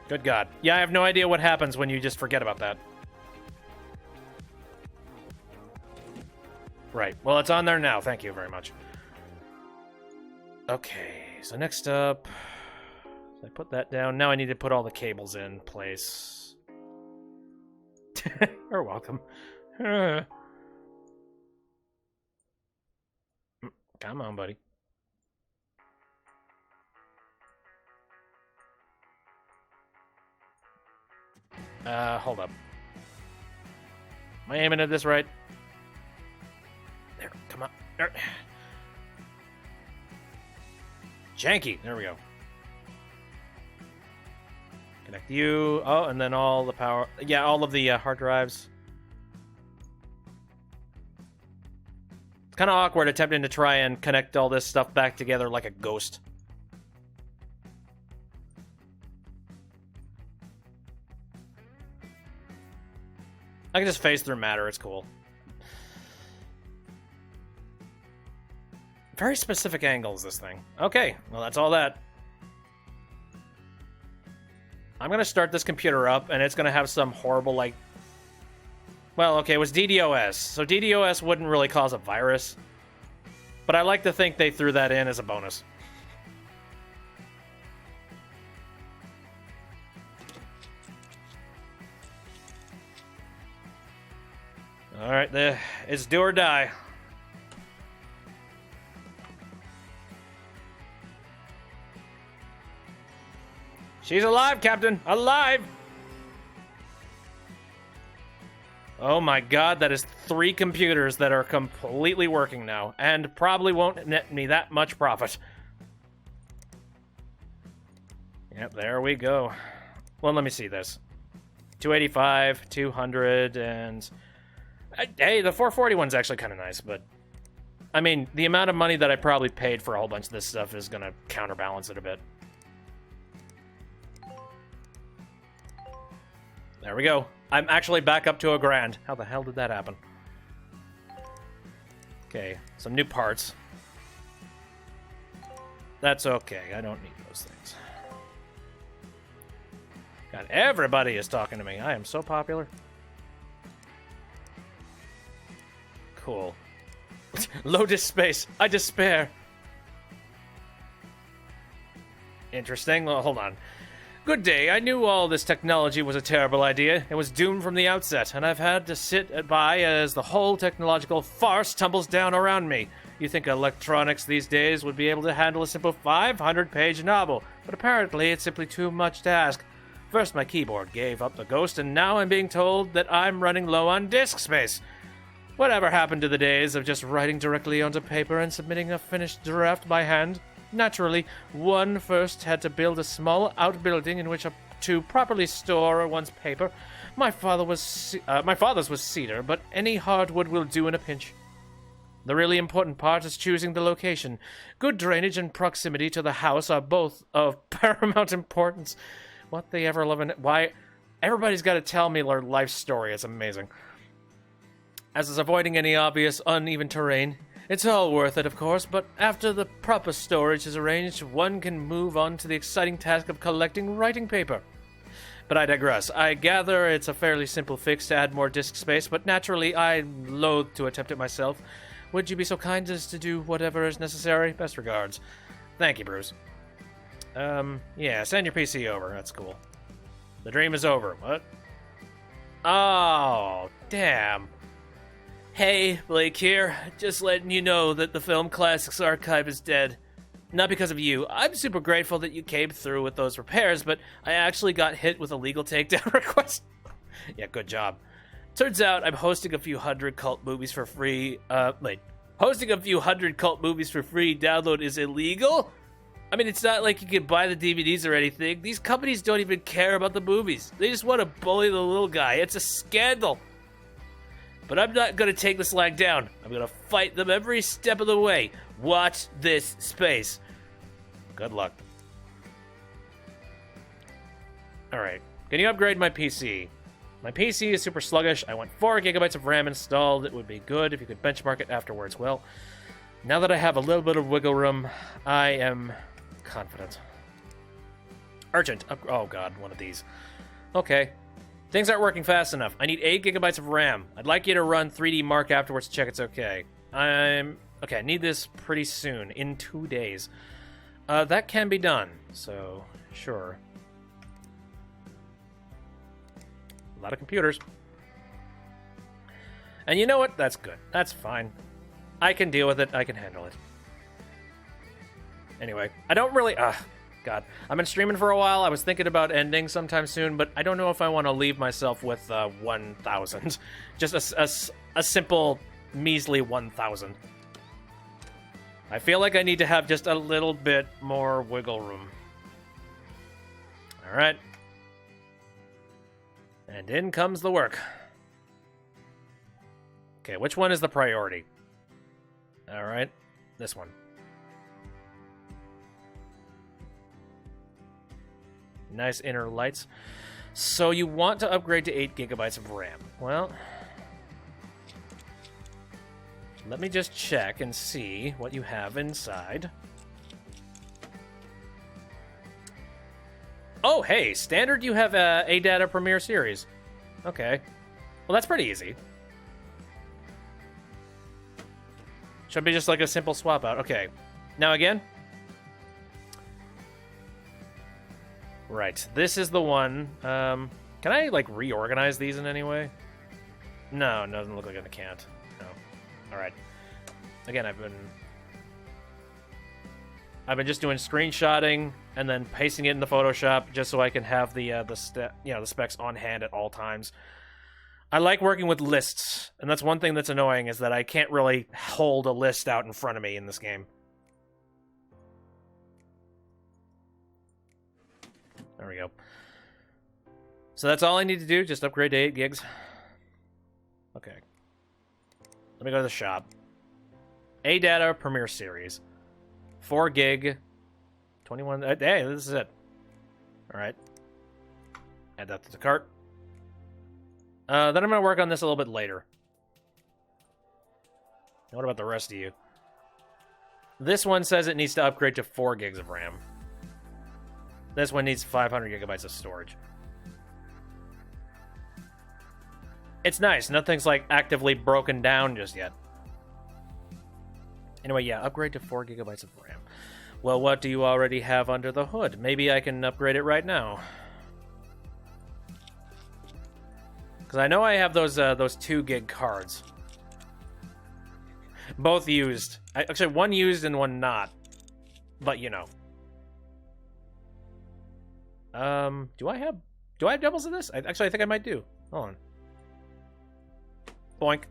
Good God. Yeah, I have no idea what happens when you just forget about that. Right. Well, it's on there now. Thank you very much. Okay, so next up... I put that down. Now I need to put all the cables in place. You're welcome. Come on, buddy. Hold up. Am I aiming at this right? There, come on. There. Janky. There we go. Connect you. Oh, and then all the power. Yeah, all of the hard drives. It's kind of awkward attempting to try and connect all this stuff back together like a ghost. I can just phase through matter. It's cool. Very specific angles, this thing. Okay, well, that's all that. I'm gonna start this computer up, and it's gonna have some horrible, like... Well, okay, it was DDoS, so DDoS wouldn't really cause a virus. But I like to think they threw that in as a bonus. Alright, it's do or die. She's alive, Captain! Alive! Oh my god, that is 3 computers that are completely working now, and probably won't net me that much profit. Yep, there we go. Well, let me see this. 285, 200, and... Hey, the 440 one's actually kind of nice, but... I mean, the amount of money that I probably paid for a whole bunch of this stuff is gonna counterbalance it a bit. There we go. I'm actually back up to $1,000. How the hell did that happen? Okay, some new parts. That's okay. I don't need those things. God, everybody is talking to me. I am so popular. Cool. Lotus space. I despair. Interesting. Well, hold on. Good day. I knew all this technology was a terrible idea. It was doomed from the outset, and I've had to sit by as the whole technological farce tumbles down around me. You think electronics these days would be able to handle a simple 500-page novel, but apparently it's simply too much to ask. First, my keyboard gave up the ghost, and now I'm being told that I'm running low on disk space. Whatever happened to the days of just writing directly onto paper and submitting a finished draft by hand? Naturally, one first had to build a small outbuilding in which to properly store one's paper. My father's was cedar, but any hardwood will do in a pinch. The really important part is choosing the location. Good drainage and proximity to the house are both of paramount importance. What they ever love and why everybody's got to tell me their life story. It's amazing. As is avoiding any obvious uneven terrain. It's all worth it, of course, but after the proper storage is arranged, one can move on to the exciting task of collecting writing paper. But I digress. I gather it's a fairly simple fix to add more disk space, but naturally I'm loath to attempt it myself. Would you be so kind as to do whatever is necessary? Best regards. Thank you, Bruce. Yeah, send your PC over. That's cool. The dream is over. What? Oh, damn. Hey, Blake here. Just letting you know that the Film Classics Archive is dead. Not because of you. I'm super grateful that you came through with those repairs, but I actually got hit with a legal takedown request. Yeah, good job. Turns out I'm hosting a few hundred cult movies for free. Hosting a few hundred cult movies for free download is illegal? I mean, it's not like you can buy the DVDs or anything. These companies don't even care about the movies. They just want to bully the little guy. It's a scandal. But I'm not going to take this lag down. I'm going to fight them every step of the way. Watch this space. Good luck. Alright. Can you upgrade my PC? My PC is super sluggish. I want 4 gigabytes of RAM installed. It would be good if you could benchmark it afterwards. Well, now that I have a little bit of wiggle room, I am confident. Urgent. Oh god, one of these. Okay. Things aren't working fast enough. I need 8 gigabytes of RAM. I'd like you to run 3D Mark afterwards to check it's okay. Okay, I need this pretty soon, in 2 days. That can be done, so sure. A lot of computers. And you know what? That's good. That's fine. I can deal with it. I can handle it. Anyway, I don't really... God. I've been streaming for a while. I was thinking about ending sometime soon, but I don't know if I want to leave myself with 1,000. Just a simple, measly 1,000. I feel like I need to have just a little bit more wiggle room. Alright. And in comes the work. Okay, which one is the priority? Alright, this one. Nice inner lights. So you want to upgrade to 8 gigabytes of RAM. Well, Let me just check and see what you have inside. Oh, hey, standard you have ADATA Premiere Series. Okay. Well, that's pretty easy. Should be just like a simple swap out. Okay. Now again. Right. This is the one. Can I, like, reorganize these in any way? No, it doesn't look like I can't. No. Alright. Again, I've been just doing screenshotting and then pasting it into Photoshop just so I can have the specs on hand at all times. I like working with lists, and that's one thing that's annoying is that I can't really hold a list out in front of me in this game. There we go. So that's all I need to do, just upgrade to 8 gigs. Okay. Let me go to the shop. ADATA Premiere Series. 4 gig. 21. Hey, this is it. Alright. Add that to the cart. Then I'm going to work on this a little bit later. Now, what about the rest of you? This one says it needs to upgrade to 4 gigs of RAM. This one needs 500 gigabytes of storage. It's nice. Nothing's, like, actively broken down just yet. Anyway, yeah, upgrade to 4 gigabytes of RAM. Well, what do you already have under the hood? Maybe I can upgrade it right now. Because I know I have those 2 gig cards. Both used. Actually, one used and one not. But, you know. Do I have doubles of this? Actually, I think I might do. Hold on. Boink.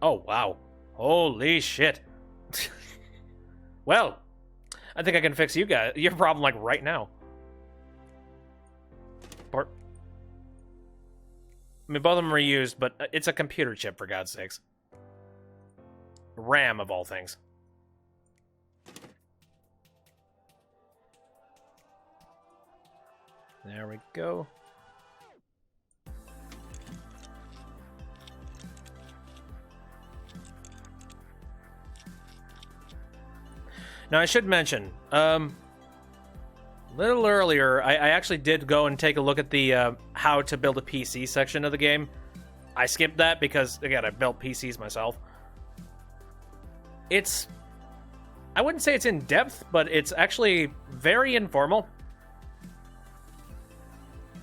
Oh, wow. Holy shit. Well, I think I can fix your problem, like, right now. Or, I mean, both of them are used, but it's a computer chip, for God's sakes. RAM, of all things. There we go. Now, I should mention, a little earlier, I actually did go and take a look at the how to build a PC section of the game. I skipped that because, again, I built PCs myself. I wouldn't say it's in-depth, but it's actually very informal.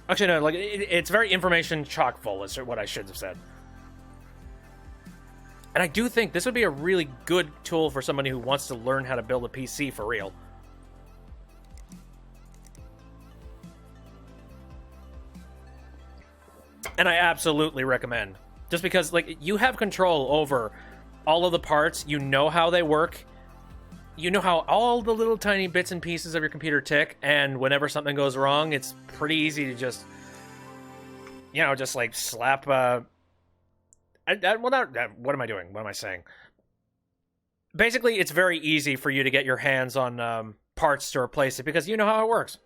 Actually, no, like, it's very information chock-full, is what I should have said. And I do think this would be a really good tool for somebody who wants to learn how to build a PC for real. And I absolutely recommend. Just because, like, you have control over all of the parts, you know how they work, you know how all the little tiny bits and pieces of your computer tick, and whenever something goes wrong, it's pretty easy to just, you know, just, like, slap, what am I doing? What am I saying? Basically, it's very easy for you to get your hands on parts to replace it because you know how it works.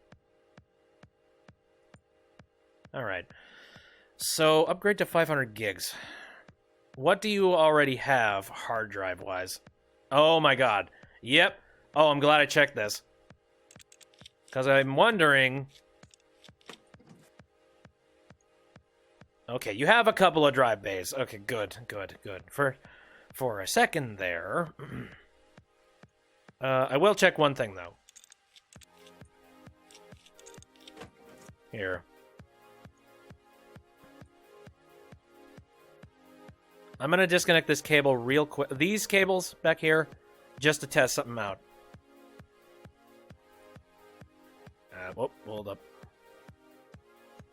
Alright. So, upgrade to 500 gigs. What do you already have, hard drive-wise? Oh my god. Yep. Oh, I'm glad I checked this. Because I'm wondering... Okay, you have a couple of drive bays. Okay, good. For a second there... I will check one thing, though. Here. I'm going to disconnect this cable real quick. These cables back here, just to test something out. Whoa, hold up.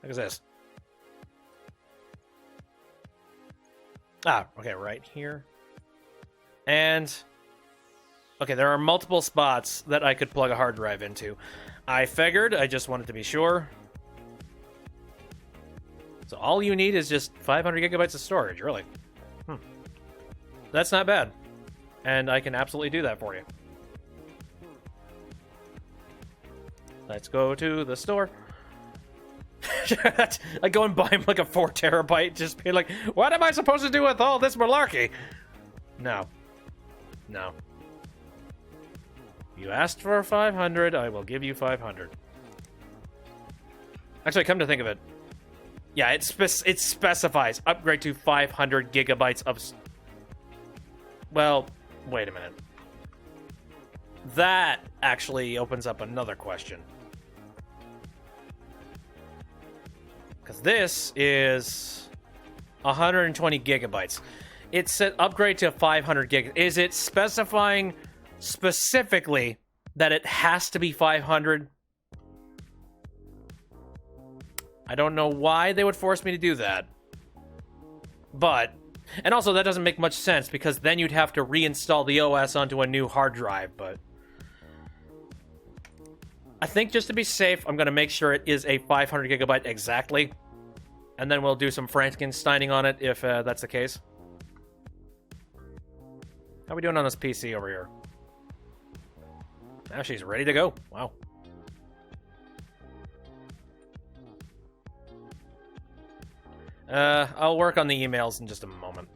Look at this. Ah, okay, right here. And, okay, there are multiple spots that I could plug a hard drive into. I figured, I just wanted to be sure. So all you need is just 500 gigabytes of storage, really. That's not bad. And I can absolutely do that for you. Let's go to the store. I go and buy him like a 4 terabyte, just be like, what am I supposed to do with all this malarkey? No. No. You asked for 500, I will give you 500. Actually, come to think of it, yeah, it specifies upgrade to 500 gigabytes of... Well, wait a minute. That actually opens up another question. Because this is 120 gigabytes. It said upgrade to 500 gig. Is it specifying specifically that it has to be 500? I don't know why they would force me to do that. But, and also that doesn't make much sense because then you'd have to reinstall the OS onto a new hard drive, but I think just to be safe, I'm going to make sure it is a 500 gigabyte exactly. And then we'll do some Frankensteining on it if that's the case. How we doing on this PC over here? Now she's ready to go. Wow. I'll work on the emails in just a moment.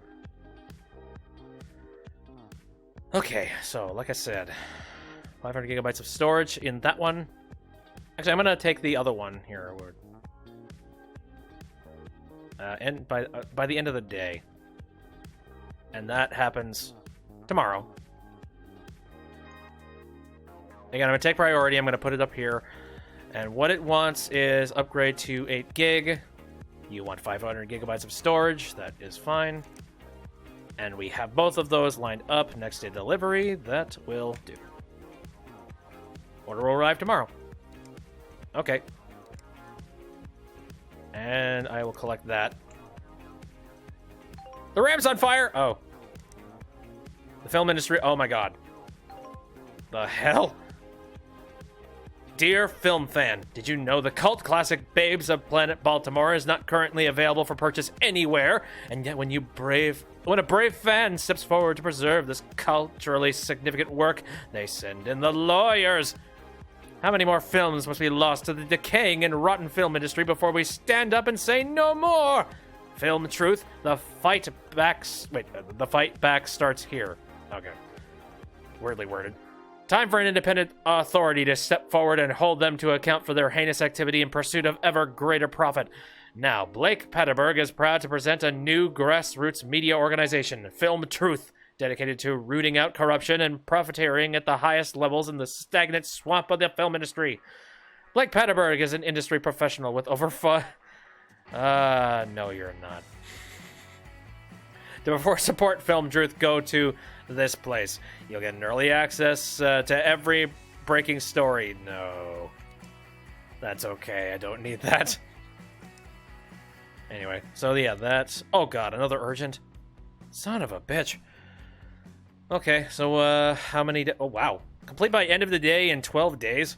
Okay, so like I said, 500 gigabytes of storage in that one. Actually, I'm gonna take the other one here. And by the end of the day, and that happens tomorrow. Again, I'm gonna take priority. I'm gonna put it up here, and what it wants is upgrade to 8 gig. You want 500 gigabytes of storage. That is fine. And we have both of those lined up next day delivery. That will do. Order will arrive tomorrow. Okay. And I will collect that. The ram's on fire! Oh. The film industry. Oh my god. The hell? Dear film fan, did you know the cult classic Babes of Planet Baltimore is not currently available for purchase anywhere? And yet when a brave fan steps forward to preserve this culturally significant work, they send in the lawyers. How many more films must be lost to the decaying and rotten film industry before we stand up and say no more? Film Truth, the fight back starts here. Okay. Weirdly worded. Time for an independent authority to step forward and hold them to account for their heinous activity in pursuit of ever greater profit. Now, Blake Petterberg is proud to present a new grassroots media organization, Film Truth, dedicated to rooting out corruption and profiteering at the highest levels in the stagnant swamp of the film industry. Blake Petterberg is an industry professional with over no, you're not. To support Film Truth, go to this place. You'll get an early access to every breaking story. No. That's okay. I don't need that. Anyway, so yeah, that's... Oh god, another urgent? Son of a bitch. Okay, so how many... Oh, wow. Complete by end of the day in 12 days?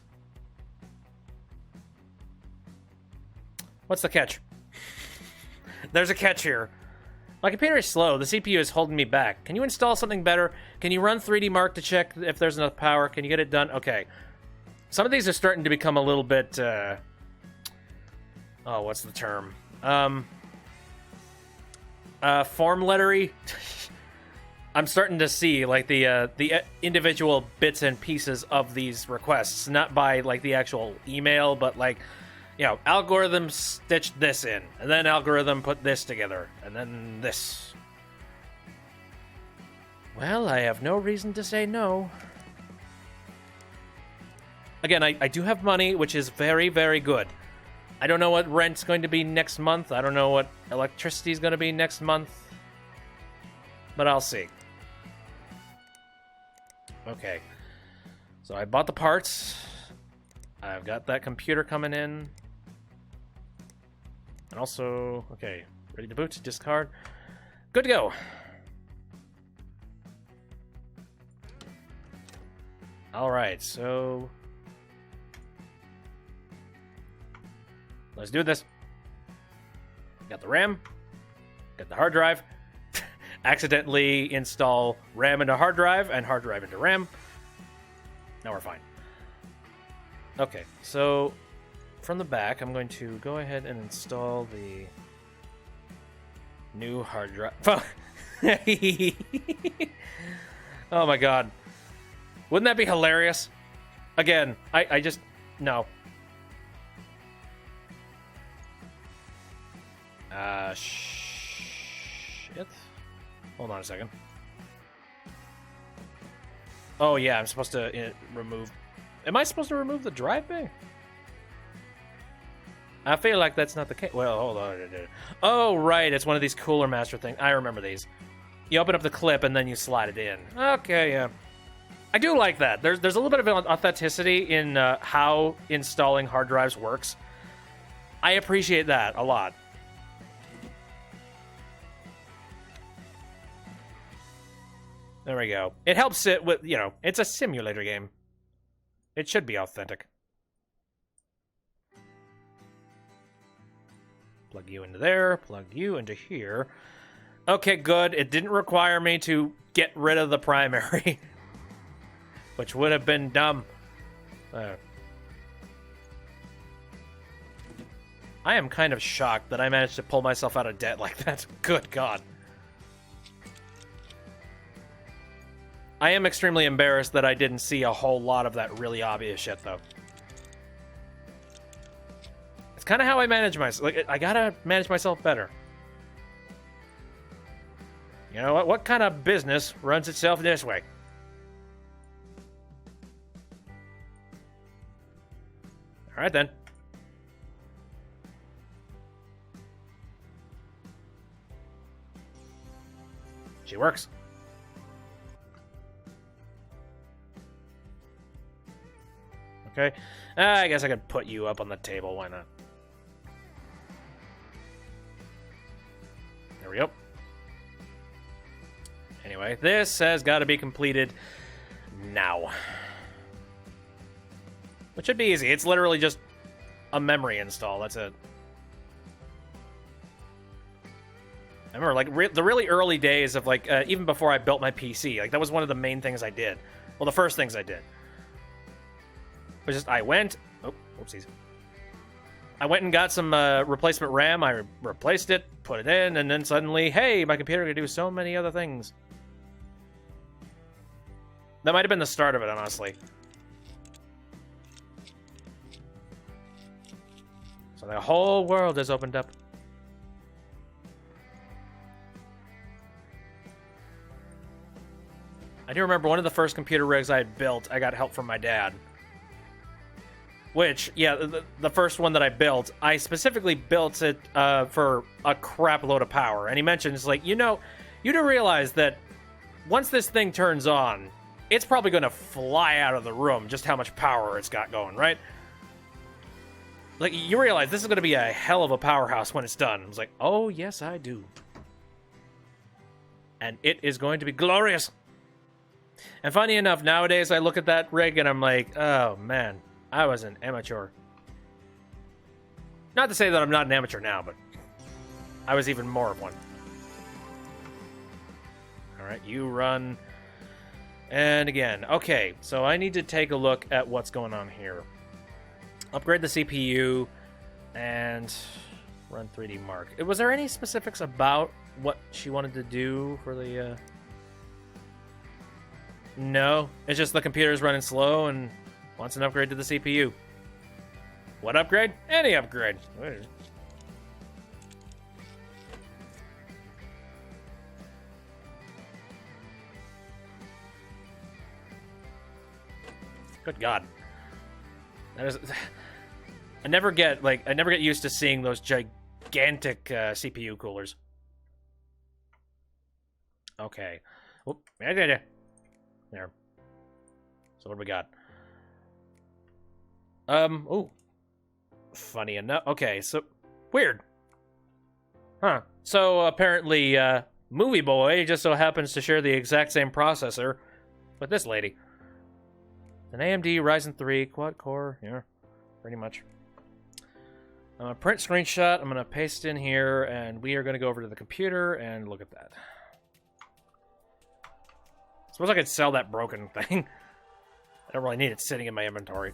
What's the catch? There's a catch here. My computer is slow. The CPU is holding me back. Can you install something better? Can you run 3D Mark to check if there's enough power? Can you get it done? Okay. Some of these are starting to become a little bit, oh, what's the term? Form lettery. I'm starting to see, like, the individual bits and pieces of these requests. Not by, like, the actual email, but, like... You know, algorithm stitched this in, and then algorithm put this together, and then this. Well, I have no reason to say no. Again, I do have money, which is very, very good. I don't know what rent's going to be next month. I don't know what electricity's going to be next month. But I'll see. Okay. So I bought the parts. I've got that computer coming in. And also, okay, ready to boot, discard. Good to go. Alright, so... let's do this. Got the RAM. Got the hard drive. Accidentally install RAM into hard drive and hard drive into RAM. Now we're fine. Okay, so from the back, I'm going to go ahead and install the new hard drive. Oh my god. Wouldn't that be hilarious? Again, I just... No. Shit. Hold on a second. Oh yeah, I'm supposed to remove... Am I supposed to remove the drive bay? I feel like that's not the case. Well, hold on. Oh, right. It's one of these Cooler Master things. I remember these. You open up the clip and then you slide it in. Okay, yeah. I do like that. There's a little bit of authenticity in how installing hard drives works. I appreciate that a lot. There we go. It helps it with, you know, it's a simulator game. It should be authentic. Plug you into there, plug you into here. Okay, good. It didn't require me to get rid of the primary, which would have been dumb. I am kind of shocked that I managed to pull myself out of debt like that. Good God. I am extremely embarrassed that I didn't see a whole lot of that really obvious shit, though. It's kind of how I manage myself. Like, I gotta manage myself better. You know what? What kind of business runs itself this way? All right, then. She works. Okay. I guess I could put you up on the table. Why not? There we go. Anyway, this has got to be completed now. Which should be easy. It's literally just a memory install. That's it. I remember, like, the really early days of, like, even before I built my PC, like, that was one of the main things I did. Well, the first things I did. Was just, I went... Oh, whoopsies. I went and got some replacement RAM. I replaced it, put it in, and then suddenly, hey, my computer can do so many other things. That might have been the start of it, honestly. So the whole world has opened up. I do remember one of the first computer rigs I had built, I got help from my dad. Which, yeah, the first one that I built, I specifically built it for a crap load of power. And he mentions, like, you know, you do realize that once this thing turns on, it's probably going to fly out of the room, just how much power it's got going, right? Like, you realize this is going to be a hell of a powerhouse when it's done. I was like, oh, yes, I do. And it is going to be glorious. And funny enough, nowadays I look at that rig and I'm like, oh, man. I was an amateur. Not to say that I'm not an amateur now, but I was even more of one. Alright, you run. And again, okay, so I need to take a look at what's going on here. Upgrade the CPU and run 3D Mark. Was there any specifics about what she wanted to do for the... No, it's just the computer's running slow and... wants an upgrade to the CPU. What upgrade? Any upgrade. Good God. That is... I never get used to seeing those gigantic CPU coolers. Okay. Oop. There. So what do we got? Oh. Funny enough. Okay, so... Weird. Huh. So, apparently, Movie Boy just so happens to share the exact same processor with this lady. An AMD Ryzen 3 quad-core. Yeah, pretty much. I'm going to print screenshot. I'm going to paste in here, and we are going to go over to the computer and look at that. Suppose I could sell that broken thing. I don't really need it sitting in my inventory.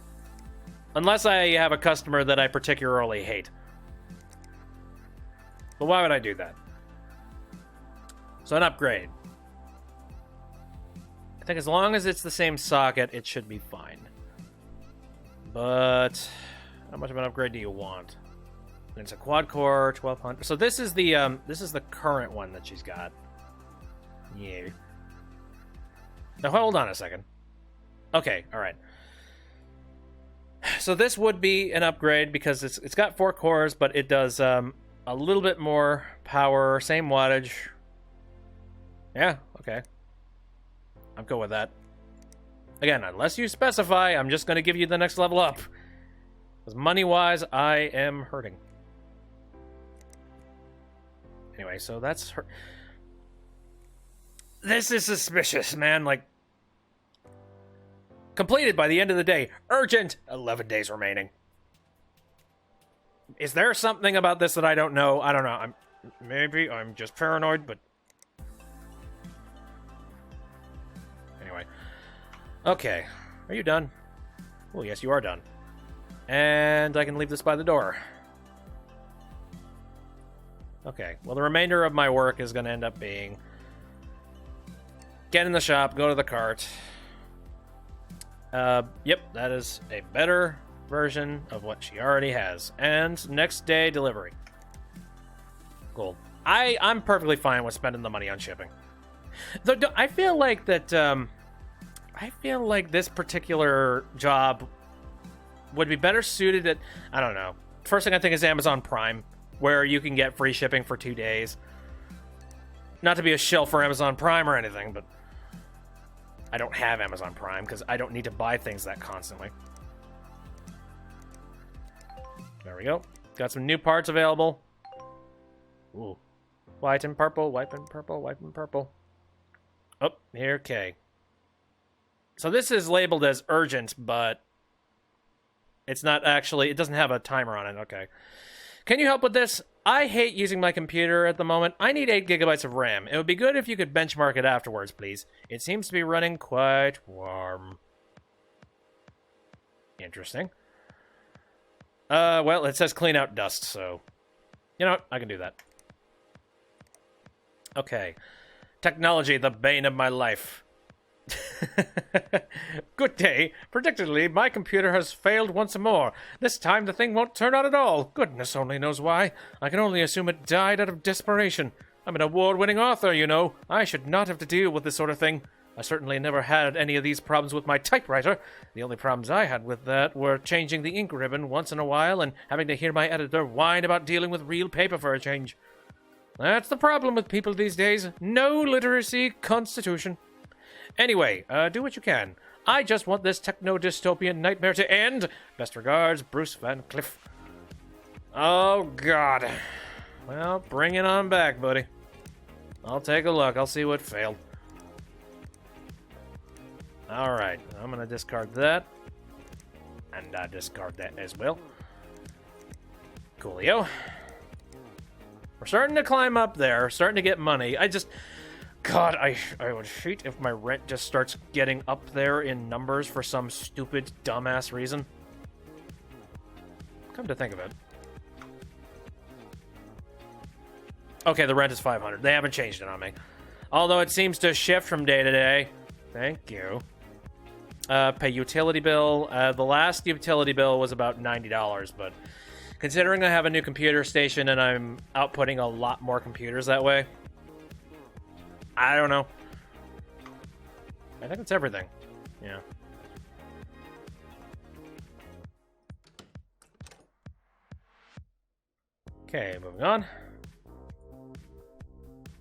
Unless I have a customer that I particularly hate. But why would I do that? So an upgrade. I think as long as it's the same socket, it should be fine. But how much of an upgrade do you want? And it's a quad core, 1200. So this is the current one that she's got. Yeah. Now hold on a second. Okay, all right. So this would be an upgrade because it's got 4 cores, but it does a little bit more power, same wattage. Yeah, okay. I'm cool with that. Again, unless you specify, I'm just going to give you the next level up. Because money-wise, I am hurting. Anyway, so that's her. This is suspicious, man. Like, completed by the end of the day. Urgent. 11 days remaining. Is there something about this that I don't know? I don't know. Maybe I'm just paranoid, but anyway. Okay. Are you done? Oh, yes, you are done. And I can leave this by the door. Okay. Well, the remainder of my work is going to end up being get in the shop, go to the cart. Yep, that is a better version of what she already has. And next day delivery. Cool. I'm perfectly fine with spending the money on shipping. Though I feel like that I feel like this particular job would be better suited at, I don't know. First thing I think is Amazon Prime, where you can get free shipping for 2 days. Not to be a shill for Amazon Prime or anything, but I don't have Amazon Prime because I don't need to buy things that constantly. There we go. Got some new parts available. Ooh. White and purple, white and purple, white and purple. Oh, here, okay. So this is labeled as urgent, but it's not actually, it doesn't have a timer on it. Okay. Can you help with this? I hate using my computer at the moment. I need 8 gigabytes of RAM. It would be good if you could benchmark it afterwards, please. It seems to be running quite warm. Interesting. Well, it says clean out dust, so you know what? I can do that. Okay. Technology, the bane of my life. Good day. Predictably, my computer has failed once more. This time the thing won't turn on at all. Goodness only knows why. I can only assume it died out of desperation. I'm an award-winning author, you know. I should not have to deal with this sort of thing. I certainly never had any of these problems with my typewriter. The only problems I had with that were changing the ink ribbon once in a while and having to hear my editor whine about dealing with real paper for a change. That's the problem with people these days. No literacy constitution. Anyway, do what you can. I just want this techno-dystopian nightmare to end. Best regards, Bruce Van Cliff. Oh, God. Well, bring it on back, buddy. I'll take a look. I'll see what failed. Alright, I'm going to discard that. And discard that as well. Coolio. We're starting to climb up there. Starting to get money. God, I would hate if my rent just starts getting up there in numbers for some stupid, dumbass reason. Come to think of it. Okay, the rent is $500. They haven't changed it on me. Although it seems to shift from day to day. Thank you. Pay utility bill. The last utility bill was about $90, but considering I have a new computer station and I'm outputting a lot more computers that way, I don't know. I think it's everything. Yeah. Okay, moving on.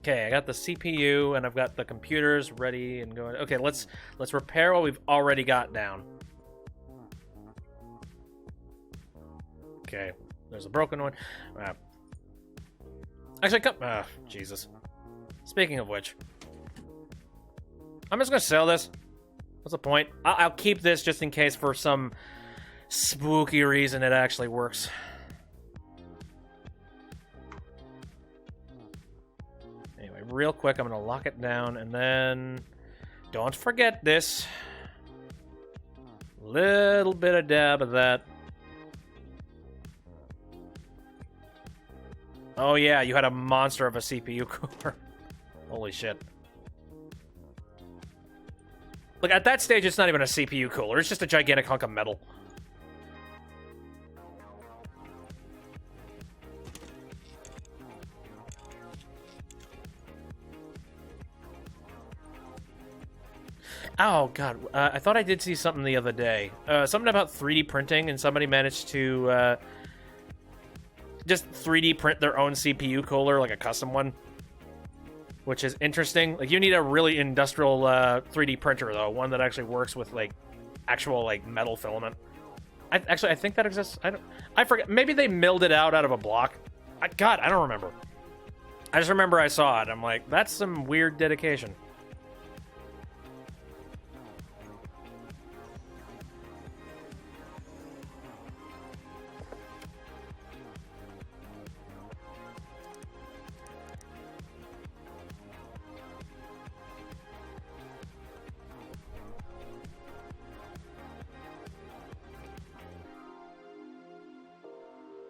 Okay, I got the CPU and I've got the computers ready and going. Okay, let's repair what we've already got down. Okay, there's a broken one. Actually, come. Jesus. Speaking of which, I'm just gonna sell this. What's the point? I'll keep this just in case for some spooky reason it actually works. Anyway, real quick, I'm gonna lock it down and then don't forget this. Little bit of dab of that. Oh yeah, you had a monster of a CPU cooler. Holy shit. Look, at that stage, it's not even a CPU cooler. It's just a gigantic hunk of metal. Oh, God. I thought I did see something the other day. Something about 3D printing, and somebody managed to just 3D print their own CPU cooler, like a custom one. Which is interesting. Like, you need a really industrial 3D printer, though. One that actually works with, like, actual, like, metal filament. I think that exists. I forget. Maybe they milled it out of a block. God, I don't remember. I just remember I saw it. I'm like, that's some weird dedication.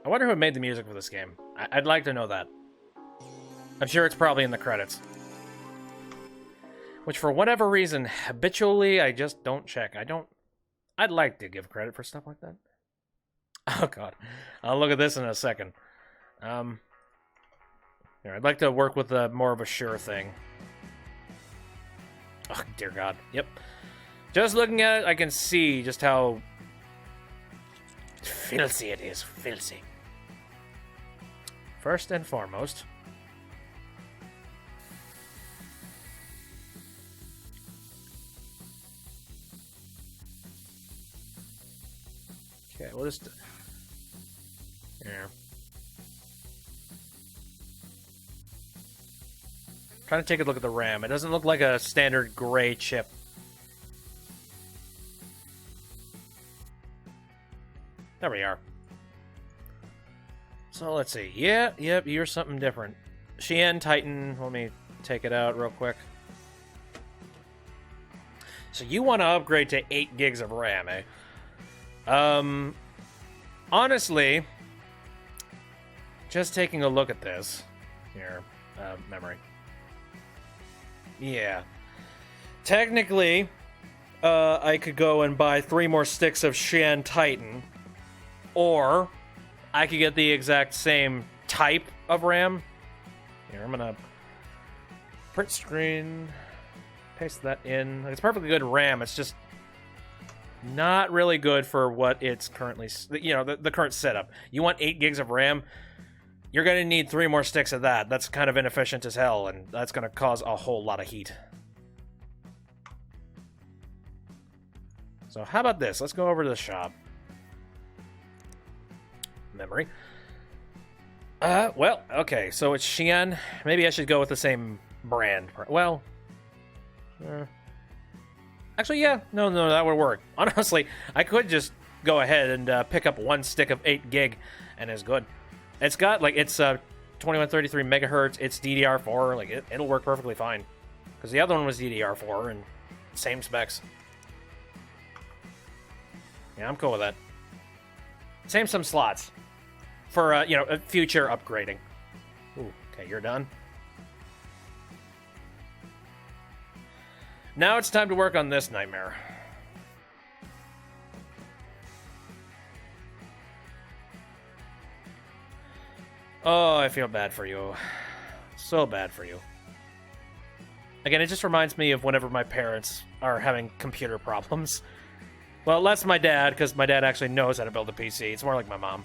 I wonder who made the music for this game. I'd like to know that. I'm sure it's probably in the credits. Which, for whatever reason, habitually, I just don't check. I'd like to give credit for stuff like that. Oh, God. I'll look at this in a second. Here, I'd like to work with more of a sure thing. Oh, dear God. Yep. Just looking at it, I can see just how filthy it is. Filthy. First and foremost, okay, we'll just trying to take a look at the RAM. It doesn't look like a standard gray chip. There we are. So let's see. Yeah, yep, you're something different. Xi'an Titan, let me take it out real quick. So you want to upgrade to 8 gigs of RAM, eh? Honestly, just taking a look at this here, memory. Yeah. Technically, I could go and buy 3 more sticks of Xi'an Titan, or I could get the exact same type of RAM. Here, I'm gonna print screen, paste that in. It's perfectly good RAM. It's just not really good for what it's currently, the current setup. You want 8 gigs of RAM, you're gonna need 3 more sticks of that. That's kind of inefficient as hell, and that's gonna cause a whole lot of heat. So how about this? Let's go over to the shop. Memory. Well, okay, so it's Xi'an. Maybe I should go with the same brand. Well, actually, yeah, no, that would work. Honestly, I could just go ahead and pick up 1 stick of 8 gig, and it's good. It's got, like, it's 2133 megahertz, it's DDR4, like, it'll work perfectly fine. Because the other one was DDR4, and same specs. Yeah, I'm cool with that. Same some slots. For, a future upgrading. Ooh, okay, you're done. Now it's time to work on this nightmare. Oh, I feel bad for you. So bad for you. Again, it just reminds me of whenever my parents are having computer problems. Well, less my dad, because my dad actually knows how to build a PC. It's more like my mom.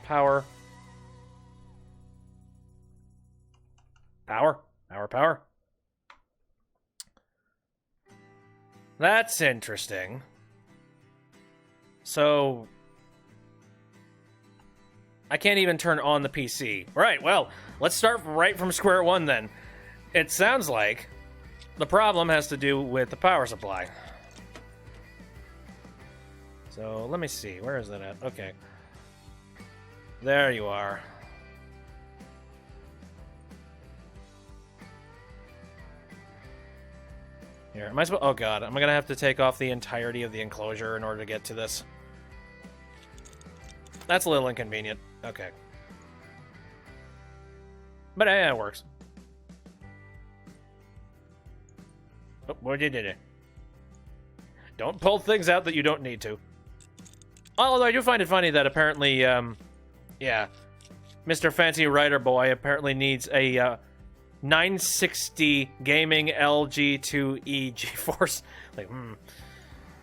Power. Power. That's interesting. So, I can't even turn on the PC. Right, well, let's start right from square one then. It sounds like the problem has to do with the power supply. So, let me see. Where is that at? Okay. There you are. Here, am I supposed? Oh god, am I gonna have to take off the entirety of the enclosure in order to get to this? That's a little inconvenient. Okay. But yeah, it works. Oh, what did it? Don't pull things out that you don't need to. Although I do find it funny that apparently, yeah, Mr. Fancy Writer Boy apparently needs a 960 gaming LG2E GeForce. Like,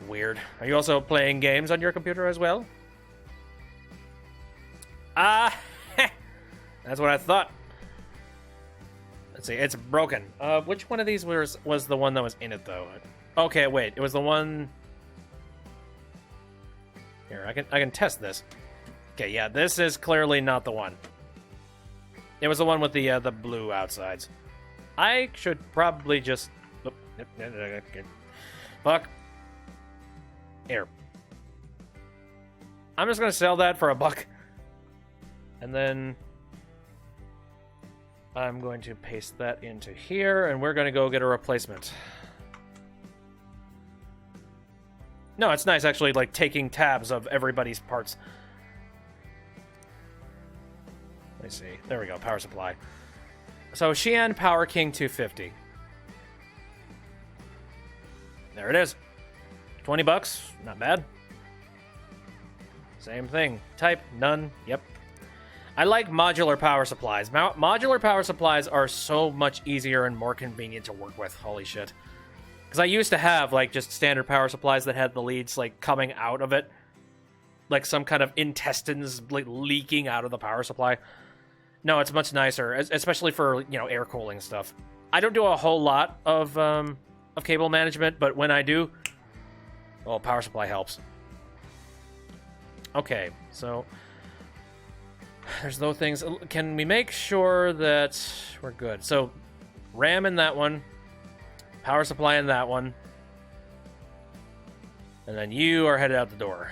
weird. Are you also playing games on your computer as well? That's what I thought. Let's see, it's broken. Which one of these was the one that was in it, though? Okay, wait, it was the one... Here, I can test this. Okay, yeah, this is clearly not the one. It was the one with the blue outsides. I should probably just... Fuck. Here. I'm just gonna sell that for $1. And then... I'm going to paste that into here, and we're gonna go get a replacement. No, it's nice, actually, like, taking tabs of everybody's parts. Let me see. There we go, power supply. So, Xi'an Power King 250. There it is. $20, not bad. Same thing. Type, none, yep. I like modular power supplies. Modular power supplies are so much easier and more convenient to work with. Holy shit. Because I used to have, like, just standard power supplies that had the leads, like, coming out of it. Like some kind of intestines, like, leaking out of the power supply. No, it's much nicer, especially for, you know, air cooling stuff. I don't do a whole lot of cable management, but when I do, well, power supply helps. Okay, so... There's those things. Can we make sure that we're good? So, RAM in that one. Power supply in that one. And then you are headed out the door.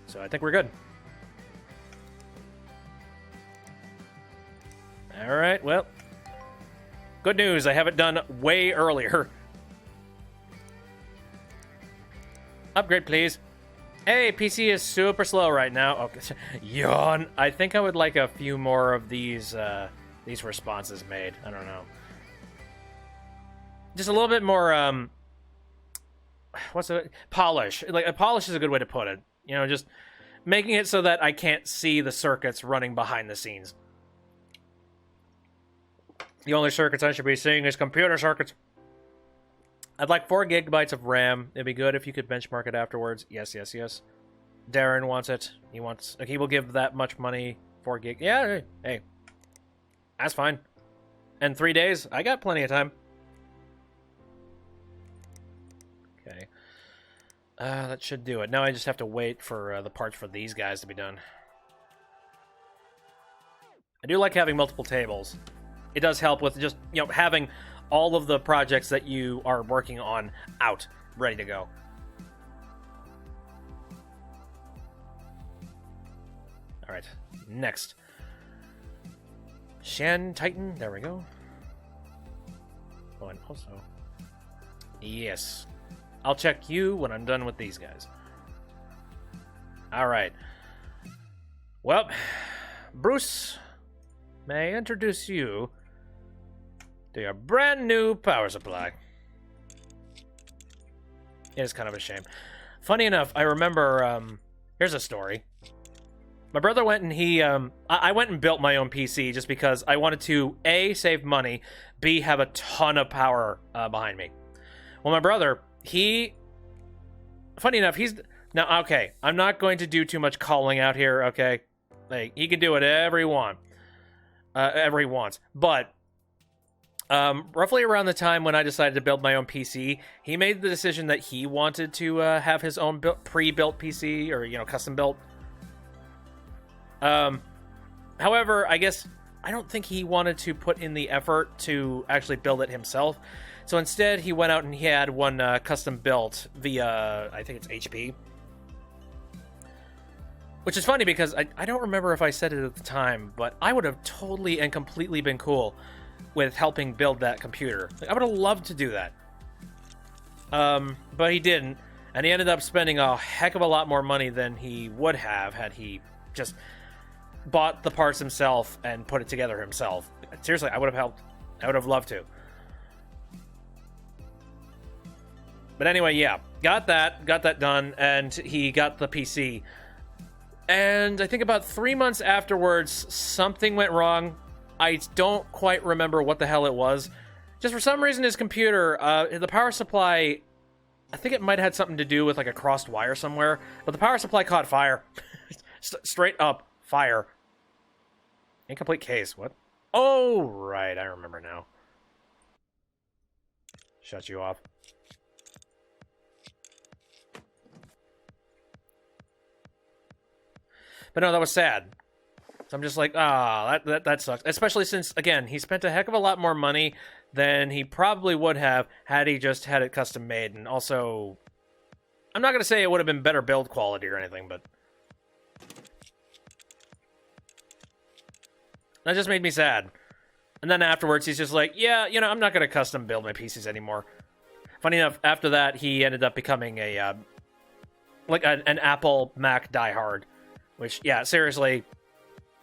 So I think we're good. Alright, well. Good news, I have it done way earlier. Upgrade, please. Hey, PC is super slow right now. Okay, yawn. I think I would like a few more of these responses made. I don't know. Just a little bit more, what's it? Polish. Like, a polish is a good way to put it. You know, just making it so that I can't see the circuits running behind the scenes. The only circuits I should be seeing is computer circuits. I'd like 4 gigabytes of RAM. It'd be good if you could benchmark it afterwards. Yes, yes, yes. Darren wants it. He wants... Like, he will give that much money. 4 gig. Yeah, hey. That's fine. And 3 days? I got plenty of time. Okay. That should do it. Now I just have to wait for the parts for these guys to be done. I do like having multiple tables. It does help with just, you know, having... all of the projects that you are working on out, ready to go. Alright, next. Shan Titan, there we go. Oh, and also... Yes. I'll check you when I'm done with these guys. Alright. Well, Bruce, may I introduce you to your brand new power supply. It is kind of a shame. Funny enough, I remember, here's a story. My brother went and he, I went and built my own PC just because I wanted to, A, save money, B, have a ton of power behind me. Well, my brother, funny enough, now, okay, I'm not going to do too much calling out here, okay? Like, he can do whatever he wants. But, roughly around the time when I decided to build my own PC, he made the decision that he wanted to have his own pre-built PC, or, you know, custom built. However, I guess I don't think he wanted to put in the effort to actually build it himself. So instead, he went out and he had one custom built via, I think it's HP. Which is funny because I don't remember if I said it at the time, but I would have totally and completely been cool with helping build that computer. Like, I would have loved to do that. But he didn't, and he ended up spending a heck of a lot more money than he would have had he just bought the parts himself and put it together himself. Seriously, I would have helped. I would have loved to. But anyway, yeah, got that done, and he got the PC. And I think about 3 months afterwards, something went wrong. I don't quite remember what the hell it was. Just for some reason, his computer, the power supply, I think it might have had something to do with like a crossed wire somewhere, but the power supply caught fire. Straight up fire. Incomplete case, what? Oh, right, I remember now. Shut you off. But no, that was sad. So I'm just like, that sucks. Especially since, again, he spent a heck of a lot more money than he probably would have had he just had it custom made. And also, I'm not going to say it would have been better build quality or anything, but that just made me sad. And then afterwards, he's just like, yeah, you know, I'm not going to custom build my PCs anymore. Funny enough, after that, he ended up becoming a, an Apple Mac diehard. Which, yeah, seriously,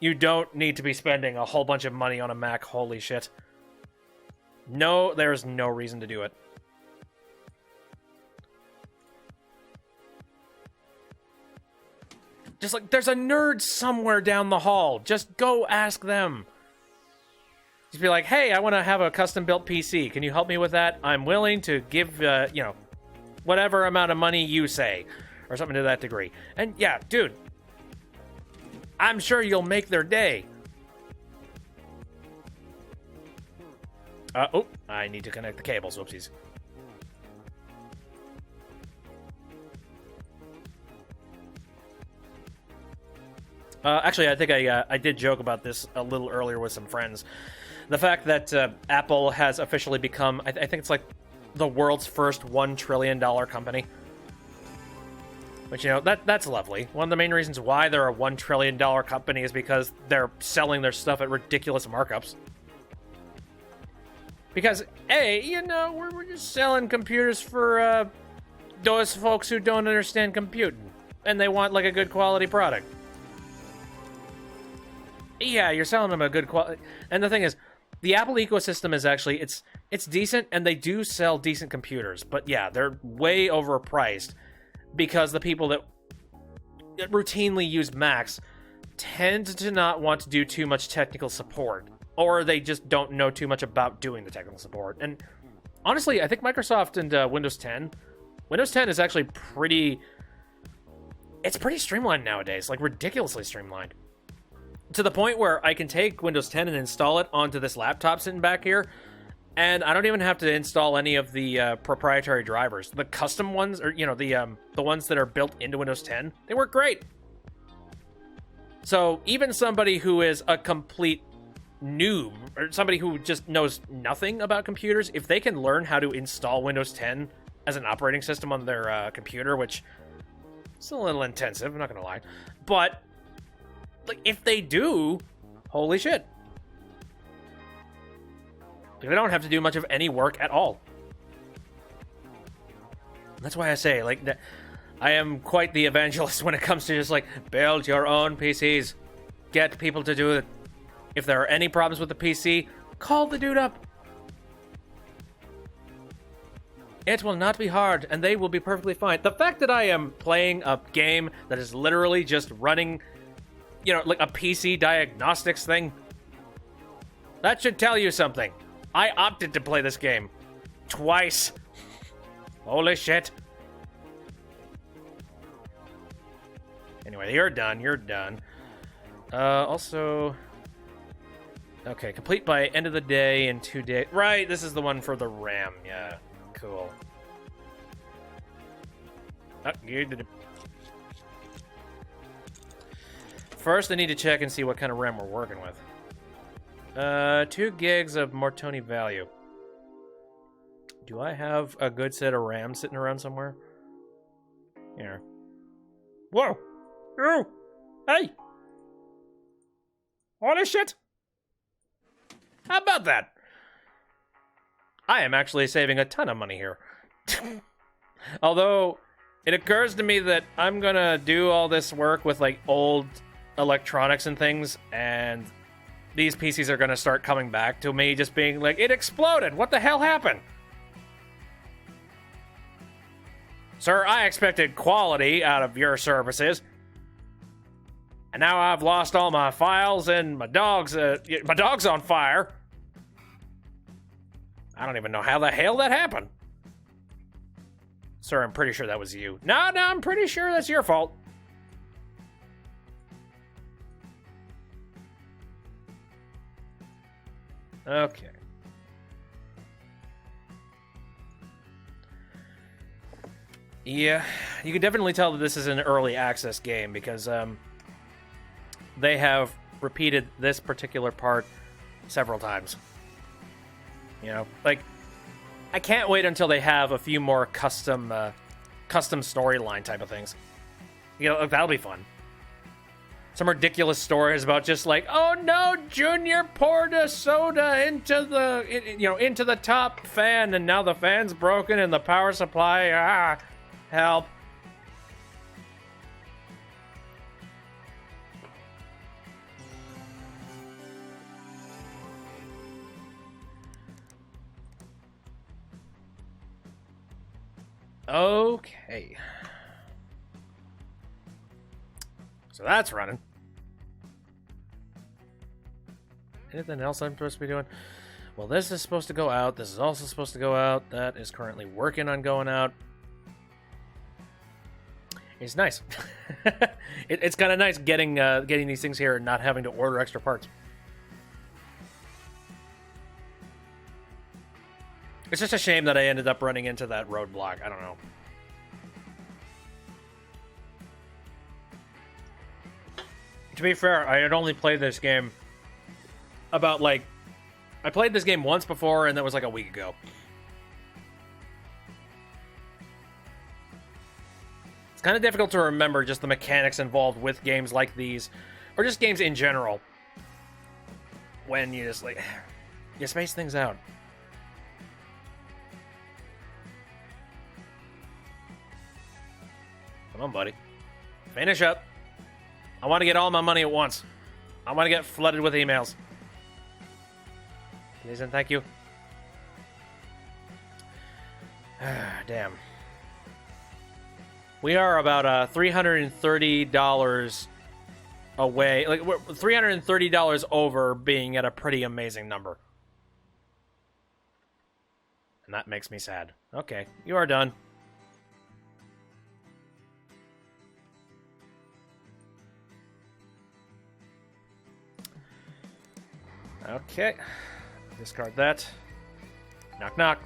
you don't need to be spending a whole bunch of money on a Mac, holy shit. No, there's no reason to do it. Just like, there's a nerd somewhere down the hall. Just go ask them. Just be like, hey, I want to have a custom-built PC. Can you help me with that? I'm willing to give, you know, whatever amount of money you say. Or something to that degree. And, yeah, dude, I'm sure you'll make their day. Oh, I need to connect the cables. Whoopsies. Actually, I think I did joke about this a little earlier with some friends. The fact that Apple has officially become, I think it's like the world's first $1 trillion company. Which, you know, that's lovely. One of the main reasons why they're a $1 trillion company is because they're selling their stuff at ridiculous markups. Because, hey, you know, we're just selling computers for those folks who don't understand computing. And they want, like, a good quality product. Yeah, you're selling them a good quality. And the thing is, the Apple ecosystem is actually, it's decent, and they do sell decent computers. But yeah, they're way overpriced. Because the people that routinely use Macs tend to not want to do too much technical support. Or they just don't know too much about doing the technical support. And honestly, I think Microsoft and Windows 10... Windows 10 is actually pretty... It's pretty streamlined nowadays. Like, ridiculously streamlined. To the point where I can take Windows 10 and install it onto this laptop sitting back here... And I don't even have to install any of the proprietary drivers. The custom ones, or, you know, the ones that are built into Windows 10, they work great. So even somebody who is a complete noob, or somebody who just knows nothing about computers, if they can learn how to install Windows 10 as an operating system on their computer, which is a little intensive, I'm not gonna lie. But, like, if they do, holy shit. They don't have to do much of any work at all. That's why I say, like, I am quite the evangelist when it comes to just, like, build your own PCs. Get people to do it. If there are any problems with the PC, call the dude up. It will not be hard, and they will be perfectly fine. The fact that I am playing a game that is literally just running, you know, like a PC diagnostics thing, that should tell you something. I opted to play this game. Twice. Holy shit. Anyway, you're done. You're done. Also... Okay, complete by end of the day in 2 days. Right, this is the one for the RAM. Yeah, cool. First, I need to check and see what kind of RAM we're working with. 2 gigs of Mortoni value. Do I have a good set of RAM sitting around somewhere? Here. Whoa! Oh! Hey! Holy shit! How about that? I am actually saving a ton of money here. Although, it occurs to me that I'm gonna do all this work with, like, old electronics and things, and these PCs are gonna start coming back to me just being like, it exploded! What the hell happened? Sir, I expected quality out of your services. And now I've lost all my files and my dog's on fire. I don't even know how the hell that happened. Sir, I'm pretty sure that was you. No, I'm pretty sure that's your fault. Okay. Yeah, you can definitely tell that this is an early access game because they have repeated this particular part several times. You know, like, I can't wait until they have a few more custom storyline type of things. You know, that'll be fun. Some ridiculous stories about just like, oh no, Junior poured a soda into the top fan, and now the fan's broken and the power supply, help. Okay. So that's running. Anything else I'm supposed to be doing? Well, this is supposed to go out. This is also supposed to go out. That is currently working on going out. It's nice. It's kind of nice getting these things here and not having to order extra parts. It's just a shame that I ended up running into that roadblock. I don't know. To be fair, I had only played this game about, like... I played this game once before, and that was like a week ago. It's kind of difficult to remember just the mechanics involved with games like these, or just games in general, when you just, like, you space things out. Come on, buddy. Finish up. I want to get all my money at once. I want to get flooded with emails. Please and thank you. Damn. We are about $330 away. Like, we're $330 over being at a pretty amazing number. And that makes me sad. Okay, you are done. Okay. Discard that. Knock, knock.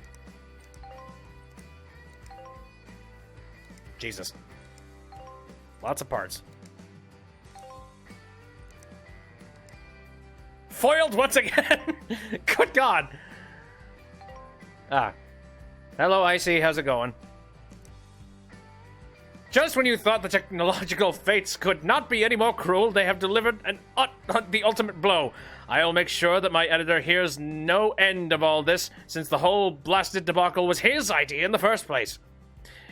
Jesus. Lots of parts. Foiled once again! Good God! Hello, Icy. How's it going? Just when you thought the technological fates could not be any more cruel, they have delivered the ultimate blow. I'll make sure that my editor hears no end of all this, since the whole blasted debacle was his idea in the first place.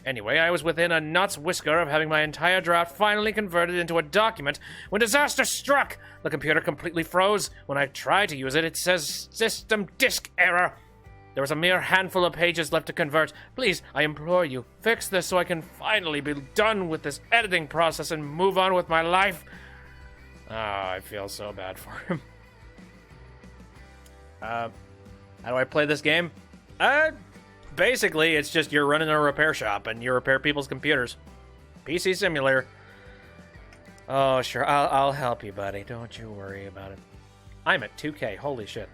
Anyway, I was within a knot's whisker of having my entire draft finally converted into a document when disaster struck. The computer completely froze. When I tried to use it, it says system disk error. There was a mere handful of pages left to convert. Please, I implore you, fix this so I can finally be done with this editing process and move on with my life. I feel so bad for him. How do I play this game? Basically, it's just you're running a repair shop and you repair people's computers. PC Simulator. Oh, sure, I'll help you, buddy. Don't you worry about it. I'm at 2K, holy shit.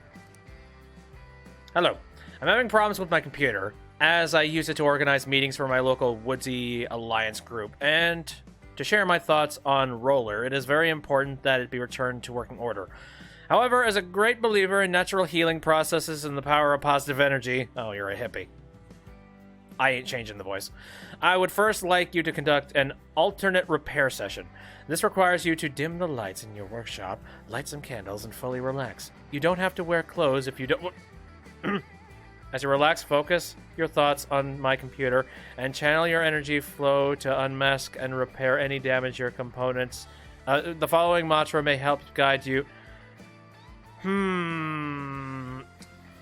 Hello. I'm having problems with my computer, as I use it to organize meetings for my local Woodsy Alliance group, and to share my thoughts on Roller, it is very important that it be returned to working order. However, as a great believer in natural healing processes and the power of positive energy... Oh, you're a hippie. I ain't changing the voice. I would first like you to conduct an alternate repair session. This requires you to dim the lights in your workshop, light some candles, and fully relax. You don't have to wear clothes if you don't... As you relax, focus your thoughts on my computer and channel your energy flow to unmask and repair any damage your components. The following mantra may help guide you.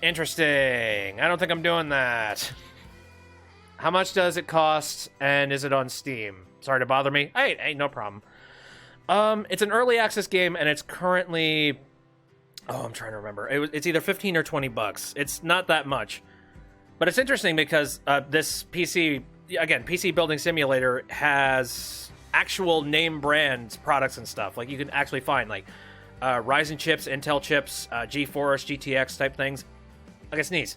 Interesting. I don't think I'm doing that. How much does it cost, and is it on Steam? Sorry to bother me. Hey, no problem. It's an early access game, and it's currently... Oh, I'm trying to remember. It's either 15 or 20 bucks. It's not that much. But it's interesting because this PC, again, PC Building Simulator has actual name brand products and stuff. Like, you can actually find, like, Ryzen chips, Intel chips, GeForce, GTX type things. Like, it's neat.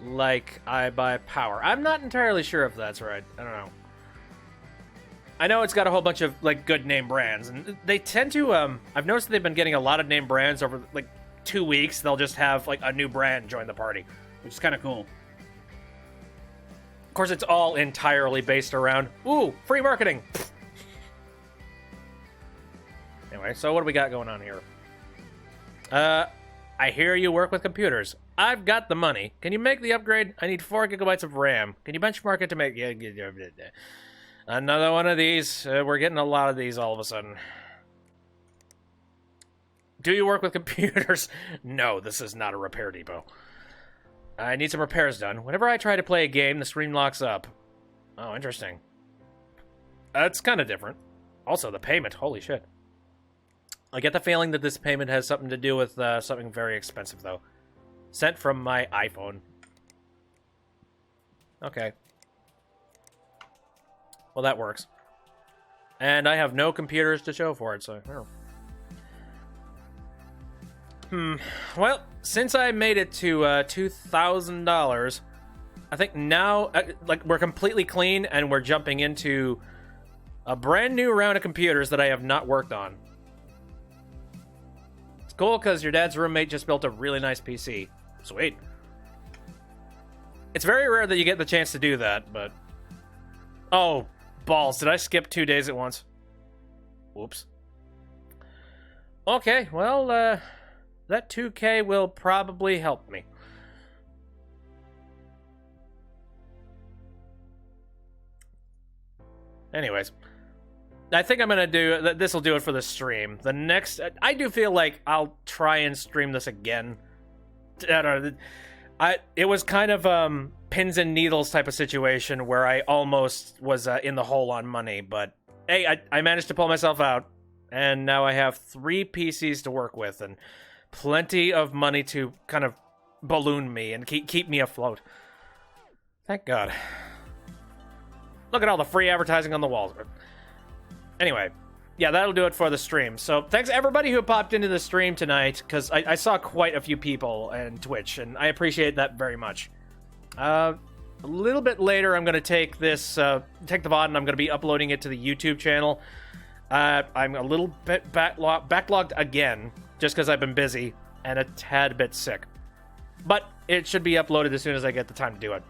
Like, I buy power. I'm not entirely sure if that's right. I don't know. I know it's got a whole bunch of, like, good name brands, and they tend to, I've noticed they've been getting a lot of name brands over, like, 2 weeks. They'll just have, like, a new brand join the party, which is kind of cool. Of course, it's all entirely based around, ooh, free marketing! Anyway, so what do we got going on here? I hear you work with computers. I've got the money. Can you make the upgrade? I need 4 gigabytes of RAM. Can you benchmark it to make... Another one of these. We're getting a lot of these all of a sudden. Do you work with computers? No, this is not a repair depot. I need some repairs done. Whenever I try to play a game, the stream locks up. Oh, interesting. That's kind of different. Also, the payment. Holy shit. I get the feeling that this payment has something to do with something very expensive, though. Sent from my iPhone. Okay. Well, that works. And I have no computers to show for it, so... Well, since I made it to $2,000, I think now, like, we're completely clean, and we're jumping into a brand new round of computers that I have not worked on. It's cool, because your dad's roommate just built a really nice PC. Sweet. It's very rare that you get the chance to do that, but... Oh, balls. Did I skip 2 days at once? Whoops. Okay, well, that 2K will probably help me. Anyways, I think I'm going to do... This will do it for the stream. The next... I do feel like I'll try and stream this again. I don't know. It was kind of pins and needles type of situation where I almost was in the hole on money, but hey, I managed to pull myself out, and now I have 3 PCs to work with and plenty of money to kind of balloon me and keep me afloat. Thank God. Look at all the free advertising on the walls. Anyway, yeah, that'll do it for the stream. So thanks everybody who popped into the stream tonight, because I saw quite a few people on Twitch, and I appreciate that very much. A little bit later, I'm going to take this, take the VOD, and I'm going to be uploading it to the YouTube channel. I'm a little bit backlogged again, just because I've been busy and a tad bit sick. But it should be uploaded as soon as I get the time to do it.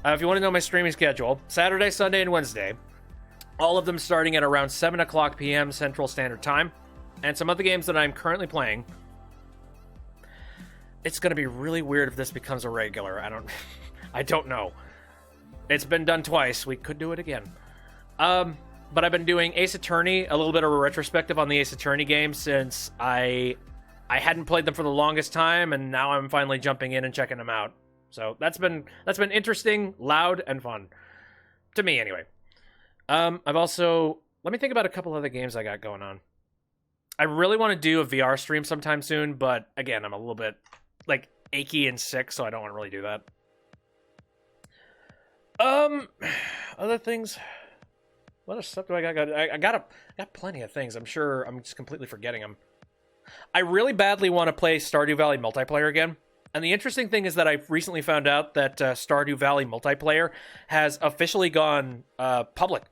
If you want to know my streaming schedule, Saturday, Sunday, and Wednesday, all of them starting at around 7 o'clock p.m. Central Standard Time, and some other games that I'm currently playing. It's going to be really weird if this becomes a regular. I don't know. It's been done twice. We could do it again. But I've been doing Ace Attorney, a little bit of a retrospective on the Ace Attorney games, since I hadn't played them for the longest time, and now I'm finally jumping in and checking them out. So that's been interesting, loud, and fun. To me, anyway. I've also... Let me think about a couple other games I got going on. I really want to do a VR stream sometime soon, but again, I'm a little bit, like, achy and sick, so I don't want to really do that. Other things... What other stuff do I got? I got plenty of things. I'm sure I'm just completely forgetting them. I really badly want to play Stardew Valley multiplayer again. And the interesting thing is that I've recently found out that Stardew Valley multiplayer has officially gone public.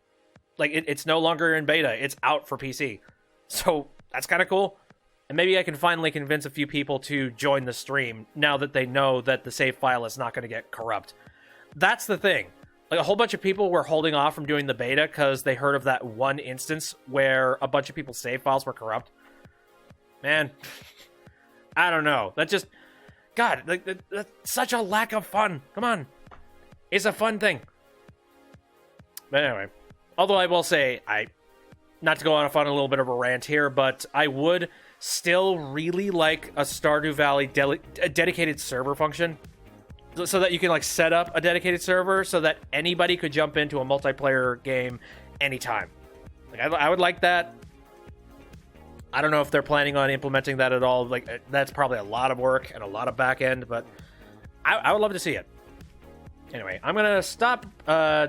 Like, it's no longer in beta. It's out for PC. So that's kind of cool. And maybe I can finally convince a few people to join the stream now that they know that the save file is not going to get corrupt. That's the thing. Like, a whole bunch of people were holding off from doing the beta because they heard of that one instance where a bunch of people's save files were corrupt. man. I don't know. That just, God, that's such a lack of fun. Come on. It's a fun thing. But anyway, although I will say, not to go on a little bit of a rant here, but I would still really like a Stardew Valley a dedicated server function, so that you can like set up a dedicated server so that anybody could jump into a multiplayer game anytime. Like I would like that. I don't know if they're planning on implementing that at all. Like that's probably a lot of work and a lot of back end, but I would love to see it. Anyway, I'm gonna stop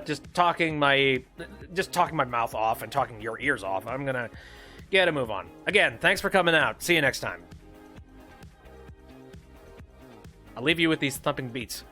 just talking my mouth off and talking your ears off. I'm gonna get a move on. Again, thanks for coming out. See you next time. I'll leave you with these thumping beats.